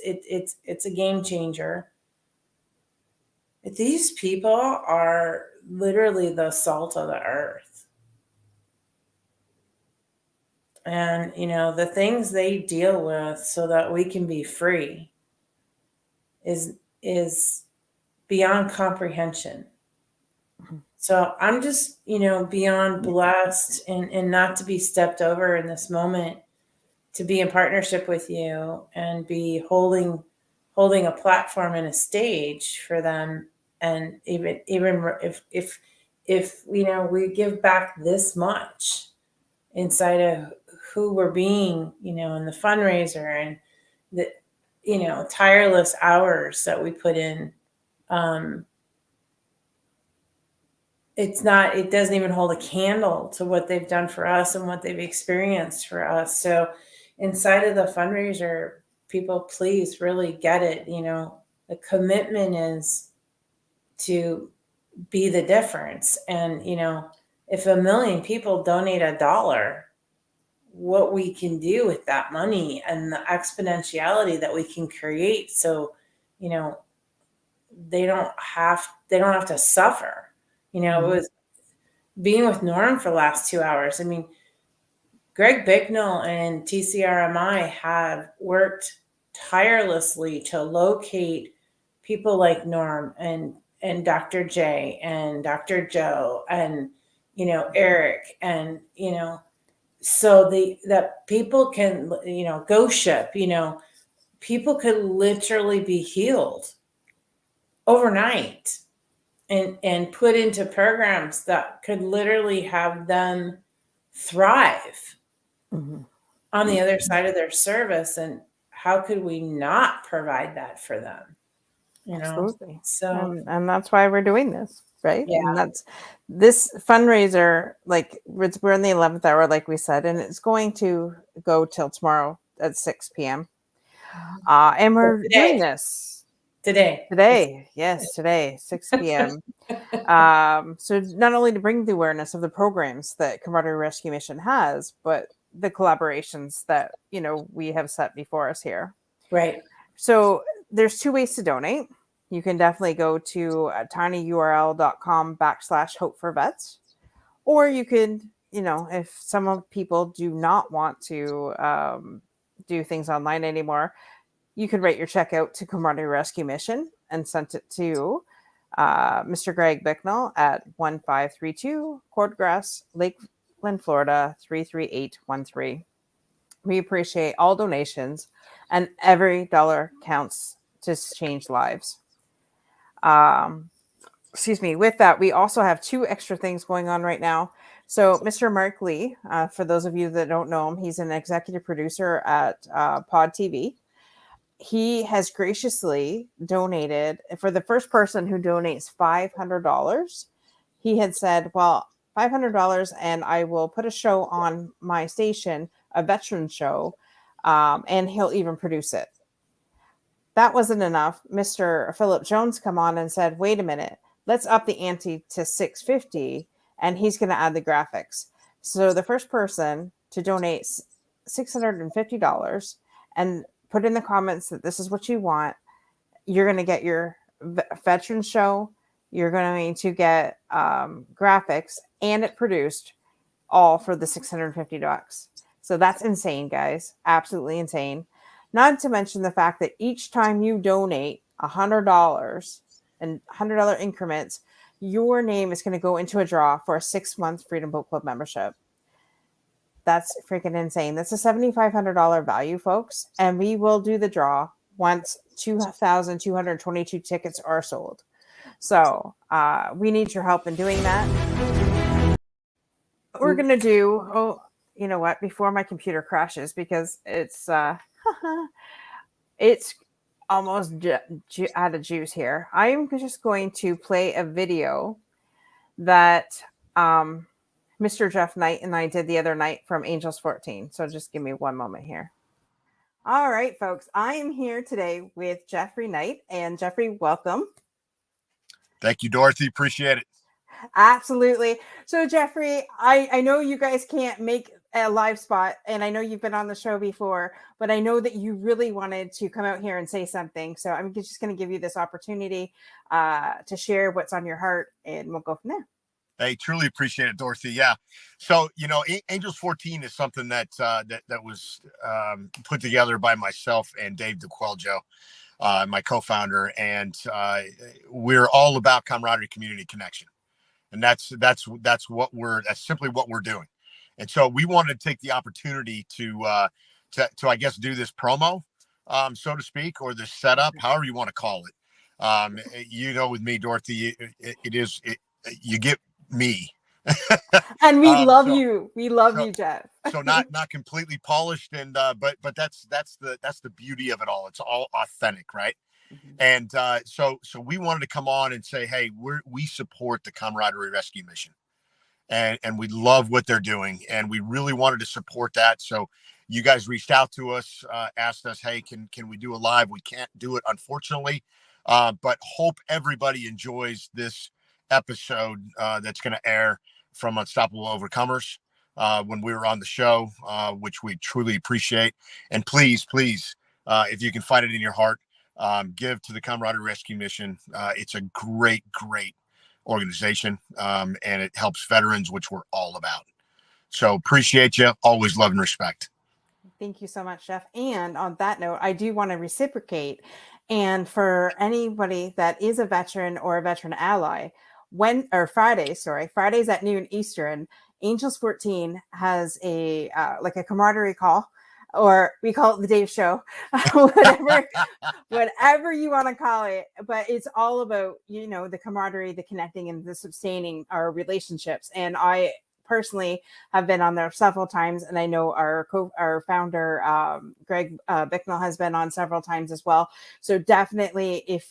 a game changer. These people are literally the salt of the earth. And, the things they deal with so that we can be free is beyond comprehension. So I'm just, beyond blessed and not to be stepped over in this moment, to be in partnership with you and be holding a platform and a stage for them. And even if we give back this much inside of who we're being, in the fundraiser and the tireless hours that we put in, it doesn't even hold a candle to what they've done for us and what they've experienced for us. So inside of the fundraiser, people, please really get it. The commitment is to be the difference. And, if 1 million people donate $1, what we can do with that money and the exponentiality that we can create. So, they don't have to suffer. It was being with Norm for the last 2 hours. I mean, Greg Bicknell and TCRMI have worked tirelessly to locate people like Norm and Dr. J and Dr. Joe and, Eric and, so that people can, ghost ship, people could literally be healed overnight and put into programs that could literally have them thrive on the other side of their service. And how could we not provide that for them? Absolutely. So, and that's why we're doing this, right? Yeah. And that's this fundraiser, like we're in the 11th hour, like we said, and it's going to go till tomorrow at 6 p.m. And we're doing this today. Yes, today, 6 p.m. So not only to bring the awareness of the programs that Camaraderie Rescue Mission has, but the collaborations that, we have set before us here. Right. So there's 2 ways to donate. You can definitely go to tinyurl.com/hope4vets, or you can, if some people do not want to do things online anymore, you could write your check out to Camaraderie Rescue Mission and send it to Mr. Greg Bicknell at 1532 Cordgrass, Lakeland, Florida 33813. We appreciate all donations, and every dollar counts to change lives. With that, we also have 2 extra things going on right now. So Mr. Mark Lee, for those of you that don't know him, he's an executive producer at Pod TV. He has graciously donated, for the first person who donates $500. He had said, well, $500 and I will put a show on my station, a veteran show, and he'll even produce it. That wasn't enough. Mr. Philip Jones come on and said, wait a minute, let's up the ante to $650, and he's going to add the graphics. So the first person to donate $650 and put in the comments that this is what you want, you're going to get your veteran show, you're going to get graphics and it produced, all for the $650. So that's insane, guys. Absolutely insane. Not to mention the fact that each time you donate $100 in $100 increments, your name is going to go into a draw for a 6-month Freedom Boat Club membership. That's freaking insane. That's a $7,500 value, folks. And we will do the draw once 2,222 tickets are sold. So we need your help in doing that. We're going to do, you know what, before my computer crashes, because it's it's almost out of juice here. I'm just going to play a video that Mr. Jeff Knight and I did the other night from Angels 14. So just give me one moment here. All right, folks. I am here today with Jeffrey Knight. And Jeffrey, welcome. Thank you, Dorothy. Appreciate it. Absolutely. So Jeffrey, I know you guys can't make a live spot, and I know you've been on the show before, but I know that you really wanted to come out here and say something. So I'm just going to give you this opportunity to share what's on your heart, and we'll go from there. Hey, truly appreciate it, Dorothy. Yeah. So, Angels 14 is something that was put together by myself and Dave DeQueljo, my co-founder, and we're all about camaraderie, community connection, and that's simply what we're doing. And so we wanted to take the opportunity to I guess do this promo, so to speak, or this setup, however you want to call it. With me, Dorothy, you get me. And we love so, you. We love you, Jeff. So not completely polished, and but that's the beauty of it all. It's all authentic, right? Mm-hmm. And so we wanted to come on and say, hey, we support the Camaraderie Rescue Mission, and we love what they're doing, and we really wanted to support that. So you guys reached out to us, asked us, hey, can we do a live? We can't do it, unfortunately, but hope everybody enjoys this episode that's going to air from Unstoppable Overcomers when we were on the show, which we truly appreciate. And please, if you can find it in your heart, give to the Camaraderie Rescue Mission. It's a great organization, and it helps veterans, which we're all about. So appreciate you. Always love and respect. Thank you so much, Jeff. And on that note, I do want to reciprocate. And for anybody that is a veteran or a veteran ally, Fridays at noon Eastern, Angels 14 has a camaraderie call, or we call it the Dave Show, whatever you want to call it. But it's all about, the camaraderie, the connecting, and the sustaining our relationships. And I personally have been on there several times, and I know our founder Greg Bicknell has been on several times as well. So definitely, if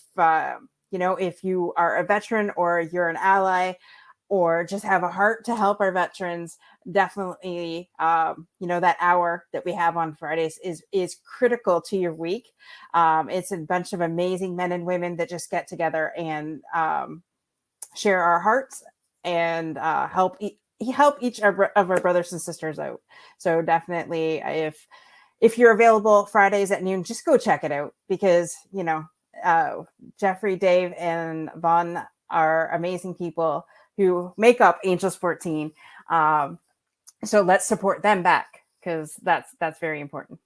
you are a veteran or you're an ally, or just have a heart to help our veterans, definitely, that hour that we have on Fridays is critical to your week. It's a bunch of amazing men and women that just get together and share our hearts and help each of our brothers and sisters out. So definitely, if you're available Fridays at noon, just go check it out, because Jeffrey, Dave, and Vaughn are amazing people who make up Angels 14. So let's support them back, because that's very important.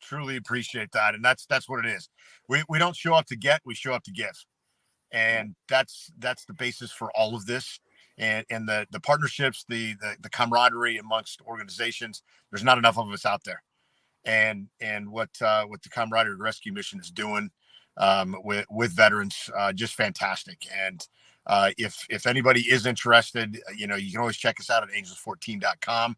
Truly appreciate that, and that's what it is. We don't show up to get, we show up to give, and that's the basis for all of this. And the partnerships, the camaraderie amongst organizations. There's not enough of us out there, and what the Camaraderie Rescue Mission is doing with veterans, just fantastic. And if anybody is interested, you can always check us out at angels14.com,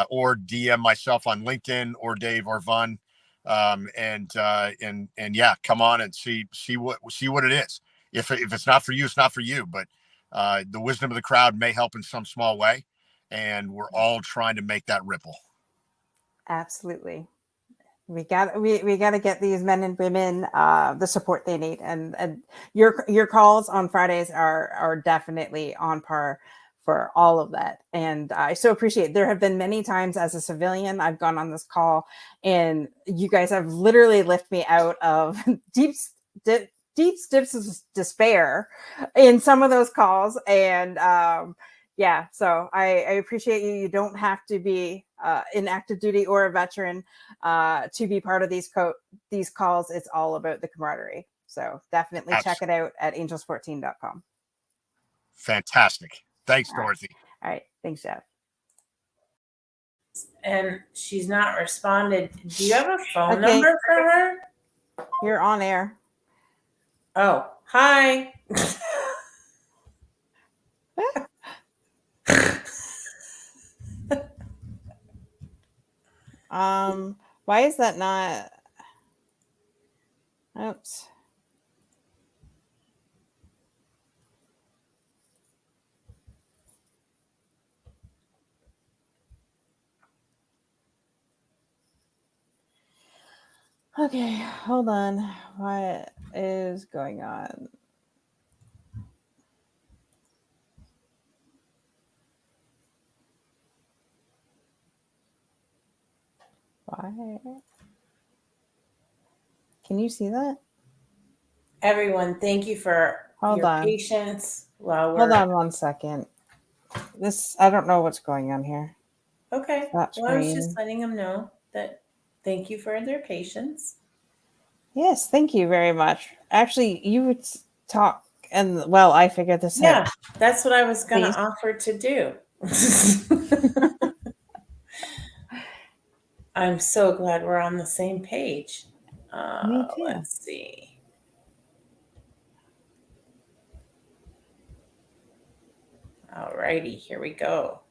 or DM myself on LinkedIn, or Dave or Vaughn, and yeah, come on and see what it is. If it's not for you, it's not for you. But the wisdom of the crowd may help in some small way, and we're all trying to make that ripple. Absolutely. We got to get these men and women the support they need, and your calls on Fridays are definitely on par for all of that. And I so appreciate it. There have been many times as a civilian I've gone on this call, and you guys have literally lifted me out of deep despair in some of those calls. And yeah, so I appreciate you. You don't have to be in active duty or a veteran to be part of these calls. It's all about the camaraderie. So definitely check it out at angels14.com. Fantastic. Thanks, Dorothy. All right. Thanks, Jeff. And she's not responded. Do you have a phone number for her? You're on air. Oh, hi. Why is that not? Oops. Okay, hold on. What is going on? Why? Can you see that? Everyone, thank you for Hold your on. patience while Hold we're on 1 second. I don't know what's going on here. okay. Stop Well, I was screen. just letting them know that thank you for their patience. Yes, thank you very much. Actually, you would talk, and well, I figured this out. Yeah, that's what I was going to Please. offer to do. I'm so glad we're on the same page. Me too. Let's see. Alrighty, here we go.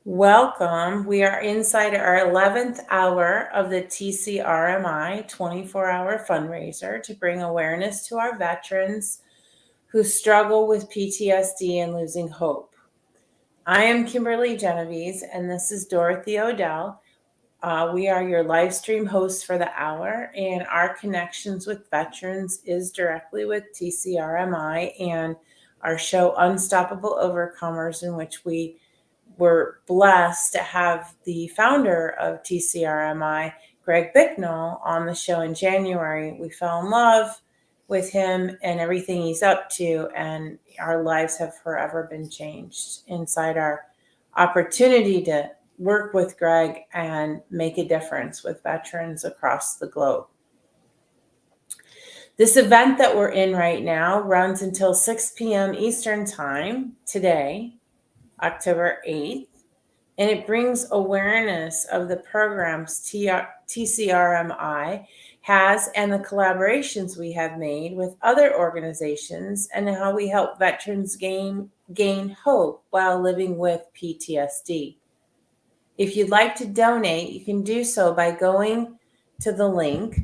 Welcome. We are inside our 11th hour of the TCRMI 24-hour fundraiser to bring awareness to our veterans who struggle with PTSD and losing hope. I am Kimberly Genovese, and this is Dorothy Odell. We are your live stream hosts for the hour, and our connections with veterans is directly with TCRMI and our show Unstoppable Overcomers, in which we were blessed to have the founder of TCRMI, Greg Bicknell, on the show in January. We fell in love with him and everything he's up to, and our lives have forever been changed inside our opportunity to work with Greg and make a difference with veterans across the globe. This event that we're in right now runs until 6 p.m. Eastern Time today, October 8th, and it brings awareness of the programs TCRMI has and the collaborations we have made with other organizations and how we help veterans gain hope while living with PTSD. If you'd like to donate, you can do so by going to the link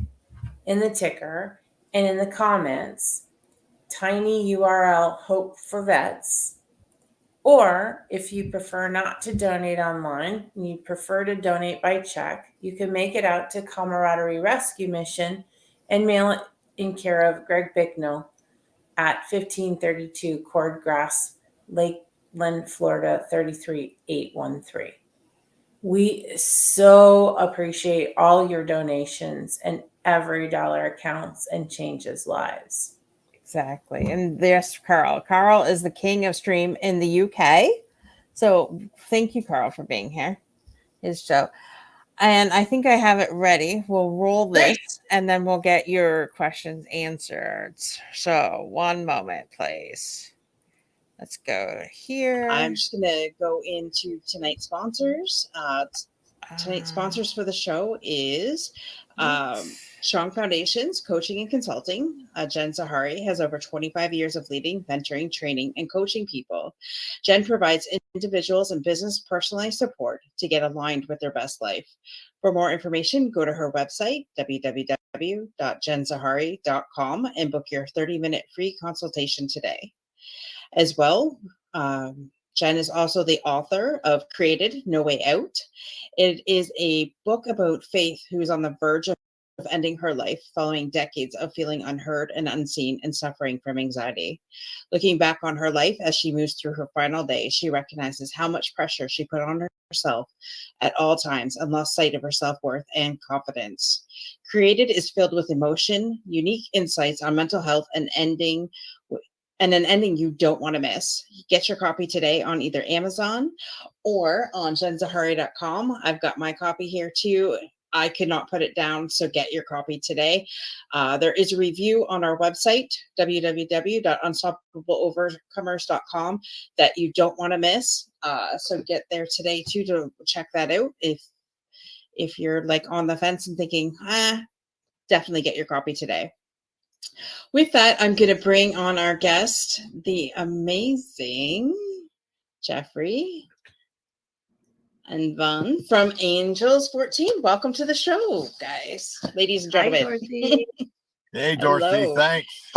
in the ticker and in the comments, tiny URL Hope for Vets. Or if you prefer not to donate online and you prefer to donate by check, you can make it out to Camaraderie Rescue Mission and mail it in care of Greg Bicknell at 1532 Cordgrass, Lakeland, Florida 33813. We so appreciate all your donations, and every dollar counts and changes lives. Exactly. And there's Carl. Carl is the king of stream in the UK. So thank you, Carl, for being here. His show. And I think I have it ready. We'll roll this and then we'll get your questions answered. So 1 moment, please. Let's go here. I'm just going to go into tonight's sponsors. Tonight's sponsors for the show is Strong Foundations, Coaching and Consulting. Jen Zahari has over 25 years of leading, mentoring, training, and coaching people. Jen provides individuals and business personalized support to get aligned with their best life. For more information, go to her website, www.jenzahari.com, and book your 30-minute free consultation today. As well, Jen is also the author of Created, No Way Out. It is a book about Faith, who is on the verge of ending her life following decades of feeling unheard and unseen and suffering from anxiety. Looking back on her life as she moves through her final day, she recognizes how much pressure she put on herself at all times and lost sight of her self-worth and confidence. Created is filled with emotion, unique insights on mental health, and an ending you don't want to miss. Get your copy today on either Amazon or on jenzahari.com. I've got my copy here too. I could not put it down, so get your copy today. There is a review on our website, www.unstoppableovercomers.com, that you don't want to miss. So get there today too to check that out. If you're like on the fence and thinking, definitely get your copy today. With that, I'm going to bring on our guest, the amazing Jeffrey and Vaughn from Angels 14. Welcome to the show, guys, ladies and gentlemen. Hi, Dorothy. Hey, Dorothy, Hello. thanks.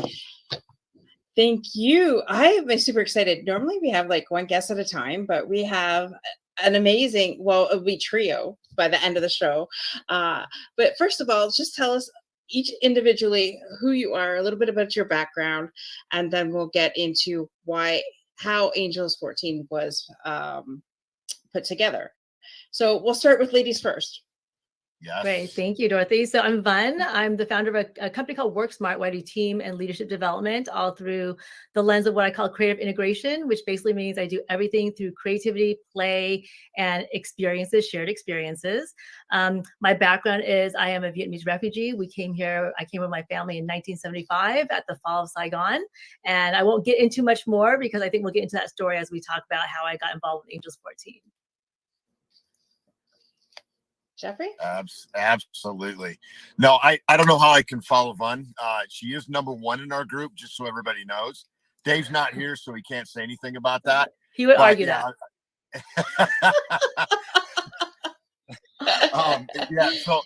Thank you. I am super excited. Normally we have like one guest at a time, but we have an amazing, well, it'll be trio by the end of the show. But first of all, just tell us each individually who you are, a little bit about your background, and then we'll get into how Angels 14 was put together. So we'll start with ladies first. Yes. Great. Thank you, Dorothy. So I'm Vun. I'm the founder of a company called Work Smart, where I do team and leadership development all through the lens of what I call creative integration, which basically means I do everything through creativity, play, and experiences, shared experiences. My background is I am a Vietnamese refugee. I came with my family in 1975 at the fall of Saigon. And I won't get into much more because I think we'll get into that story as we talk about how I got involved with Angels 14. Jeffrey? Absolutely. No, I don't know how I can follow Vun. She is number one in our group, just so everybody knows. Dave's not here, so he can't say anything about that. He would argue that.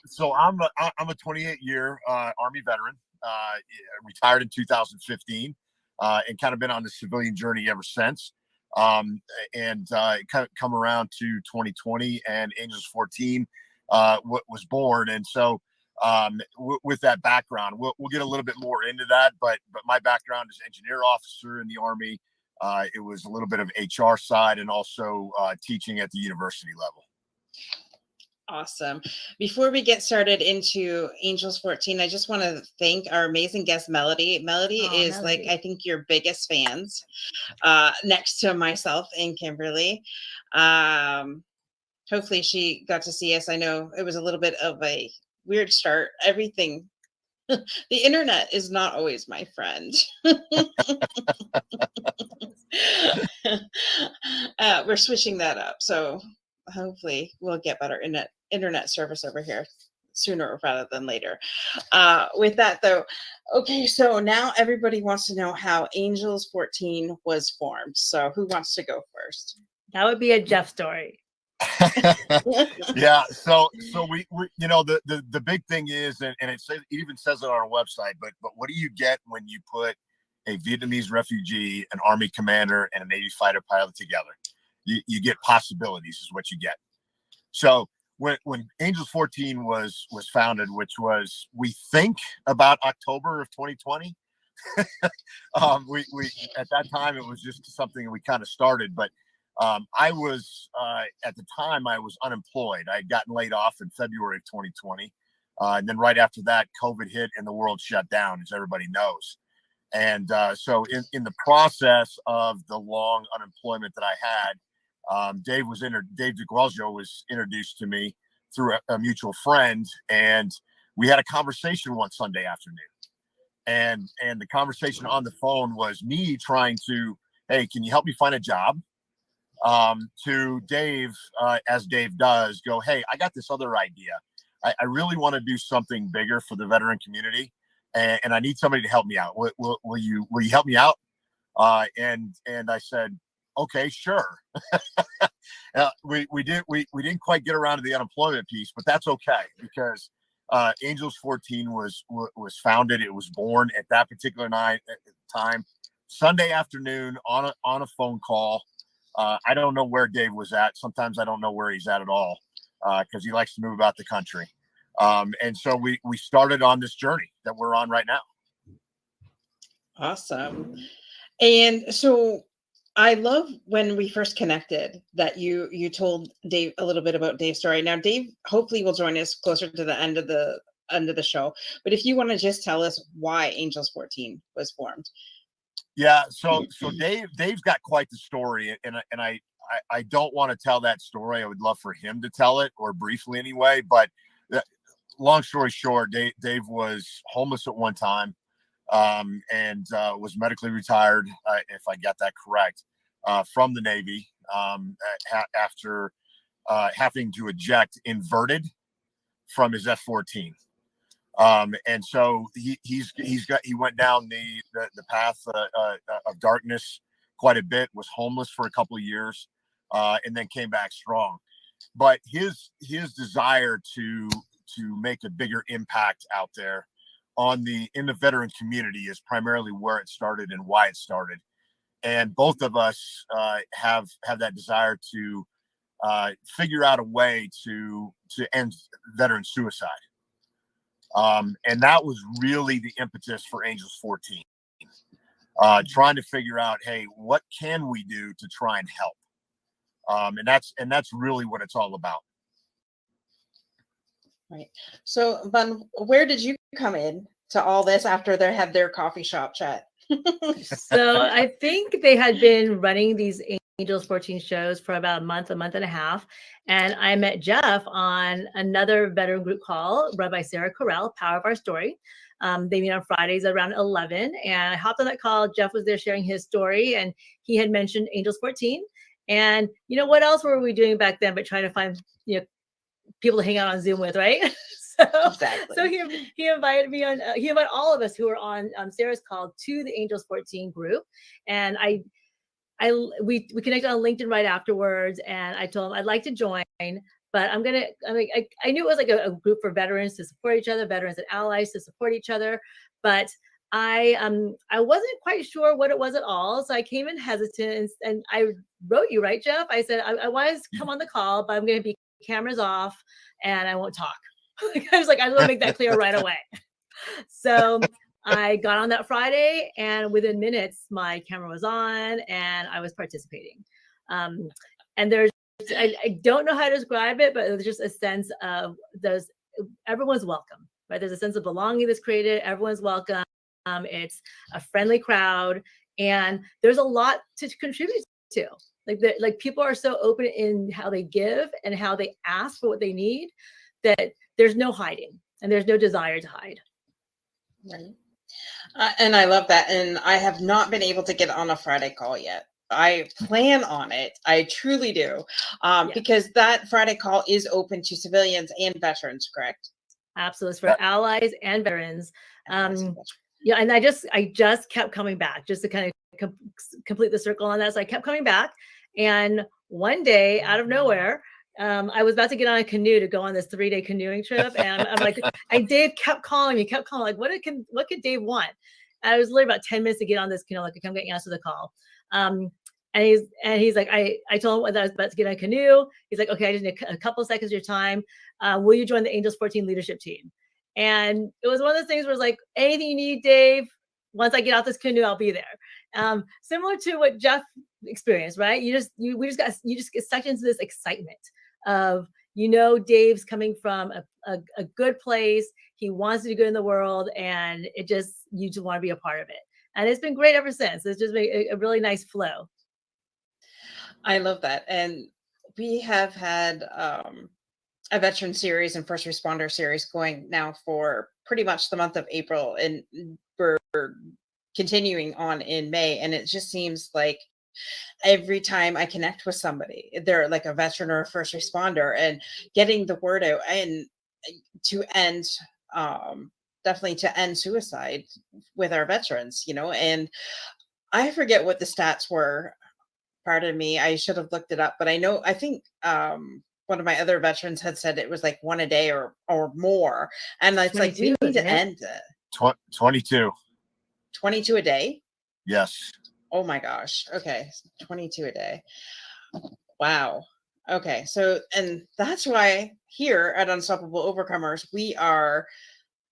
So I'm a 28-year Army veteran, retired in 2015, and kind of been on the civilian journey ever since. And kind of come around to 2020, and Angels 14 was born. And so with that background, we'll get a little bit more into that, but my background is engineer officer in the Army. It was a little bit of HR side, and also teaching at the university level. Awesome. Before we get started into Angels 14, I just want to thank our amazing guest, Melody. Melody is Melody. I think your biggest fans, next to myself and Kimberly. Hopefully she got to see us. I know it was a little bit of a weird start. Everything, the internet is not always my friend. We're switching that up. So hopefully we'll get better internet service over here sooner rather than later. With that though, okay, so now everybody wants to know how Angels 14 was formed. So who wants to go first? That would be a Jeff story. Yeah, so we the big thing is, and it even says it on our website, but what do you get when you put a Vietnamese refugee, an Army commander, and a Navy fighter pilot together? You get possibilities, is what you get. So when Angels 14 was founded, which was, we think, about October of 2020, we at that time it was just something we kind of started, but I was at the time I was unemployed. I had gotten laid off in February of 2020, and then right after that, COVID hit and the world shut down, as everybody knows. And so in the process of the long unemployment that I had, Dave DeGuelgio was introduced to me through a mutual friend, and we had a conversation one Sunday afternoon. And the conversation on the phone was me trying to, hey, can you help me find a job? To Dave, as Dave does, go, hey, I got this other idea. I really want to do something bigger for the veteran community, and I need somebody to help me out. Will you help me out? And I said, okay, sure. We didn't quite get around to the unemployment piece, but that's okay, because Angels 14 was founded. It was born at that particular time, Sunday afternoon on a phone call. I don't know where Dave was at. Sometimes I don't know where he's at all, because he likes to move about the country. And so we started on this journey that we're on right now. Awesome. And so I love when we first connected that you told Dave a little bit about Dave's story. Now, Dave hopefully will join us closer to the end of the show. But if you want to just tell us why Angels 14 was formed. Yeah, so Dave's got quite the story, and I don't want to tell that story. I would love for him to tell it, or briefly anyway. But long story short, Dave was homeless at one time, and was medically retired, if I got that correct, from the Navy, after having to eject inverted from his F-14. And so he went down the path of darkness quite a bit, was homeless for a couple of years, and then came back strong. But his desire to make a bigger impact out there in the veteran community is primarily where it started and why it started. And both of us have that desire to figure out a way to end veteran suicide. And that was really the impetus for Angels 14. Trying to figure out, hey, what can we do to try and help? And that's really what it's all about. Right. So, Bun, where did you come in to all this after they had their coffee shop chat? So I think they had been running these Angels 14 shows for about a month and a half. And I met Jeff on another veteran group call run by Sarah Carell, Power of Our Story. They meet on Fridays around 11. And I hopped on that call. Jeff was there sharing his story, and he had mentioned Angels 14. And you know, what else were we doing back then but trying to find, you know, people to hang out on Zoom with, right? Exactly. So he invited me on. He invited all of us who were on Sarah's call to the Angels 14 group, and we connected on LinkedIn right afterwards. And I told him I'd like to join, but I knew it was like a group for veterans to support each other, veterans and allies to support each other, but I wasn't quite sure what it was at all. So I came in hesitant, and I wrote you, right, Jeff? I said I wanted to come on the call, but I'm going to be cameras off and I won't talk. I was like, I want to make that clear right away. So I got on that Friday, and within minutes, my camera was on and I was participating. And there's, I don't know how to describe it, but there's just a sense of everyone's welcome, right? There's a sense of belonging that's created. Everyone's welcome. It's a friendly crowd, and there's a lot to contribute to. Like people are so open in how they give and how they ask for what they need that there's no hiding and there's no desire to hide. Right. And I love that. And I have not been able to get on a Friday call yet. I plan on it. I truly do. Because that Friday call is open to civilians and veterans, correct? Absolutely. It's for allies and veterans. Yeah. And I just kept coming back just to kind of complete the circle on that. So I kept coming back. And one day, out of nowhere, I was about to get on a canoe to go on this 3-day canoeing trip. And I'm like, and Dave kept calling me, like, what could Dave want? And I was literally about 10 minutes to get on this canoe, like, I'm going to answer the call. And he's like, I told him that I was about to get on a canoe. He's like, okay, I just need a couple of seconds of your time. Will you join the Angels 14 leadership team? And it was one of those things where it's like, anything you need, Dave, once I get off this canoe, I'll be there. Similar to what Jeff experienced, right? You just get sucked into this excitement of, you know, Dave's coming from a good place. He wants to do good in the world, and you just want to be a part of it. And it's been great ever since. It's just been a really nice flow. I love that. And we have had a veteran series and first responder series going now for pretty much the month of April, and we're continuing on in May. And it just seems like every time I connect with somebody, they're like a veteran or a first responder, and getting the word out and to end, definitely to end suicide with our veterans, you know. And I forget what the stats were. Pardon me, I should have looked it up, but I think one of my other veterans had said it was like one a day or more. And it's like, we need to end it. 22. 22 a day? Yes. Oh my gosh. Okay. 22 a day. Wow. Okay. So, and that's why here at Unstoppable Overcomers, we are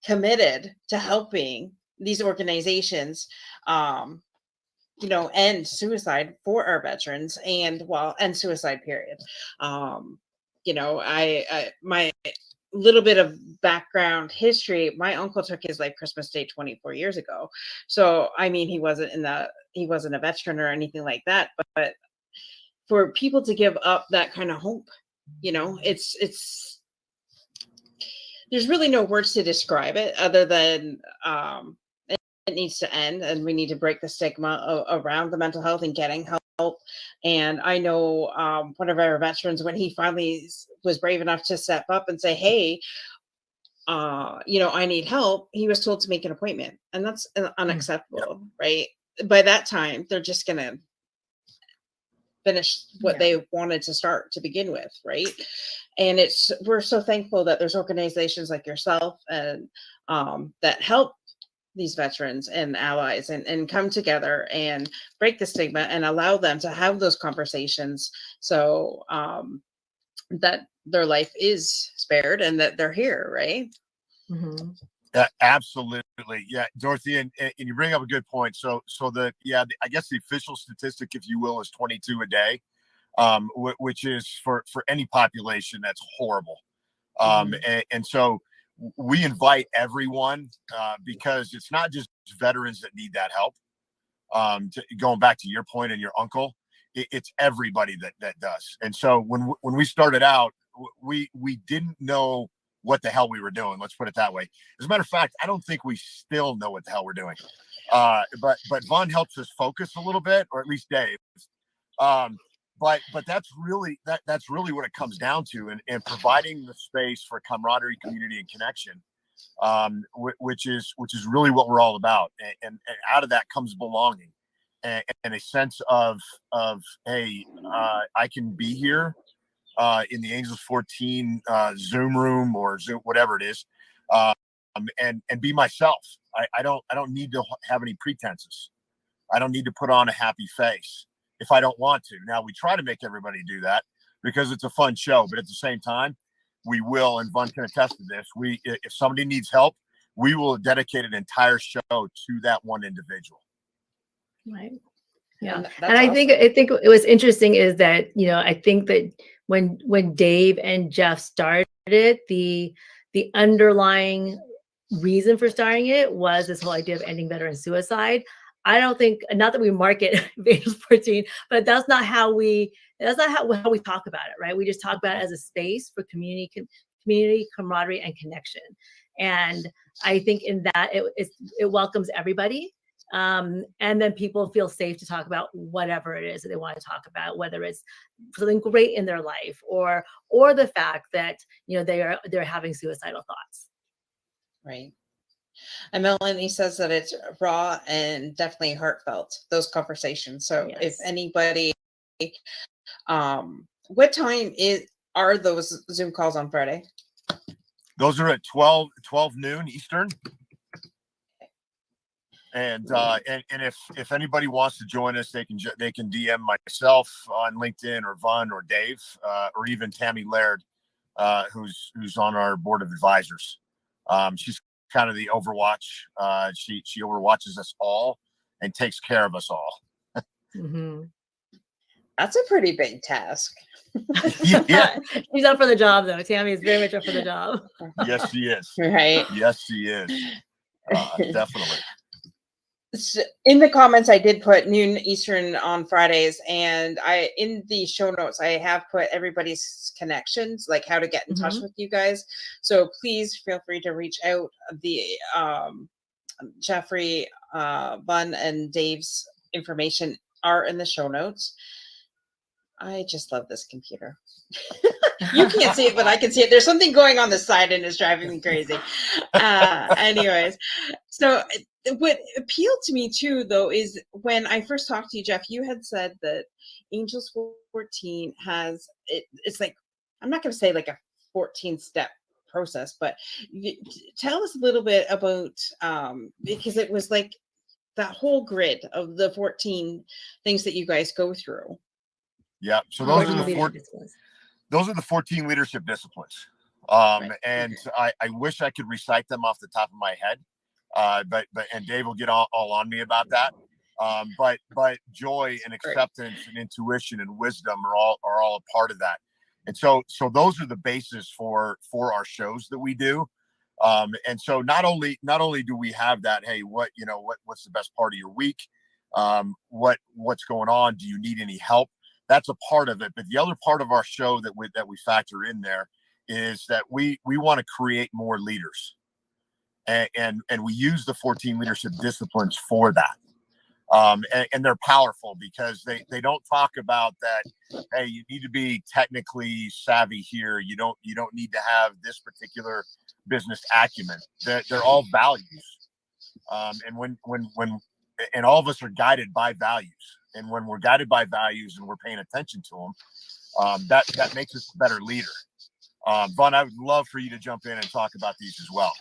committed to helping these organizations, you know, end suicide for our veterans, and end suicide period. You know, my little bit of background history, my uncle took his life Christmas Day 24 years ago. So, I mean, he wasn't a veteran or anything like that, but for people to give up that kind of hope, you know, it's there's really no words to describe it other than it needs to end, and we need to break the stigma around the mental health and getting help. And I know one of our veterans, when he finally was brave enough to step up and say, hey, you know, I need help, he was told to make an appointment, and that's unacceptable, right? By that time, they're just gonna finish what they wanted to start to begin with, right? And we're so thankful that there's organizations like yourself and that help these veterans and allies and come together and break the stigma and allow them to have those conversations, so that their life is spared and that they're here, right? Mm-hmm. Absolutely. Yeah, Dorothy, and you bring up a good point. So I guess the official statistic, if you will, is 22 a day. which is for any population, that's horrible. And so we invite everyone, because it's not just veterans that need that help. Going back to your point and your uncle, it's everybody that does. And so when we started out, we didn't know what the hell we were doing. Let's put it that way. As a matter of fact, I don't think we still know what the hell we're doing. But Vaughn helps us focus a little bit, or at least Dave. But that's really what it comes down to, and providing the space for camaraderie, community, and connection, which is really what we're all about. And out of that comes belonging, and a sense of hey, I can be here in the Angels 14 Zoom room or Zoom, whatever it is, and be myself. I don't need to have any pretenses. I don't need to put on a happy face if I don't want to. Now, we try to make everybody do that because it's a fun show, but at the same time, we will, and Vaughn can attest to this, if somebody needs help, we will dedicate an entire show to that one individual. Right. Yeah. And awesome. I think it was interesting is that, I think that when Dave and Jeff started it, the underlying reason for starting it was this whole idea of ending veteran suicide. I don't think, not that we market Angels 14, but that's not how we talk about it, right? We just talk about it as a space for community, camaraderie, and connection. And I think in that it welcomes everybody. And then people feel safe to talk about whatever it is that they want to talk about, whether it's something great in their life or the fact that, they're having suicidal thoughts. Right. And Melanie says that it's raw and definitely heartfelt, those conversations. So Yes. If anybody, what time are those Zoom calls on Friday? Those are at 12 noon Eastern. And if anybody wants to join us, they can DM myself on LinkedIn, or Vaughn, or Dave, or even Tammy Laird, who's on our board of advisors. She's kind of the overwatch. She overwatches us all and takes care of us all. Mm-hmm. That's a pretty big task. Yeah. She's up for the job, though. Tammy is very much up for the job. Yes, she is. Right. Yes, she is. Definitely. So in the comments, I did put noon Eastern on Fridays, and in the show notes, I have put everybody's connections, like how to get in touch with you guys. So please feel free to reach out. The Jeffrey, Bun, and Dave's information are in the show notes. I just love this computer. You can't see it, but I can see it. There's something going on the side and it's driving me crazy. Anyways, so what appealed to me too, though, is when I first talked to you, Jeff, you had said that Angels 14 has, it's like, I'm not going to say like a 14-step process, but tell us a little bit about, because it was like that whole grid of the 14 things that you guys go through. Yeah. So those are the 14 leadership disciplines. And I wish I could recite them off the top of my head. But Dave will get all on me about that. But joy and acceptance and intuition and wisdom are all a part of that. And so those are the basis for our shows that we do. And so not only do we have that, hey, what's the best part of your week? What's going on? Do you need any help? That's a part of it. But the other part of our show that we factor in there is that we want to create more leaders. And we use the 14 leadership disciplines for that. And they're powerful because they don't talk about that, hey, you need to be technically savvy here. You don't need to have this particular business acumen. They're all values. And when all of us are guided by values. And when we're guided by values and we're paying attention to them, that makes us a better leader. Vaughn, I would love for you to jump in and talk about these as well.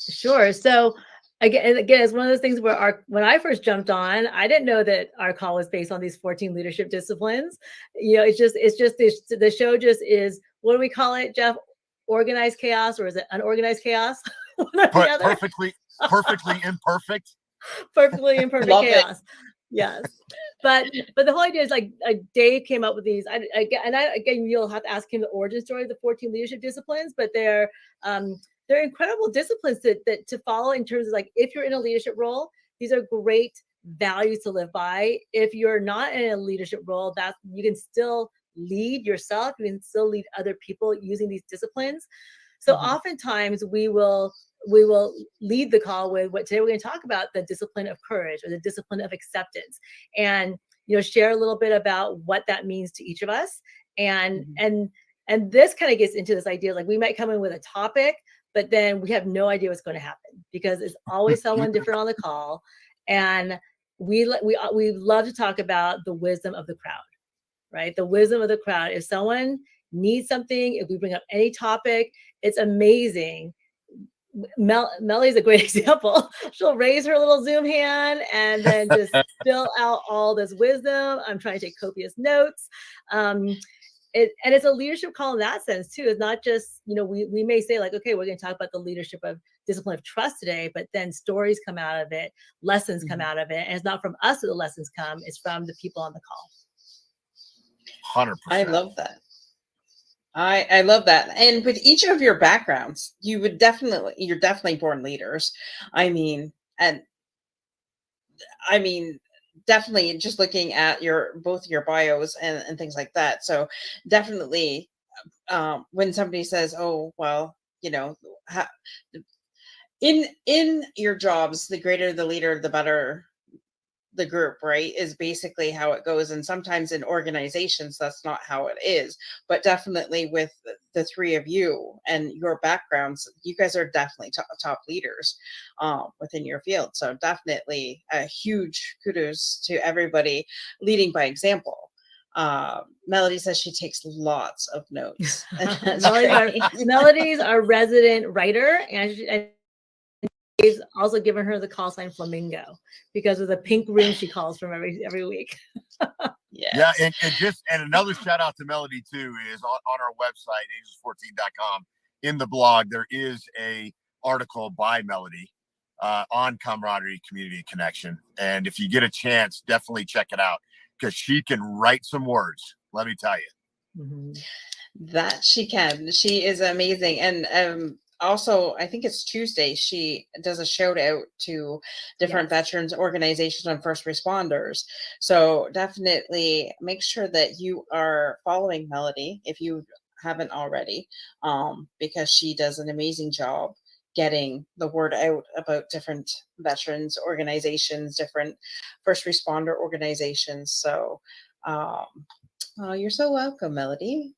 Sure. So again, it's one of those things where when I first jumped on, I didn't know that our call was based on these 14 leadership disciplines. It's just the show just is, what do we call it, Jeff? Organized chaos, or is it unorganized chaos? Perfectly imperfect. Perfectly imperfect Love chaos. Yes. But the whole idea is like Dave came up with these. Again, you'll have to ask him the origin story of the 14 leadership disciplines, but they're incredible disciplines to follow in terms of like, if you're in a leadership role, these are great values to live by. If you're not in a leadership role, that you can still lead yourself. You can still lead other people using these disciplines. So oftentimes we will lead the call with what today we're going to talk about, the discipline of courage or the discipline of acceptance, and share a little bit about what that means to each of us. And this kind of gets into this idea, like we might come in with a topic, but then we have no idea what's going to happen because it's always someone different on the call. And we love to talk about the wisdom of the crowd, right? The wisdom of the crowd. If someone needs something, if we bring up any topic, it's amazing. Melly's a great example. She'll raise her little Zoom hand and then just spill out all this wisdom. I'm trying to take copious notes. It's a leadership call in that sense too. It's not just, we may say like, okay, we're going to talk about the leadership of discipline of trust today, but then stories come out of it, lessons come out of it. And it's not from us that the lessons come, it's from the people on the call. 100%. I love that. I love that. And with each of your backgrounds, you're definitely born leaders. Definitely just looking at both your bios and things like that. So definitely when somebody says, oh, well, in your jobs, the greater the leader, the better the group, right, is basically how it goes. And sometimes in organizations, that's not how it is. But definitely with the three of you and your backgrounds, you guys are definitely top leaders within your field. So definitely a huge kudos to everybody leading by example. Melody says she takes lots of notes. Melody's our resident writer, and Dave's also given her the call sign Flamingo because of the pink room she calls from every week. Yes. Yeah, and another shout out to Melody too is on our website, angels14.com. In the blog, there is a article by Melody on camaraderie, community, connection. And if you get a chance, definitely check it out because she can write some words. Let me tell you. That she can. She is amazing. And also, I think it's Tuesday, she does a shout out to different veterans organizations and first responders. So definitely make sure that you are following Melody if you haven't already, because she does an amazing job getting the word out about different veterans organizations, different first responder organizations. So you're so welcome, Melody.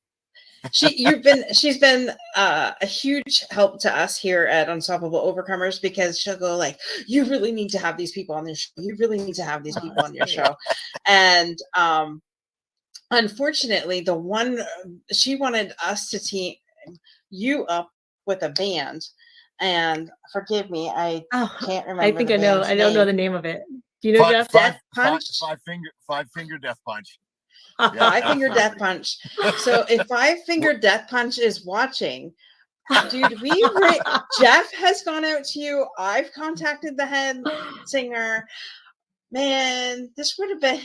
She's been a huge help to us here at Unstoppable Overcomers because she'll go like, you really need to have these people on your show. You really need to have these people on your show. And unfortunately, the one she wanted us to team you up with a band. And forgive me, I can't remember. I think I know. I don't know the name of it. Do you know, Jeff? Death Punch? Five finger Death Punch. Yeah, Five Finger Death Punch. So if Five Finger Death Punch is watching, dude, Jeff has gone out to you. I've contacted the head singer. Man, this would have been,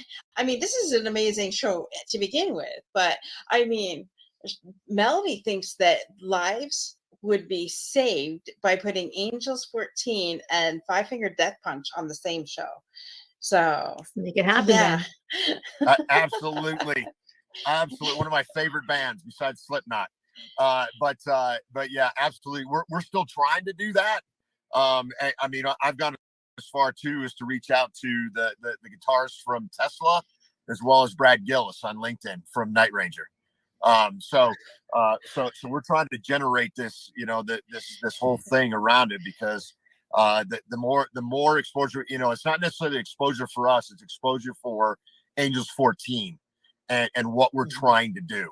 this is an amazing show to begin with. But Melody thinks that lives would be saved by putting Angels 14 and Five Finger Death Punch on the same show. So let's make it happen. Yeah. Absolutely. One of my favorite bands besides Slipknot. But yeah, absolutely. We're still trying to do that. I've gone as far too as to reach out to the guitarist from Tesla, as well as Brad Gillis on LinkedIn from Night Ranger. So we're trying to generate this, this whole thing around it because the more exposure, it's not necessarily exposure for us, it's exposure for Angels 14 and what we're trying to do.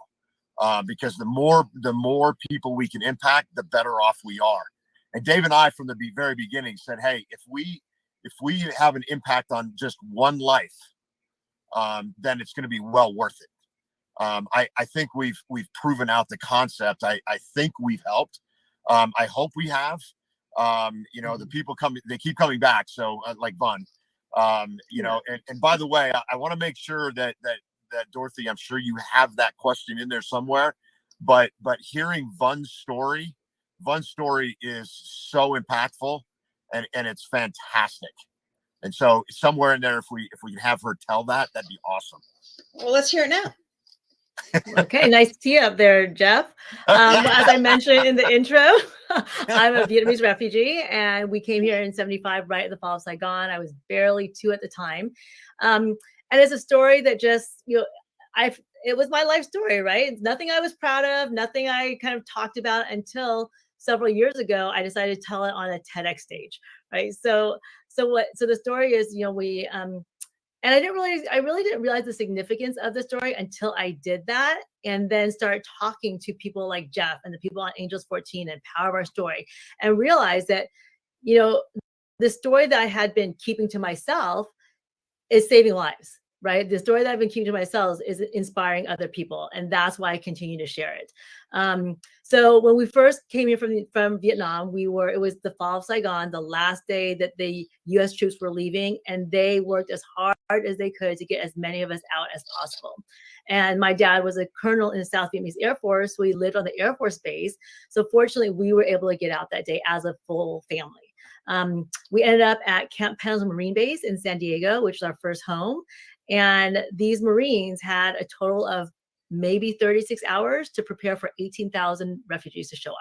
Because the more people we can impact, the better off we are. And Dave and I from the very beginning said, hey, if we have an impact on just one life, then it's going to be well worth it. I think we've proven out the concept. I think we've helped. I hope we have. The people they keep coming back. So like Vaughn, You know, and by the way, I want to make sure that Dorothy, I'm sure you have that question in there somewhere, but hearing Vun's story is so impactful and it's fantastic. And so somewhere in there, if we can have her tell that, that'd be awesome. Well, let's hear it now. Okay, nice to see you up there, Jeff. As I mentioned in the intro, I'm a Vietnamese refugee, and we came here in '75, right at the fall of Saigon. I was barely 2 at the time, and it's a story that just, you know, it was my life story, right? It's nothing I was proud of, nothing I kind of talked about until several years ago. I decided to tell it on a TEDx stage, right? So the story is, you know, and I really didn't realize the significance of the story until I did that, and then started talking to people like Jeff and the people on Angels 14 and Power of Our Story, and realized that, you know, the story that I had been keeping to myself is saving lives, right? The story that I've been keeping to myself is inspiring other people, and that's why I continue to share it. So when we first came here from Vietnam, it was the fall of Saigon, the last day that the U.S. troops were leaving, and they worked as hard as they could to get as many of us out as possible. And my dad was a colonel in the South Vietnamese Air Force, so we lived on the Air Force base. So fortunately, we were able to get out that day as a full family. We ended up at Camp Pendleton Marine Base in San Diego, which was our first home. And these Marines had a total of maybe 36 hours to prepare for 18,000 refugees to show up.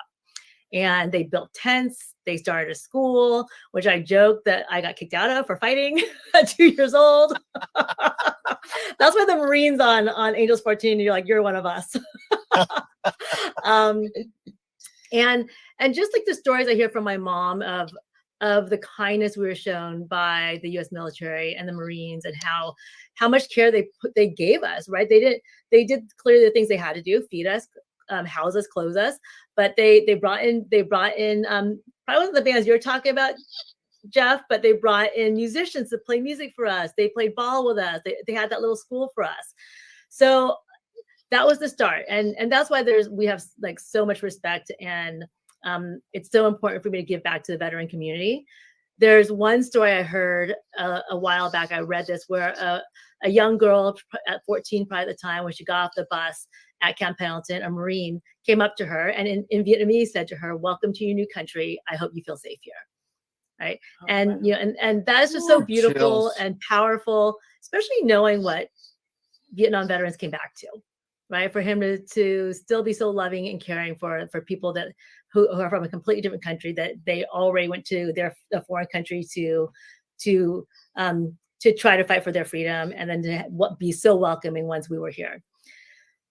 And they built tents. They started a school, which I joked that I got kicked out of for fighting at 2 years old. That's why the Marines on Angels 14, you're like, you're one of us. And just like the stories I hear from my mom of the kindness we were shown by the U.S. military and the Marines, and how much care they gave us, right? They did clearly the things they had to do: feed us, house us, clothe us. But they brought in probably wasn't the bands you're talking about, Jeff, but they brought in musicians to play music for us. They played ball with us. They had that little school for us. So that was the start, and that's why we have like so much respect, and it's so important for me to give back to the veteran community. There's one story I heard a while back. I read this where a young girl at 14, probably at the time, when she got off the bus at Camp Pendleton, a Marine came up to her and in Vietnamese said to her, "Welcome to your new country. I hope you feel safe here." Right. Oh, and wow. You know, and that is just so beautiful chills. And powerful, especially knowing what Vietnam veterans came back to. Right. For him to still be so loving and caring for people who are from a completely different country, that they already went to a foreign country to try to fight for their freedom, and then to be so welcoming once we were here.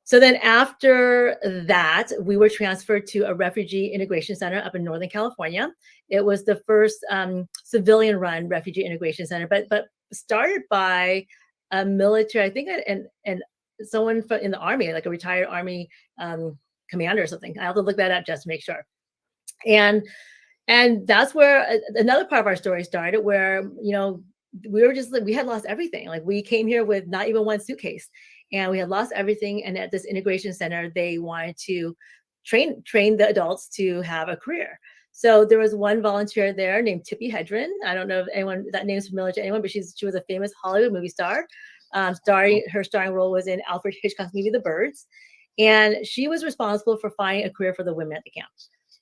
So then after that, we were transferred to a refugee integration center up in Northern California. It was the first civilian-run refugee integration center, but started by a military, I think, and someone in the Army, like a retired Army commander or something. I have to look that up just to make sure. And that's where another part of our story started, where, you know, we had lost everything. Like, we came here with not even one suitcase, and we had lost everything. And at this integration center, they wanted to train the adults to have a career. So there was one volunteer there named Tippi Hedren. I don't know if anyone, that name's familiar to anyone, but she was a famous Hollywood movie star. Her starring role was in Alfred Hitchcock's movie The Birds, and she was responsible for finding a career for the women at the camp.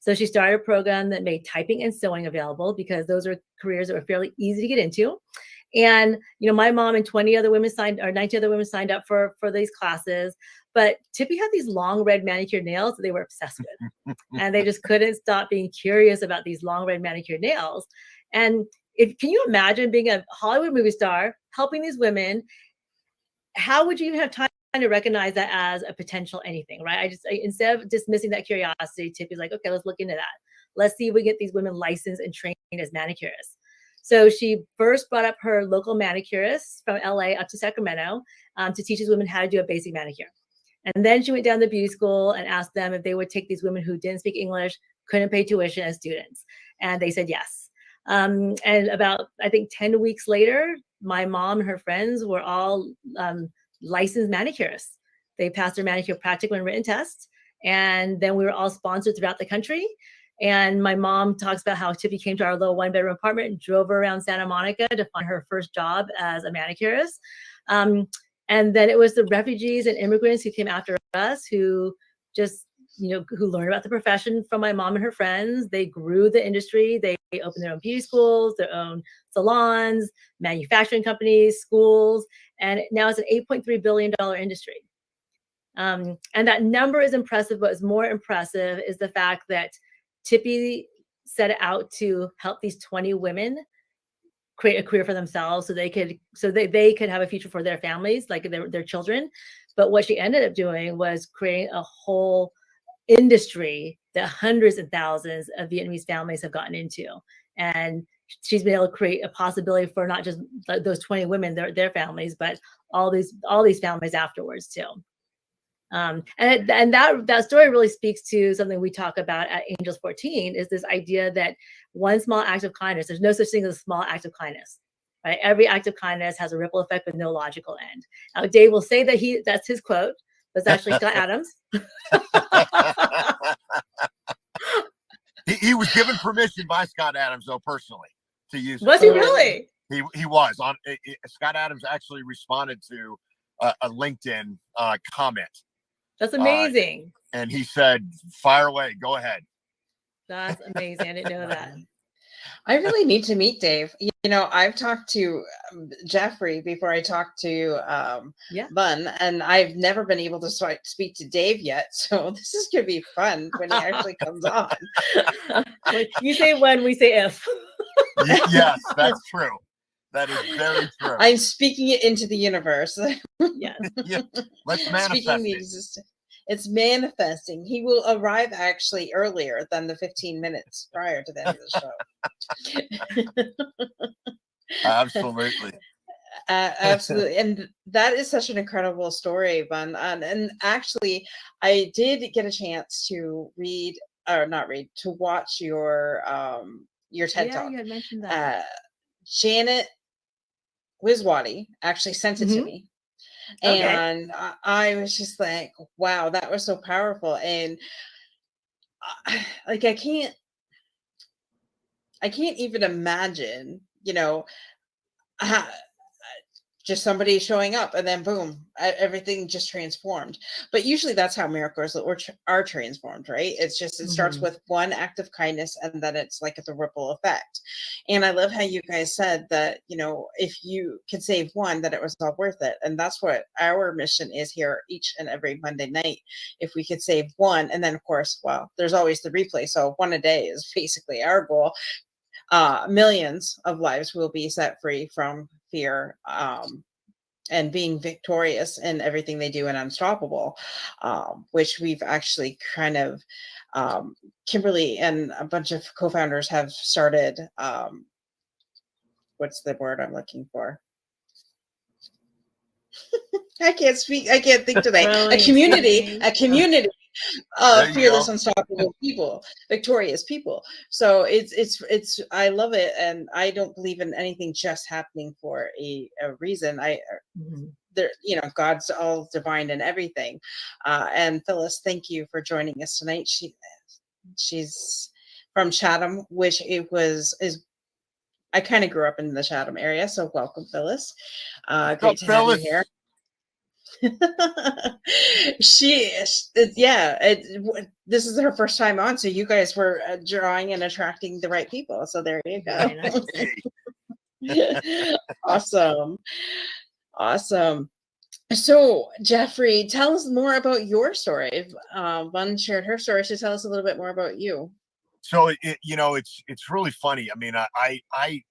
So she started a program that made typing and sewing available, because those are careers that were fairly easy to get into. And, you know, my mom and 19 other women signed up for these classes. But Tippi had these long red manicured nails that they were obsessed with. And they just couldn't stop being curious about these long red manicured nails. And can you imagine being a Hollywood movie star, helping these women? How would you even have time to recognize that as a potential anything, right? Instead of dismissing that curiosity, Tippi's like, okay, let's look into that. Let's see if we get these women licensed and trained as manicurists. So she first brought up her local manicurists from LA up to Sacramento to teach these women how to do a basic manicure. And then she went down to beauty school and asked them if they would take these women who didn't speak English, couldn't pay tuition as students. And they said yes. And about, I think, 10 weeks later, my mom and her friends were all licensed manicurists. They passed their manicure practical and written tests. And then we were all sponsored throughout the country. And my mom talks about how Tiffy came to our little 1-bedroom apartment and drove her around Santa Monica to find her first job as a manicurist. And then it was the refugees and immigrants who came after us who just, who learned about the profession from my mom and her friends. They grew the industry. They opened their own beauty schools, their own salons, manufacturing companies, schools, and now it's an $8.3 billion industry. And that number is impressive. What is more impressive is the fact that Tippy set out to help these 20 women create a career for themselves so they could have a future for their families, like their children. But what she ended up doing was creating a whole industry that hundreds and thousands of Vietnamese families have gotten into. And she's been able to create a possibility for not just those 20 women, their families, but all these families afterwards too. And that story really speaks to something we talk about at Angels 14, is this idea that one small act of kindness, there's no such thing as a small act of kindness, right? Every act of kindness has a ripple effect with no logical end. Now, Dave will say that that's his quote. That's actually Scott Adams. He was given permission by Scott Adams, though, personally, to use it. Was he really? He was. Scott Adams actually responded to a LinkedIn comment. That's amazing. And he said, fire away, go ahead. That's amazing. I didn't know that. I really need to meet Dave. I've talked to Jeffrey before I talked to Bun, and I've never been able to speak to Dave yet. So this is going to be fun when he actually comes on. You say when, we say if. Yes, that's true. That is very true. I'm speaking it into the universe. Yes. Yeah. Let's manifest it. It's manifesting. He will arrive actually earlier than the 15 minutes prior to the end of the show. Absolutely. Absolutely. And that is such an incredible story, Bun. And actually, I did get a chance to to watch your TED Talk. Yeah, you had mentioned that. Janet Wiswati actually sent it to me. Okay. And I was just like, wow, that was so powerful. And I can't even imagine, just somebody showing up and then boom, everything just transformed. But usually that's how miracles are transformed, right? It starts with one act of kindness, and then it's like the ripple effect. And I love how you guys said that, if you could save one, that it was all worth it. And that's what our mission is here each and every Monday night. If we could save one, and then of course, well, there's always the replay. So one a day is basically our goal. Millions of lives will be set free from fear and being victorious in everything they do in Unstoppable, which we've actually kind of, Kimberly and a bunch of co-founders have started, what's the word I'm looking for? I can't think today. A community of fearless, unstoppable people, victorious people. So it's I love it, and I don't believe in anything just happening for a reason. There, God's all divine and everything. And Phyllis, thank you for joining us tonight. She's from Chatham, which I kind of grew up in the Chatham area, so welcome, Phyllis. Great to have you here. This is her first time on, so you guys were drawing and attracting the right people. So there you go. Awesome. So Jeffrey, tell us more about your story. Bun shared her story, so tell us a little bit more about you. So it's really funny. I mean, I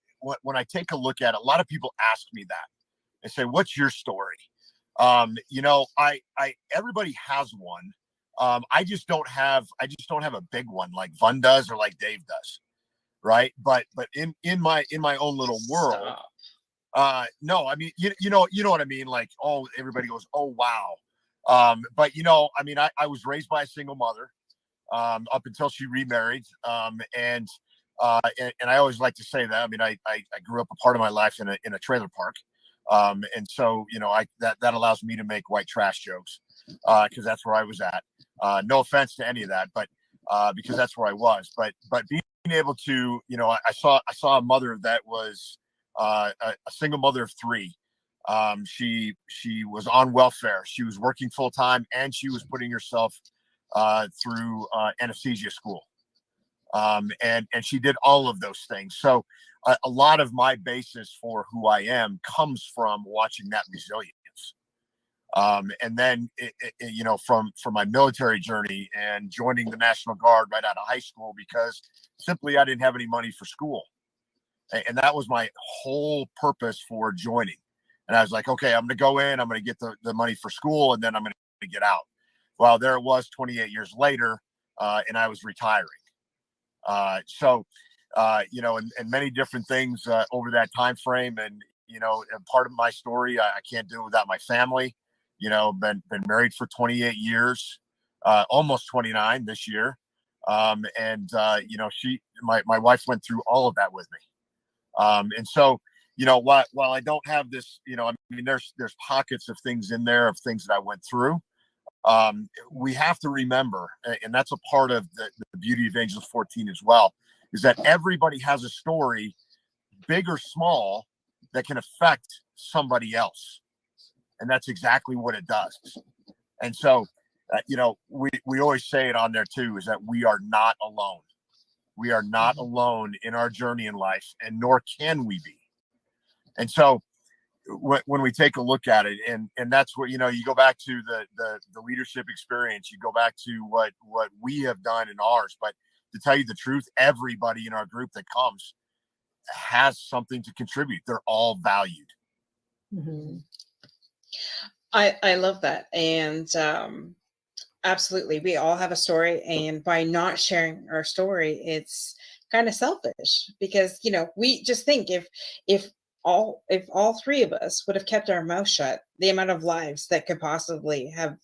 when I take a look at it, a lot of people ask me that. They say, "What's your story?" Everybody has one. I just don't have a big one like Vun does or like Dave does. Right. But in my own little world, no, I mean, you know what I mean? Like, oh, everybody goes, oh, wow. But I mean, I was raised by a single mother, up until she remarried. And I always like to say that. I mean, I grew up a part of my life in a trailer park. And so, that allows me to make white trash jokes, because that's where I was at. No offense to any of that, but because that's where I was. But being able to, you know, I saw a mother that was a single mother of 3. She was on welfare. She was working full time, and she was putting herself through anesthesia school. And she did all of those things. So a lot of my basis for who I am comes from watching that resilience. And then, you know, from my military journey and joining the National Guard right out of high school, because simply I didn't have any money for school. And that was my whole purpose for joining. And I was like, okay, I'm going to go in, I'm going to get the money for school, and then I'm going to get out. Well, there it was 28 years later, and I was retiring. So, you know, and many different things over that time frame. And, you know, part of my story, I can't do it without my family. You know, been married for 28 years, almost 29 this year. And, you know, my wife went through all of that with me. And so, you know, while I don't have this, you know, I mean, there's pockets of things in there, of things that I went through. We have to remember, and that's a part of the beauty of Angels 14 as well, is that everybody has a story, big or small, that can affect somebody else. And that's exactly what it does. And so, you know, we always say it on there too, is that we are not alone. We are not alone in our journey in life, and nor can we be. And so when we take a look at it, and that's what, you know, you go back to the leadership experience, you go back to what we have done in ours. But to tell you the truth, everybody in our group that comes has something to contribute. They're all valued. Mm-hmm. I love that. And absolutely, we all have a story, and by not sharing our story, it's kind of selfish, because, you know, we just think if all 3 of us would have kept our mouth shut, the amount of lives that could possibly have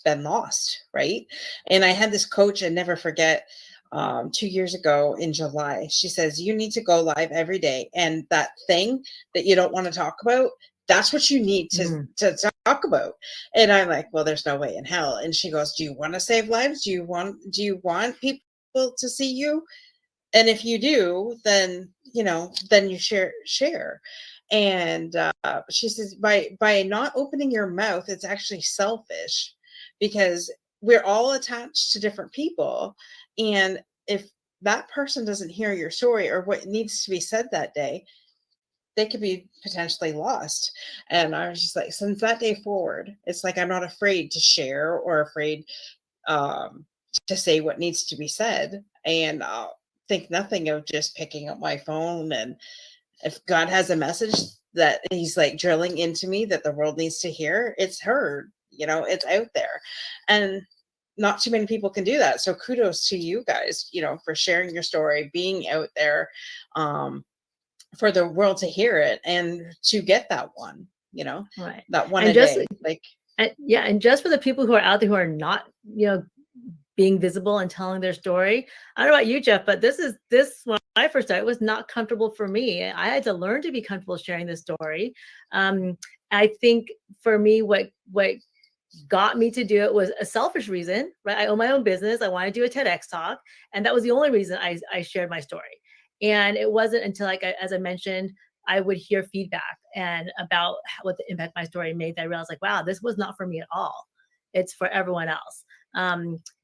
been lost, right? And I had this coach, and never forget, 2 years ago in July, she says, you need to go live every day, and that thing that you don't want to talk about, that's what you need to talk about. And I'm like, well, there's no way in hell. And she goes, do you want to save lives? Do you want people to see you? And if you do, then, you know, then you share. And she says, by not opening your mouth, it's actually selfish, because we're all attached to different people. And if that person doesn't hear your story or what needs to be said that day, they could be potentially lost. And I was just like, since that day forward, it's like, I'm not afraid to share or afraid to say what needs to be said. And think nothing of just picking up my phone. And if God has a message that he's like drilling into me that the world needs to hear, it's heard, you know, it's out there. And not too many people can do that. So kudos to you guys, you know, for sharing your story, being out there, for the world to hear it and to get that one, you know, Right. that one And a just day. Like, and just for the people who are out there who are not, you know, being visible and telling their story. I don't know about you, Jeff, but this when I first started, it was not comfortable for me. I had to learn to be comfortable sharing this story. I think for me, what got me to do it was a selfish reason, right? I own my own business. I want to do a TEDx talk. And that was the only reason I shared my story. And it wasn't until, like, as I mentioned, I would hear feedback and about what the impact my story made that I realized, like, wow, this was not for me at all. It's for everyone else.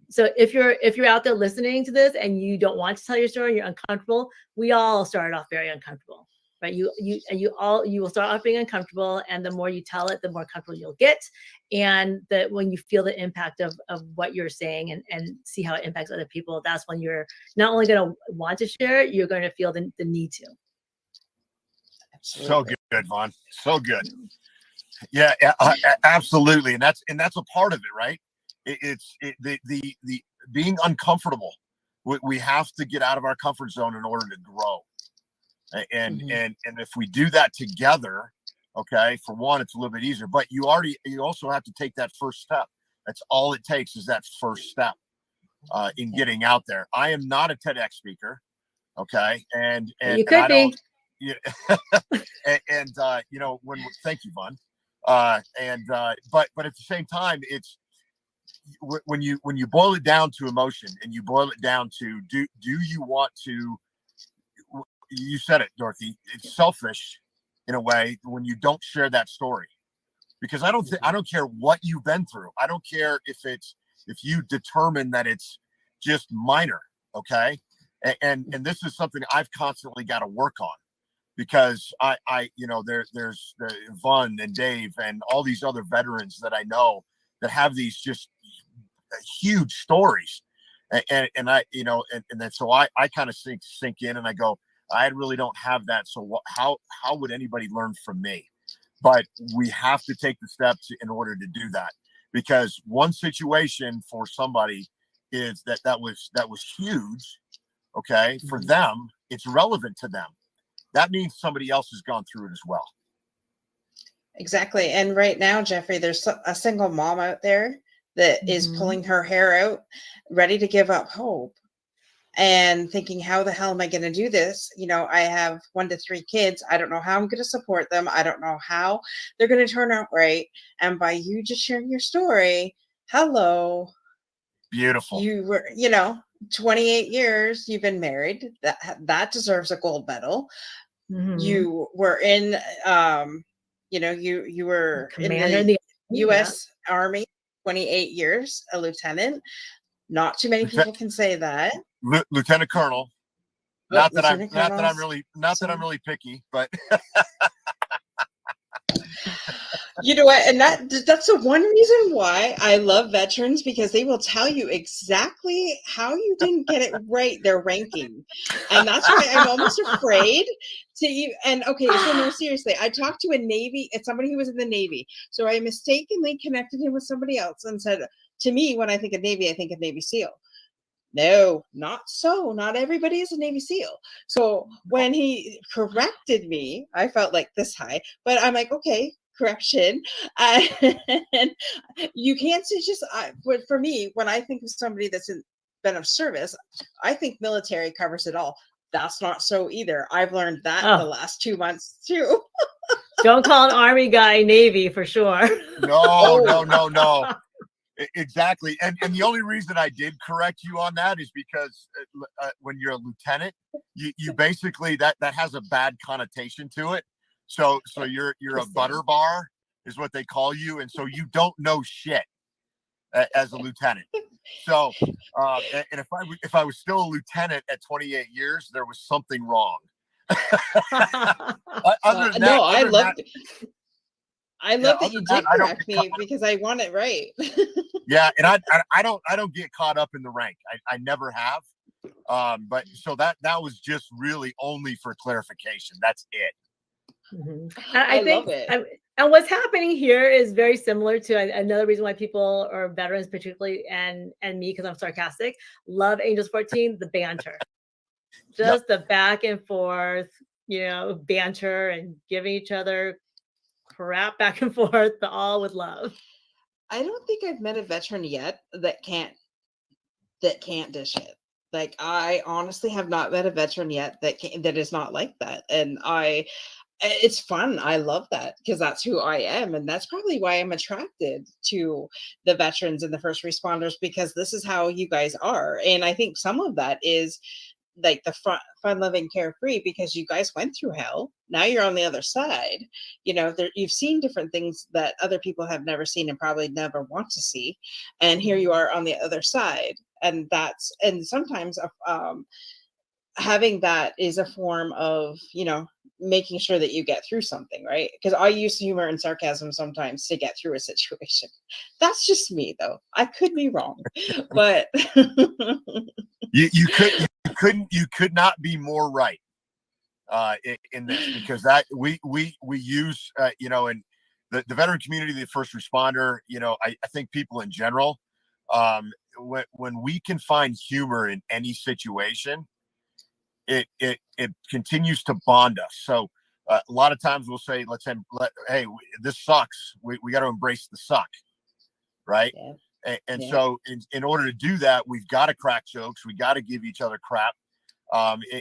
So if you're out there listening to this and you don't want to tell your story, you're uncomfortable. We all started off very uncomfortable, right? You will start off being uncomfortable, and the more you tell it, the more comfortable you'll get. And that when you feel the impact of what you're saying and see how it impacts other people, that's when you're not only going to want to share it, you're going to feel the need to. absolutely. So good, Vaughn. So good. Yeah, absolutely. And that's a part of it, right? It's the being uncomfortable. We have to get out of our comfort zone in order to grow. And if we do that together, okay, for one, it's a little bit easier, but you also have to take that first step. That's all it takes, is that first step in getting out there. I am not a TEDx speaker. Okay. And you could be. You know, thank you, Vaughn. But at the same time, when you boil it down to emotion, and you boil it down to do you want to, you said it, Dorothy, it's selfish in a way when you don't share that story, because I don't care what you've been through. I don't care if you determine that it's just minor. Okay. And this is something I've constantly got to work on, because there's Vaughn and Dave and all these other veterans that I know that have these just huge stories. And then so I kind of sink in, and I go, I really don't have that. So how would anybody learn from me? But we have to take the steps in order to do that, because one situation for somebody is that was huge. Okay. For them, it's relevant to them. That means somebody else has gone through it as well. Exactly. And right now, Jeffrey, there's a single mom out there that is pulling her hair out, ready to give up hope, and thinking, how the hell am I going to do this? I have 1 to 3 kids. I don't know how I'm going to support them. I don't know how they're going to turn out right. And by you just sharing your story, hello. Beautiful. You were, 28 years you've been married. That deserves a gold medal. You were in, you were Commander in the in U.S. Army, 28 years, a lieutenant. Not too many people can say that. Lieutenant Colonel. Not that I'm really picky, but you know what? And that's the one reason why I love veterans, because they will tell you exactly how you didn't get it right, their ranking. And that's why I'm almost afraid to and okay, so no, seriously, I talked to somebody who was in the Navy. So I mistakenly connected him with somebody else and said, to me, when I think of Navy, I think of Navy SEAL. No, not so. Not everybody is a Navy SEAL. So when he corrected me, I felt like this high, but I'm like, okay, correction. And you can't say but for me, when I think of somebody that's been of service, I think military covers it all. That's not so either. I've learned that the last 2 months too. Don't call an Army guy Navy for sure. No. Exactly. And the only reason I did correct you on that is because when you're a lieutenant, you basically, that has a bad connotation to it. So you're a butter bar is what they call you. And so you don't know shit as a lieutenant. So, and if I was still a lieutenant at 28 years, there was something wrong. I love that you did correct me, because I want it right. Yeah, and I don't get caught up in the rank. I never have. But so that was just really only for clarification. That's it. I think, love it. And what's happening here is very similar to another reason why people, or veterans particularly, and me, because I'm sarcastic, love Angels 14, the banter. Just the back and forth, banter and giving each other crap back and forth, but all with love. I don't think I've met a veteran yet that can't dish it. Like, I honestly have not met a veteran yet that is not like that. And it's fun. I love that, because that's who I am. And that's probably why I'm attracted to the veterans and the first responders, because this is how you guys are. And I think some of that is like the fun loving, carefree, because you guys went through hell. Now you're on the other side. You've seen different things that other people have never seen and probably never want to see. And here you are on the other side. And sometimes having that is a form of, making sure that you get through something, right? Because I use humor and sarcasm sometimes to get through a situation. That's just me, though. I could be wrong, but you could not be more right in this, because that we use in the veteran community, the first responder, I think people in general, when we can find humor in any situation, it continues to bond us. So a lot of times we'll say, hey, this sucks. We got to embrace the suck. Right. Yeah. And so in order to do that, we've got to crack jokes. We got to give each other crap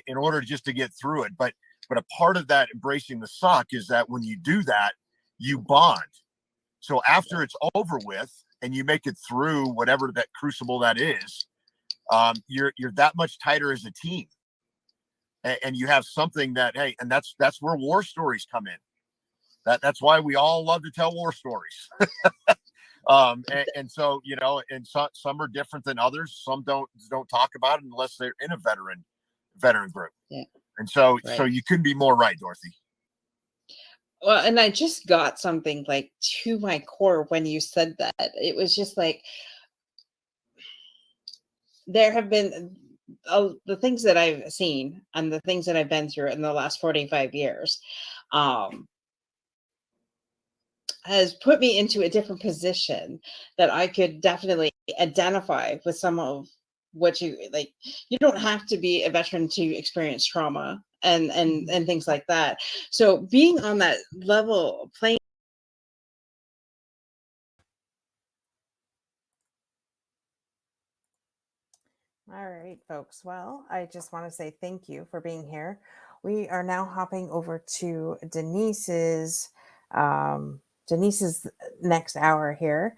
in order just to get through it. But a part of that embracing the suck is that when you do that, you bond. So after it's over with and you make it through whatever that crucible that is, you're that much tighter as a team, and you have something that, hey, and that's where war stories come in. That's why we all love to tell war stories. And so, you know, and some are different than others. Some don't talk about it unless they're in a veteran group. Yeah. And so, Right. so you couldn't be more right, Dorothy. Well, and I just got something like to my core when you said that. It was just like, there have been the things that I've seen and the things that I've been through in the last 45 years, has put me into a different position that I could definitely identify with some of what you like. You don't have to be a veteran to experience trauma and things like that. So being on that level playing. All right, folks. Well, I just want to say thank you for being here. We are now hopping over to Denise's next hour here.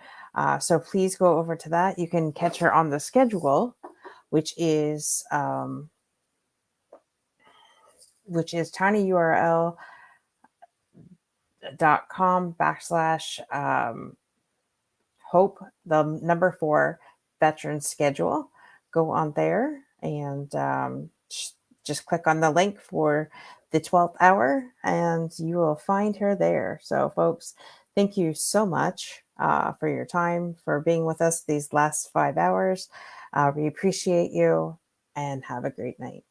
So please go over to that. You can catch her on the schedule, which is tinyurl.com/hope, the number 4 veteran schedule. Go on there and just click on the link for the 12th hour and you will find her there. So folks, thank you so much for your time, for being with us these last 5 hours. We appreciate you and have a great night.